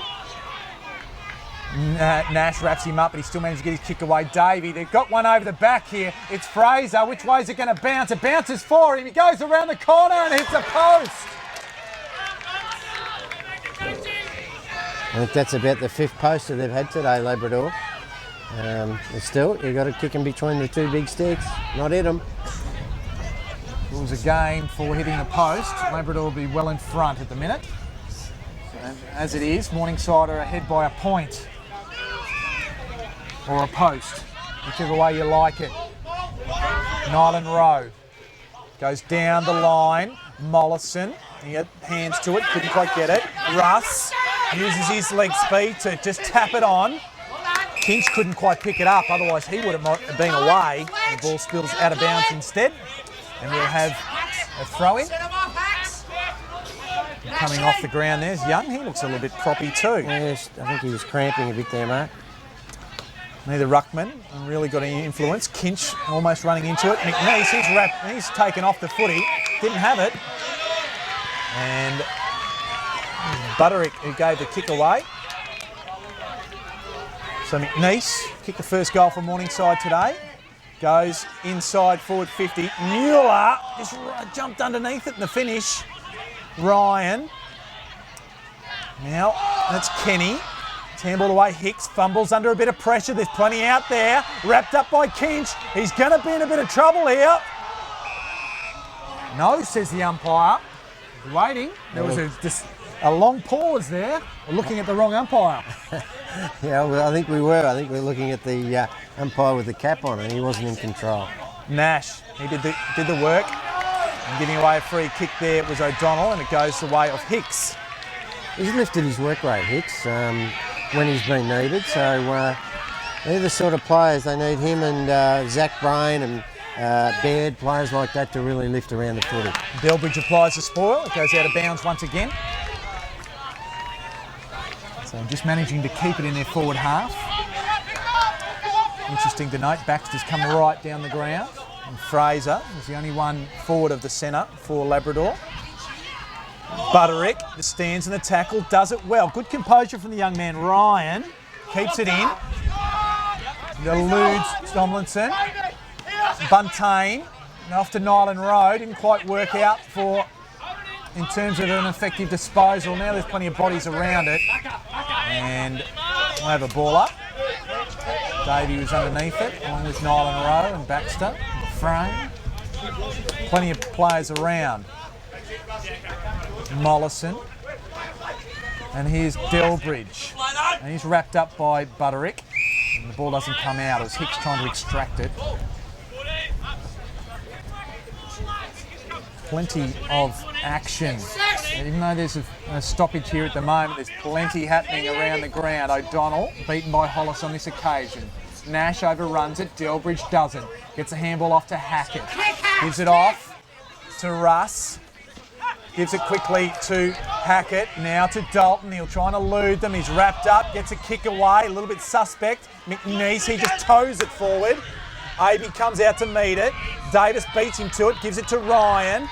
Nash wraps him up, but he still managed to get his kick away. Davey, they've got one over the back here. It's Fraser. Which way is it going to bounce? It bounces for him. He goes around the corner and hits a post. I think that's about the fifth poster they've had today, Labrador. But still, you've got to kick them between the two big sticks, not hit them. It was a game for hitting the post. Labrador will be well in front at the minute. And as it is, Morningside are ahead by a point. Or a post, whichever way you like it. Nyland Rowe goes down the line. Mollison, he had hands to it, couldn't quite get it. Russ uses his leg speed to just tap it on. Kinch couldn't quite pick it up, otherwise he would have been away. The ball spills out of bounds instead. And we'll have a throw-in. Coming off the ground there's Young. He looks a little bit proppy too. Yes, I think he was cramping a bit there, Mark. Neither ruckman really got any influence. Kinch almost running into it. McNeese, he's taken off the footy. Didn't have it. And Butterick who gave the kick away. So McNeese kicked the first goal for Morningside today. Goes inside forward 50. Mueller just jumped underneath it in the finish. Ryan. Now that's Kenny. It's handballed away. Hicks fumbles under a bit of pressure. There's plenty out there. Wrapped up by Kinch. He's going to be in a bit of trouble here. No, says the umpire. Waiting. There was just a long pause there. We're looking at the wrong umpire. Yeah, well, I think we were. I think we were looking at the umpire with the cap on, and he wasn't in control. Nash, he did the work. And giving away a free kick there was O'Donnell, and it goes the way of Hicks. He's lifted his work rate, Hicks, when he's been needed. So they're the sort of players, they need him and Zach Brain and Baird, players like that to really lift around the footy. Delbridge applies the spoil. It goes out of bounds once again. So just managing to keep it in their forward half. Interesting to note, Baxter's come right down the ground. And Fraser is the only one forward of the centre for Labrador. Butterick, the stands and the tackle, does it well. Good composure from the young man. Ryan keeps it in. Eludes Tomlinson. Buntain off to Nyland Road. Didn't quite work out in terms of an effective disposal. Now there's plenty of bodies around it. And we'll have a ball up. Davey was underneath it, along with Nyland Rowe and Baxter. Frame. Plenty of players around. Mollison. And here's Delbridge. And he's wrapped up by Butterick. And the ball doesn't come out as Hicks trying to extract it. Plenty of action. Even though there's a stoppage here at the moment, there's plenty happening around the ground. O'Donnell beaten by Hollis on this occasion. Nash overruns it, Delbridge doesn't. Gets a handball off to Hackett. Gives it off to Russ. Gives it quickly to Hackett, now to Dalton. He'll try and elude them. He's wrapped up, gets a kick away, a little bit suspect. McNeese, he just toes it forward. Aby comes out to meet it. Davis beats him to it, gives it to Ryan.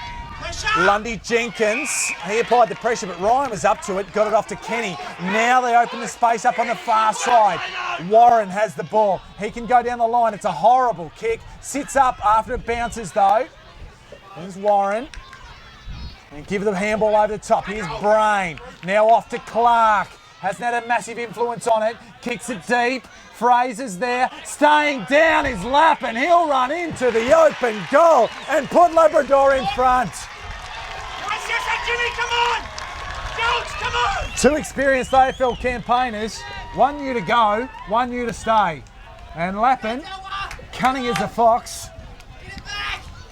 Lundy Jenkins, he applied the pressure, but Ryan was up to it, got it off to Kenny. Now they open the space up on the far side. Warren has the ball. He can go down the line. It's a horrible kick. Sits up after it bounces though. There's Warren. And give the handball over the top. Here's Brain. Now off to Clark. Hasn't had a massive influence on it. Kicks it deep. Fraser's there. Staying down is Lapp, and he'll run into the open goal and put Labrador in front. Jimmy, come on! Jones, come on! Two experienced AFL campaigners. 1 year to go, 1 year to stay. And Lappin, cunning as a fox,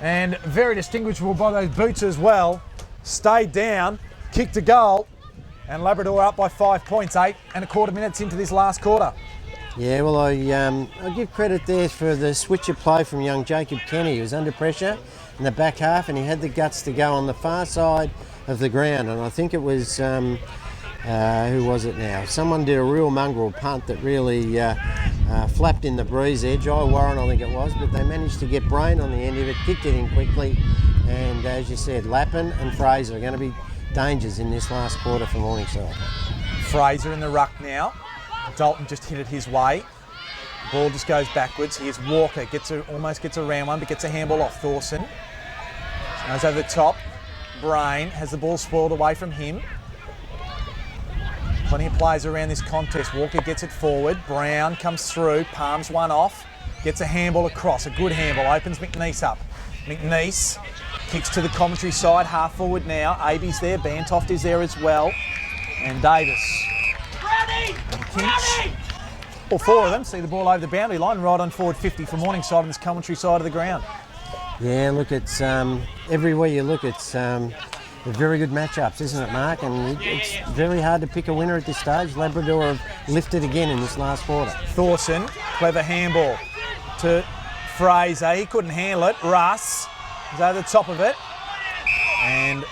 and very distinguishable by those boots as well. Stayed down, kicked a goal, and Labrador up by 5 points, 8.25 minutes into this last quarter. Yeah, well, I give credit there for the switch of play from young Jacob Kenny. He was under pressure in the back half, and he had the guts to go on the far side of the ground. And I think it was, who was it now? Someone did a real mongrel punt that really flapped in the breeze there. Jai Warren, I think it was, but they managed to get Brain on the end of it, kicked it in quickly. And as you said, Lappin and Fraser are going to be dangers in this last quarter for Morningside. Fraser in the ruck now. Dalton just hit it his way. Ball just goes backwards. Here's Walker, almost gets around one, but gets a handball off Thorson. Goes over the top. Brain has the ball spoiled away from him. Plenty of players around this contest. Walker gets it forward. Brown comes through, palms one off, gets a handball across. A good handball, opens McNeese up. McNeese kicks to the commentary side, half forward now. Aby's there, Bantoft is there as well. And Davis. And Kinch. All four of them see the ball over the boundary line, right on forward 50 for Morningside on this commentary side of the ground. Yeah, look, it's everywhere you look, it's very good matchups, isn't it, Mark? And it's very hard to pick a winner at this stage. Labrador have lifted again in this last quarter. Thorson, clever handball to Fraser. He couldn't handle it. Russ is over the top of it. And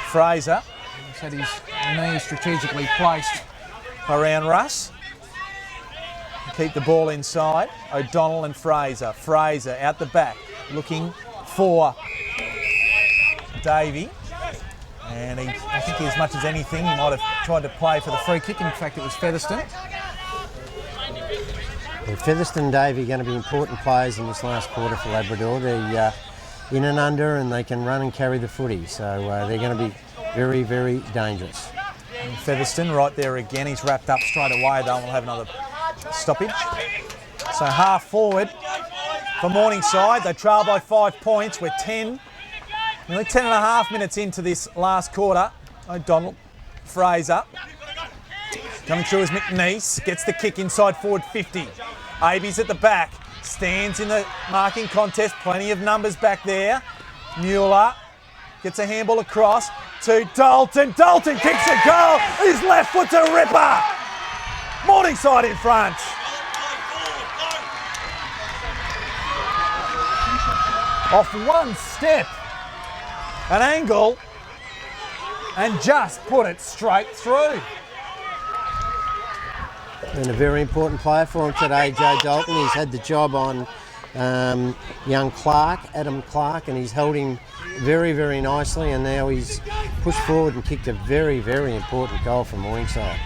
Fraser has had his knee strategically placed around Russ. Keep the ball inside. O'Donnell and Fraser. Fraser out the back, looking for Davey. And I think as much as anything, he might have tried to play for the free kick. In fact, it was Featherstone. Featherstone and Davey are going to be important players in this last quarter for Labrador. They're in and under, and they can run and carry the footy, so they're going to be very, very dangerous. And Featherstone right there again. He's wrapped up straight away though, and we'll have another stoppage. So half forward for Morningside. They trail by 5 points. We're nearly 10 and a half minutes into this last quarter. O'Donnell, Fraser. Coming through as McNeese, gets the kick inside forward 50. Aby's at the back, stands in the marking contest, plenty of numbers back there. Mueller gets a handball across to Dalton. Dalton kicks a goal, his left foot's a ripper. Morningside in front. Off one step, an angle, and just put it straight through. And a very important player for him today, Joe Dalton. He's had the job on young Clark, Adam Clark, and he's held him very, very nicely, and now he's pushed forward and kicked a very, very important goal for Morningside.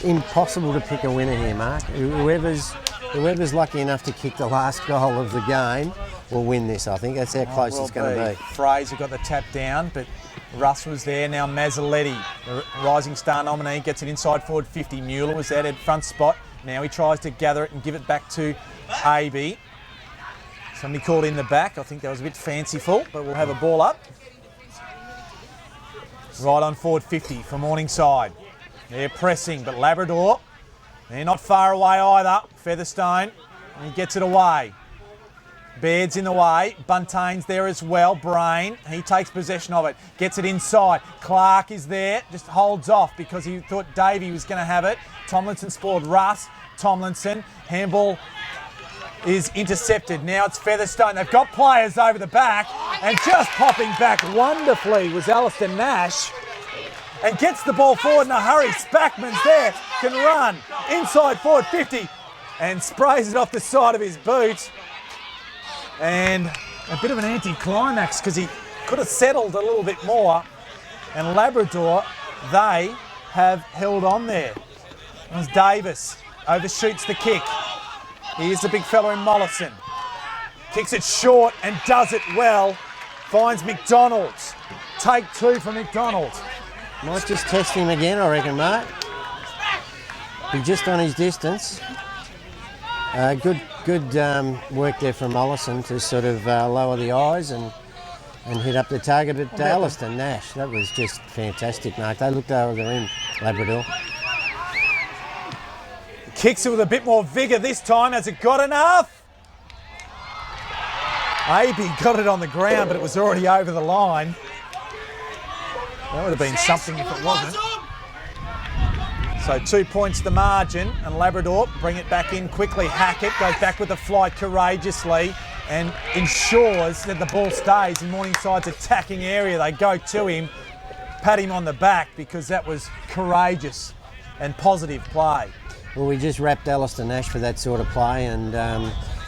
Impossible to pick a winner here, Mark. Whoever's lucky enough to kick the last goal of the game will win this, I think. That's how close it's going to be. Fraser got the tap down, but Russ was there. Now Mazzoletti, the Rising Star nominee, gets it inside forward 50. Mueller was there at front spot. Now he tries to gather it and give it back to Aby. Somebody called in the back. I think that was a bit fanciful, but we'll have a ball up. Right on forward 50 for Morningside. They're pressing, but Labrador, they're not far away either. Featherstone, and he gets it away. Baird's in the way, Buntane's there as well, Brain, he takes possession of it, gets it inside, Clark is there, just holds off because he thought Davey was going to have it. Tomlinson spoiled Russ, Tomlinson, handball is intercepted, now it's Featherstone, they've got players over the back, and just popping back wonderfully was Alistair Nash, and gets the ball forward in a hurry. Spackman's there, can run, inside forward 50, and sprays it off the side of his boot. And a bit of an anti-climax because he could have settled a little bit more. And Labrador, they have held on there. As Davis overshoots the kick. Here's the big fella in Mollison. Kicks it short and does it well. Finds McDonald's. Take two for McDonald. Might just test him again, I reckon, Mark. He's just on his distance. Good work there from Mollison to sort of lower the eyes and hit up the target. But Alistair Nash, that was just fantastic, Mark. They looked over the rim, Labrador. Kicks it with a bit more vigour this time. Has it got enough? Aby got it on the ground, but it was already over the line. That would have been something if it wasn't. So 2 points the margin, and Labrador bring it back in quickly. Hackett goes back with the flight courageously and ensures that the ball stays in Morningside's attacking area. They go to him, pat him on the back because that was courageous and positive play. Well, we just wrapped Alistair Nash for that sort of play, and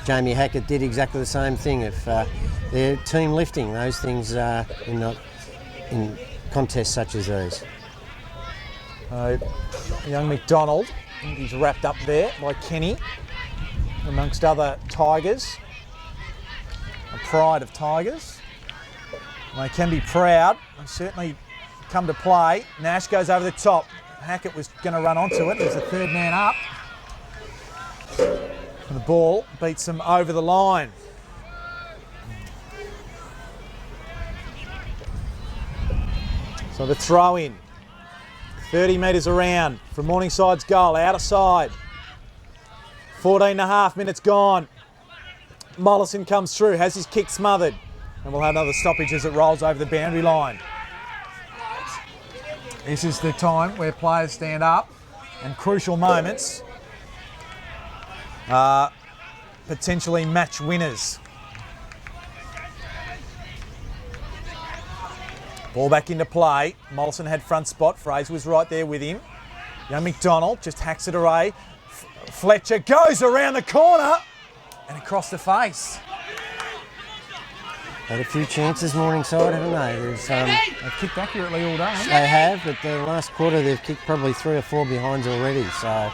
Jamie Hackett did exactly the same thing. If they're team lifting, those things in contests such as these. Young McDonald, I think he's wrapped up there by Kenny, amongst other Tigers, a pride of Tigers. They can be proud. They certainly come to play. Nash goes over the top. Hackett was going to run onto it. There's a third man up. And the ball beats them over the line. So the throw in. 30 metres around from Morningside's goal, out of side. 14 and a half minutes gone. Mollison comes through, has his kick smothered. And we'll have another stoppage as it rolls over the boundary line. This is the time where players stand up and crucial moments are potentially match winners. Ball back into play. Mollison had front spot. Fraser was right there with him. Young McDonald just hacks it away. Fletcher goes around the corner and across the face. Had a few chances Morningside, haven't they? They've kicked accurately all day. They have, but the last quarter they've kicked probably 3 or 4 behinds already. So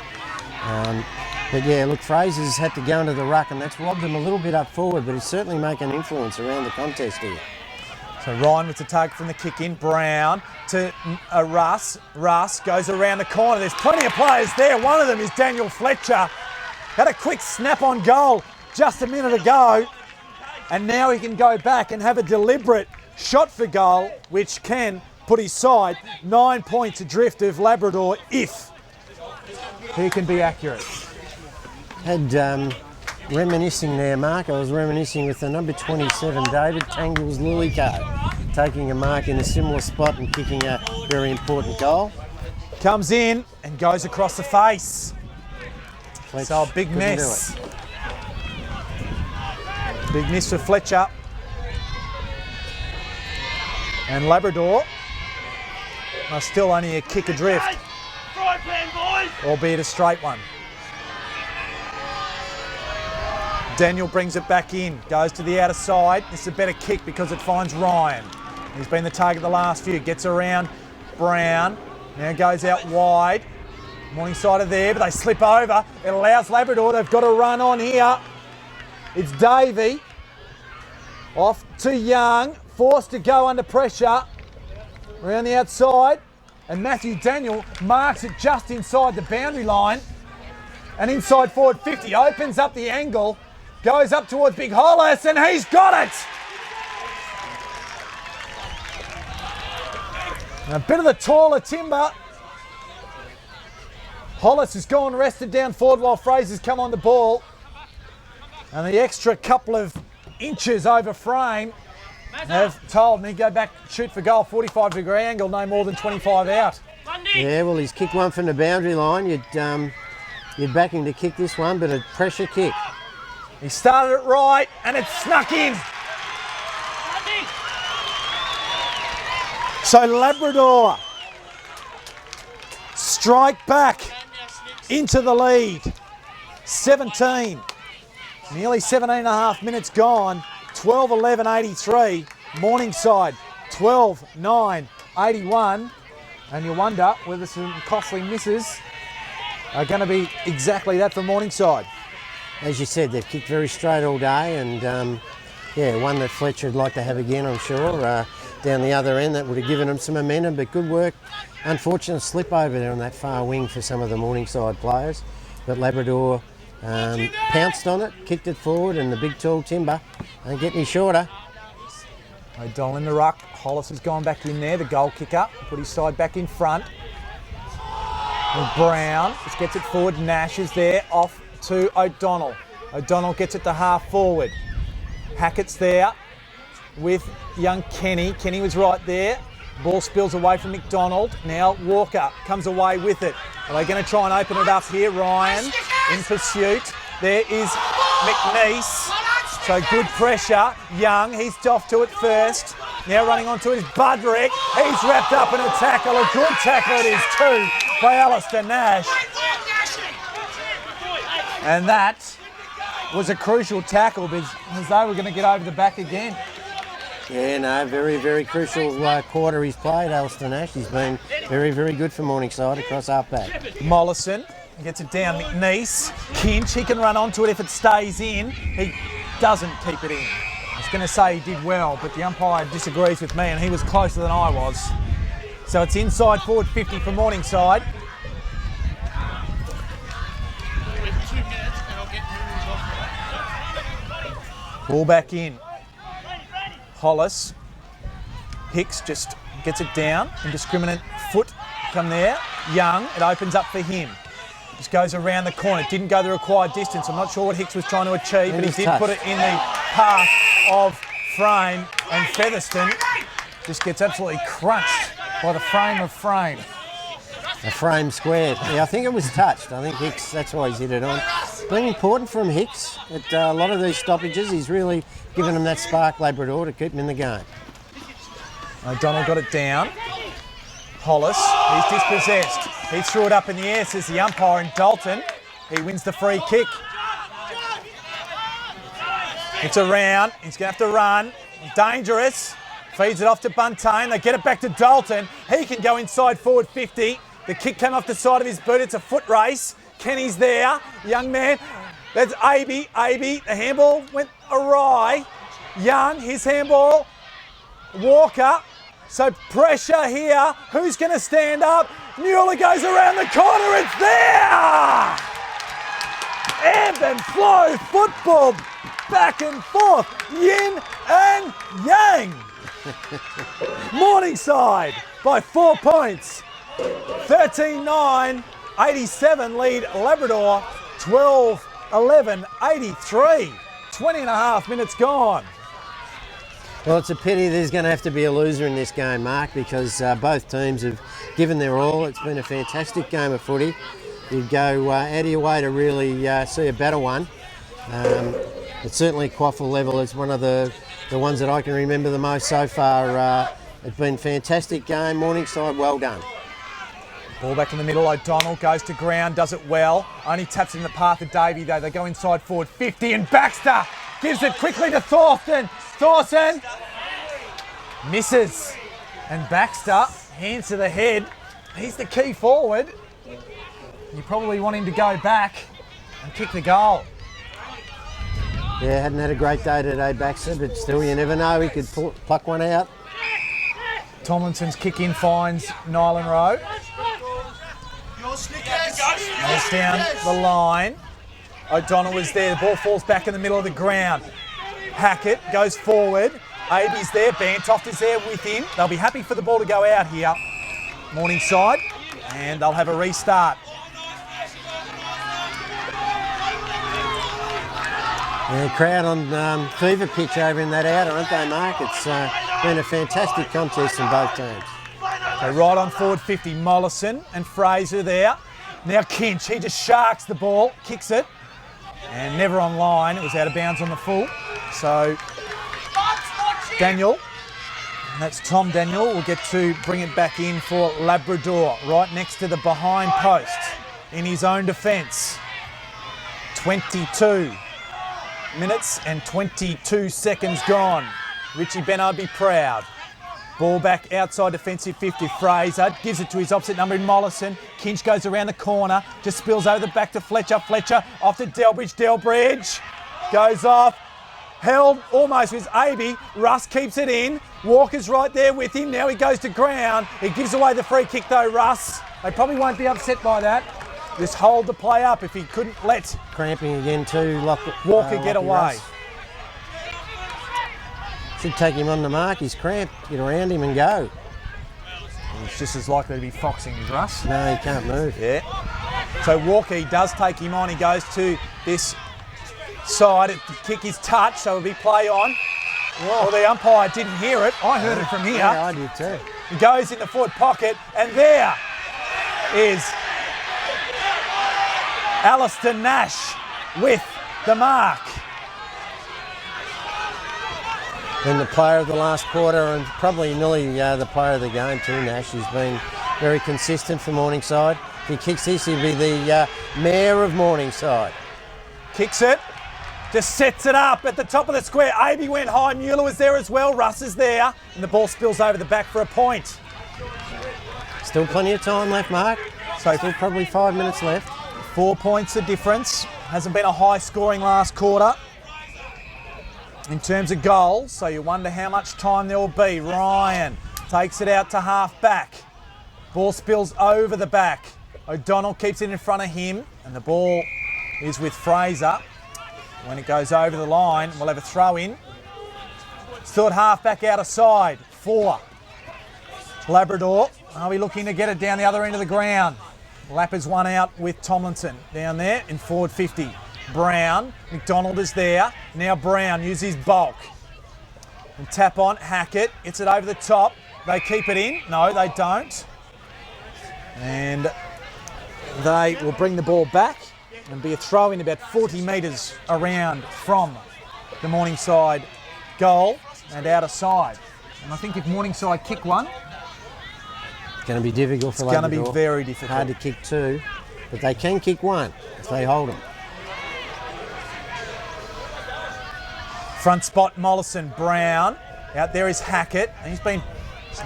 But yeah, look, Fraser's had to go into the ruck, and that's robbed him a little bit up forward, but he's certainly making influence around the contest here. So Ryan with the target from the kick in. Brown to Russ. Russ goes around the corner. There's plenty of players there. One of them is Daniel Fletcher. Had a quick snap on goal just a minute ago. And now he can go back and have a deliberate shot for goal, which can put his side 9 points adrift of Labrador if he can be accurate. Had reminiscing there, Mark. I was reminiscing with the number 27, David Tangles Lulico, taking a mark in a similar spot and kicking a very important goal. Comes in and goes across the face. Fletch So a big couldn't miss. do it. Big miss for Fletcher. And Labrador are still only a kick adrift, Fry pan, boys! albeit a straight one. Daniel brings it back in, goes to the outer side. This is a better kick because it finds Ryan. He's been the target the last few. Gets around Brown. Now goes out wide. Morningside are there, but they slip over. It allows Labrador. They've got a run on here. It's Davey. Off to Young. Forced to go under pressure. Around the outside. And Matthew Daniel marks it just inside the boundary line. And inside forward 50. Opens up the angle. Goes up towards Big Hollis, and he's got it! And a bit of the taller timber. Hollis has gone rested down forward while Fraser's come on the ball. And the extra couple of inches over frame have told me go back, shoot for goal, 45-degree angle, no more than 25 out. Yeah, well, he's kicked one from the boundary line. You'd back him to kick this one, but a pressure kick. He started it right, and it snuck in. So Labrador strike back into the lead. 17. Nearly 17 and a half minutes gone. 12-11-83. Morningside 12-9-81. And you wonder whether some costly misses are going to be exactly that for Morningside. As you said, they've kicked very straight all day, and yeah, one that Fletcher would like to have again, I'm sure. Down the other end, that would have given them some momentum, but good work. Unfortunate slip over there on that far wing for some of the Morningside players, but Labrador pounced on it, kicked it forward, and the big tall timber ain't getting any shorter. O'Donnell in the ruck. Hollis has gone back in there, the goal kicker, put his side back in front. And Brown just gets it forward. Nash is there, off to O'Donnell. O'Donnell gets it to half forward. Hackett's there with young Kenny. Kenny was right there. Ball spills away from McDonald. Now Walker comes away with it. Are they going to try and open it up here? Ryan in pursuit. There is McNeese. So good pressure. Young, he's off to it first. Now running onto it is Budrick. He's wrapped up in a tackle. A good tackle it is too by Alistair Nash. And that was a crucial tackle because they were going to get over the back again. Yeah, no, very, very crucial quarter he's played, Alistair Nash. He's been very, very good for Morningside across half-back. Mollison gets it down. McNeese. Kinch, he can run onto it if it stays in. He doesn't keep it in. I was going to say he did well, but the umpire disagrees with me and he was closer than I was. So it's inside forward 50 for Morningside. Ball back in. Hollis. Hicks just gets it down. Indiscriminate foot come there. Young, it opens up for him. Just goes around the corner. Didn't go the required distance. I'm not sure what Hicks was trying to achieve, but he did put it in the path of frame. And Featherston just gets absolutely crunched by the frame of frame. A frame squared. Yeah, I think it was touched. I think Hicks, that's why he's hit it on. Been important from Hicks at a lot of these stoppages. He's really given them that spark, Labrador, to keep them in the game. O'Donnell got it down. Hollis, he's dispossessed. He threw it up in the air, says the umpire, and Dalton, he wins the free kick. It's around, he's going to have to run. Dangerous. Feeds it off to Buntain. They get it back to Dalton. He can go inside forward 50. The kick came off the side of his boot. It's a foot race. Kenny's there. Young man. That's Aby. The handball went awry. Young, his handball. Walker. So pressure here. Who's going to stand up? Mueller goes around the corner. It's there! Ebb and flow football. Back and forth. Yin and yang. Morningside by 4 points. 13-9. 87 lead Labrador. 12-11. 83. 20 and a half minutes gone. Well, it's a pity there's going to have to be a loser in this game, Mark, because both teams have given their all. It's been a fantastic game of footy. You'd go out of your way to really see a better one. It's certainly QAFL level is one of the ones that I can remember the most so far. It's been a fantastic game. Morningside, well done. Ball back in the middle. O'Donnell goes to ground, does it well. Only taps in the path of Davey though. They go inside forward 50 and Baxter gives it quickly to Thorsten. Thorsten misses. And Baxter, hands to the head. He's the key forward. You probably want him to go back and kick the goal. Yeah, hadn't had a great day today, Baxter, but still you never know. He could pluck one out. Tomlinson's kick in finds Nyland Rowe. Goes down the line. O'Donnell was there. The ball falls back in the middle of the ground. Hackett goes forward. Aby's there. Bantoft is there with him. They'll be happy for the ball to go out here. Morningside. And they'll have a restart. Yeah, crowd on fever pitch over in that out, aren't they, Mark? It's been a fantastic contest from both teams. So right on forward 50, Mollison and Fraser there. Now Kinch, he just sharks the ball, kicks it, and never on line. It was out of bounds on the full. So Daniel, and that's Tom Daniel, will get to bring it back in for Labrador, right next to the behind post in his own defence. 22 minutes and 22 seconds gone. Richie Beno be proud. Ball back outside defensive 50. Fraser gives it to his opposite number in Mollison. Kinch goes around the corner, just spills over the back to Fletcher. Fletcher off to Delbridge. Delbridge goes off. Held almost with Aby. Russ keeps it in. Walker's right there with him. Now he goes to ground. He gives away the free kick though, Russ. They probably won't be upset by that. Just hold the play up if he couldn't let Cramping again too. Walker get away. Russ. Should take him on the mark. He's cramped. Get around him and go. He's just as likely to be foxing as Russ. No, he can't move. Yeah. So Walker, he does take him on. He goes to this side. The kick is touched, so it'll be play on. Well, the umpire didn't hear it. I heard it from here. Yeah, I did too. He goes in the forward pocket, and there is Alistair Nash with the mark. Been the player of the last quarter and probably nearly the player of the game too, Nash. He's been very consistent for Morningside. If he kicks this, he'll be the mayor of Morningside. Kicks it, just sets it up at the top of the square. Aby went high, Mueller was there as well, Russ is there, and the ball spills over the back for a point. Still plenty of time left, Mark. So still probably 5 minutes left. 4 points the difference. Hasn't been a high scoring last quarter in terms of goals, so you wonder how much time there will be. Ryan takes it out to half back. Ball spills over the back. O'Donnell keeps it in front of him, and the ball is with Fraser. When it goes over the line, we'll have a throw in. Still at half back out of side. 4. Labrador, are we looking to get it down the other end of the ground? Lappers one out with Tomlinson down there in forward 50. Brown, McDonald is there. Now Brown uses bulk. And tap on, Hackett, gets it over the top. They keep it in. No, they don't. And they will bring the ball back and be a throw in about 40 metres around from the Morningside goal and out of side. And I think if Morningside kick one, It's going to be difficult for it's Labrador. going to be very difficult. Hard to kick two, but they can kick one if they hold them. Front spot, Mollison, Brown. Out there is Hackett. He's been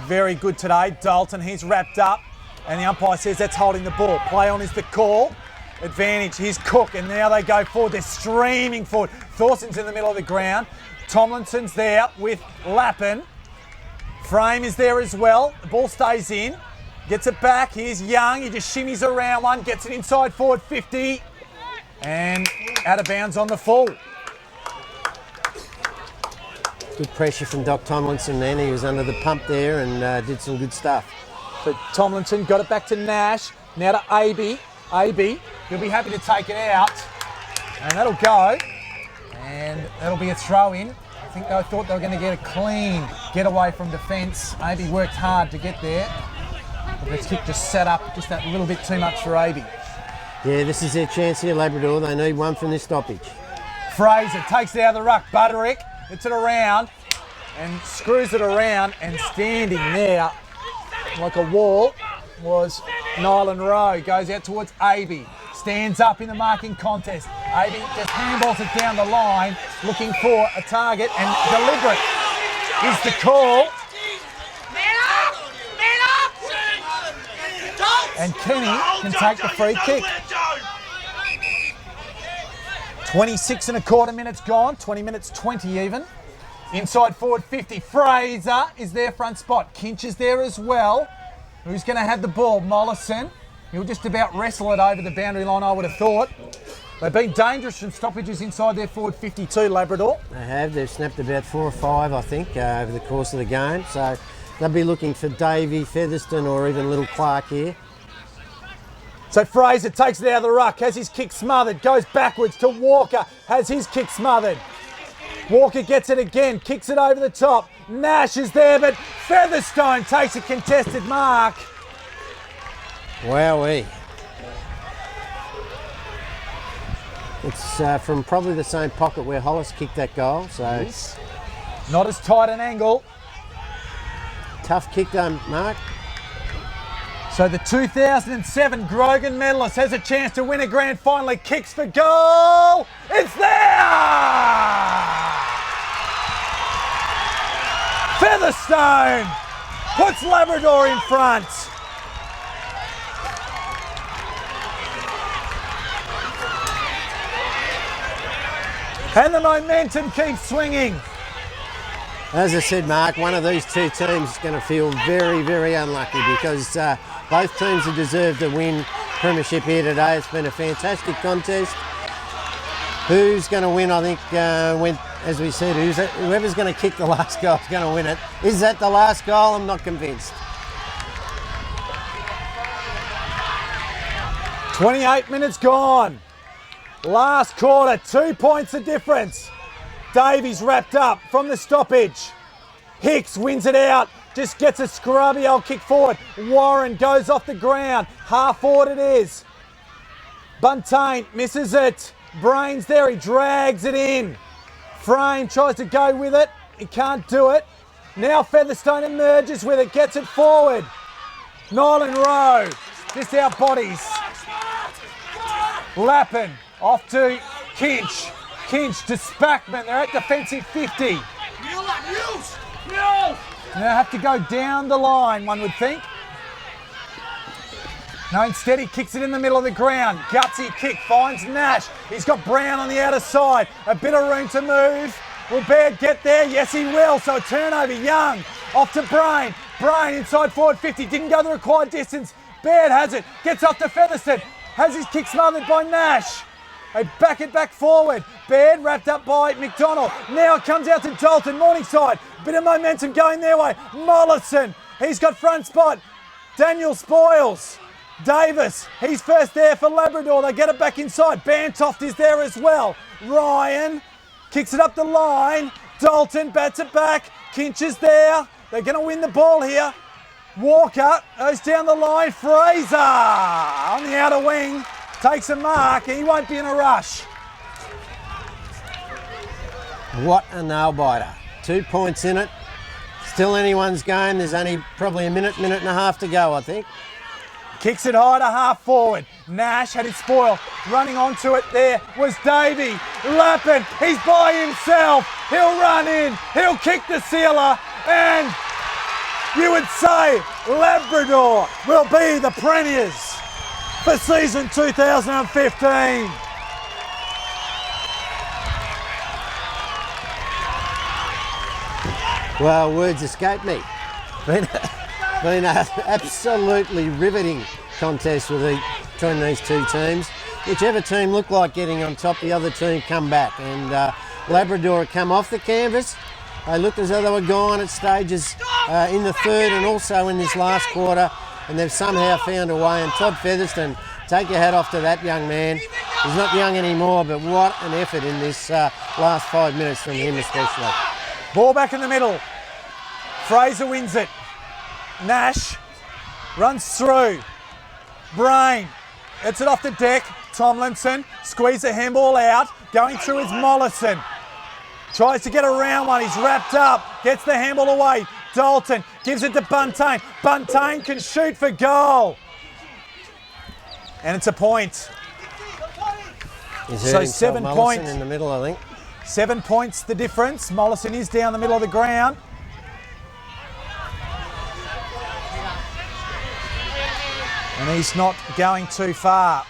very good today. Dalton, he's wrapped up. And the umpire says that's holding the ball. Play on is the call. advantage. Here's Cook, and now they go forward. They're streaming forward. Thorsten's in the middle of the ground. Tomlinson's there with Lappin. Frame is there as well. The ball stays in. Gets it back. Here's Young. He just shimmies around one. Gets it inside forward 50. And out of bounds on the full. Good pressure from Doc Tomlinson then. He was under the pump there and did some good stuff. So Tomlinson got it back to Nash. Now to AB. AB, he'll be happy to take it out. And that'll go. And that'll be a throw in. I think they thought they were going to get a clean getaway from defence. AB worked hard to get there. But the kick just set up just that little bit too much for AB. Yeah, this is their chance here, Labrador. They need one from this stoppage. Fraser takes it out of the ruck. Butterick hits it around and screws it around, and standing there like a wall was Nylan Rowe. Goes out towards AB. Stands up in the marking contest. AB just handballs it down the line, looking for a target, and deliberate is the call. And Kenny can take the free kick. 26 and a quarter minutes gone, 20 minutes 20 even. Inside forward 50, Fraser is their front spot. Kinch is there as well. Who's going to have the ball? Mollison. He'll just about wrestle it over the boundary line, I would have thought. They've been dangerous from stoppages inside their forward 52, Labrador. They have. They've snapped about 4 or 5, I think, over the course of the game. So they'll be looking for Davey, Featherston, or even Little Clark here. So Fraser takes it out of the ruck, has his kick smothered, goes backwards to Walker, has his kick smothered. Walker gets it again, kicks it over the top. Nash is there, but Featherstone takes a contested mark. Wowee. It's from probably the same pocket where Hollis kicked that goal, so Yes. Not as tight an angle. Tough kick though, Mark. So the 2007 Grogan medalist has a chance to win a grand final. Kicks for goal. It's there! Featherstone puts Labrador in front. And the momentum keeps swinging. As I said, Mark, one of these two teams is going to feel very, very unlucky because both teams have deserved to win premiership here today. It's been a fantastic contest. Who's going to win? I think, as we said, whoever's going to kick the last goal is going to win it. Is that the last goal? I'm not convinced. 28 minutes gone. Last quarter, 2 points the difference. Davies wrapped up from the stoppage. Hicks wins it out, just gets a scrubby old kick forward. Warren goes off the ground, half forward it is. Buntain misses it. Brains there, he drags it in. Frame tries to go with it, he can't do it. Now Featherstone emerges with it, gets it forward. Nylan Rowe just out bodies. Lappin off to Kinch. Kinch to Spackman. They're at defensive 50. Now have to go down the line, one would think. No, instead he kicks it in the middle of the ground. Gutsy kick finds Nash. He's got Brown on the outer side. A bit of room to move. Will Baird get there? Yes, he will. So a turnover. Young off to Brain. Brain inside forward 50. Didn't go the required distance. Baird has it. Gets off to Featherston. Has his kick smothered by Nash. They back it back forward. Baird wrapped up by McDonald. Now it comes out to Dalton. Morningside. Bit of momentum going their way. Mollison. He's got front spot. Daniel Spoils. Davis. He's first there for Labrador. They get it back inside. Bantoft is there as well. Ryan kicks it up the line. Dalton bats it back. Kinch is there. They're going to win the ball here. Walker goes down the line. Fraser on the outer wing. Takes a mark. He won't be in a rush. What a nail biter. 2 points in it. Still anyone's game. There's only probably a minute and a half to go, I think. Kicks it high to half forward. Nash had it spoiled. Running onto it there was Davey. Lappin. He's by himself. He'll run in. He'll kick the sealer. And you would say Labrador will be the premiers. for season 2015. Well, words escape me. Been an absolutely riveting contest between these two teams. Whichever team looked like getting on top, the other team come back. And Labrador come off the canvas. They looked as though they were gone at stages in the third and also in this last quarter. And they've somehow found a way. And Todd Featherston, take your hat off to that young man. He's not young anymore, but what an effort in this last 5 minutes from him especially. Ball back in the middle. Fraser wins it. Nash runs through. Brain. It's it off the deck. Tomlinson squeeze the handball out. Going through is Mollison. Tries to get around one. He's wrapped up. Gets the handball away. Dalton gives it to Buntain. Buntain can shoot for goal. And it's a point. So 7 points in the middle, I think. 7 points the difference. Mollison is down the middle of the ground. And he's not going too far.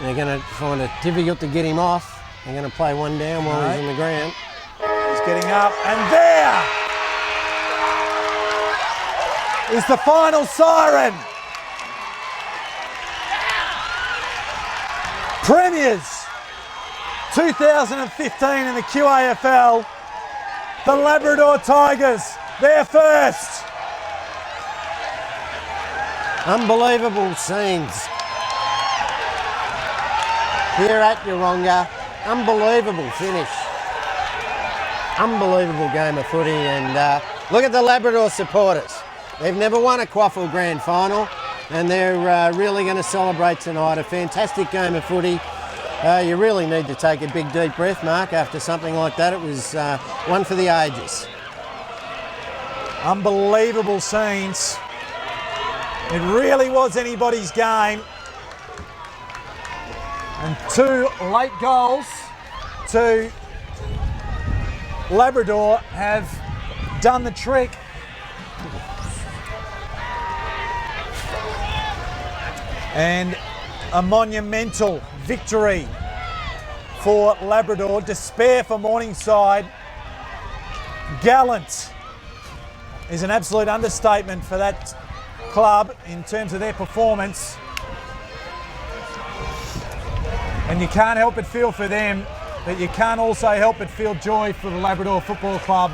They're going to find it difficult to get him off. They're going to play one down while he's on the ground. He's getting up, and there is the final siren. Premiers 2015 in the QAFL. The Labrador Tigers, they're first. Unbelievable scenes here at Yeronga. Unbelievable finish. Unbelievable game of footy. And look at the Labrador supporters. They've never won a QAFL Grand Final, and they're really going to celebrate tonight. A fantastic game of footy. You really need to take a big deep breath, Mark, after something like that. It was one for the ages. Unbelievable scenes. It really was anybody's game. And 2 late goals to Labrador have done the trick. And a monumental victory for Labrador. Despair for Morningside. Gallant is an absolute understatement for that club in terms of their performance. And you can't help but feel for them, but you can't also help but feel joy for the Labrador Football Club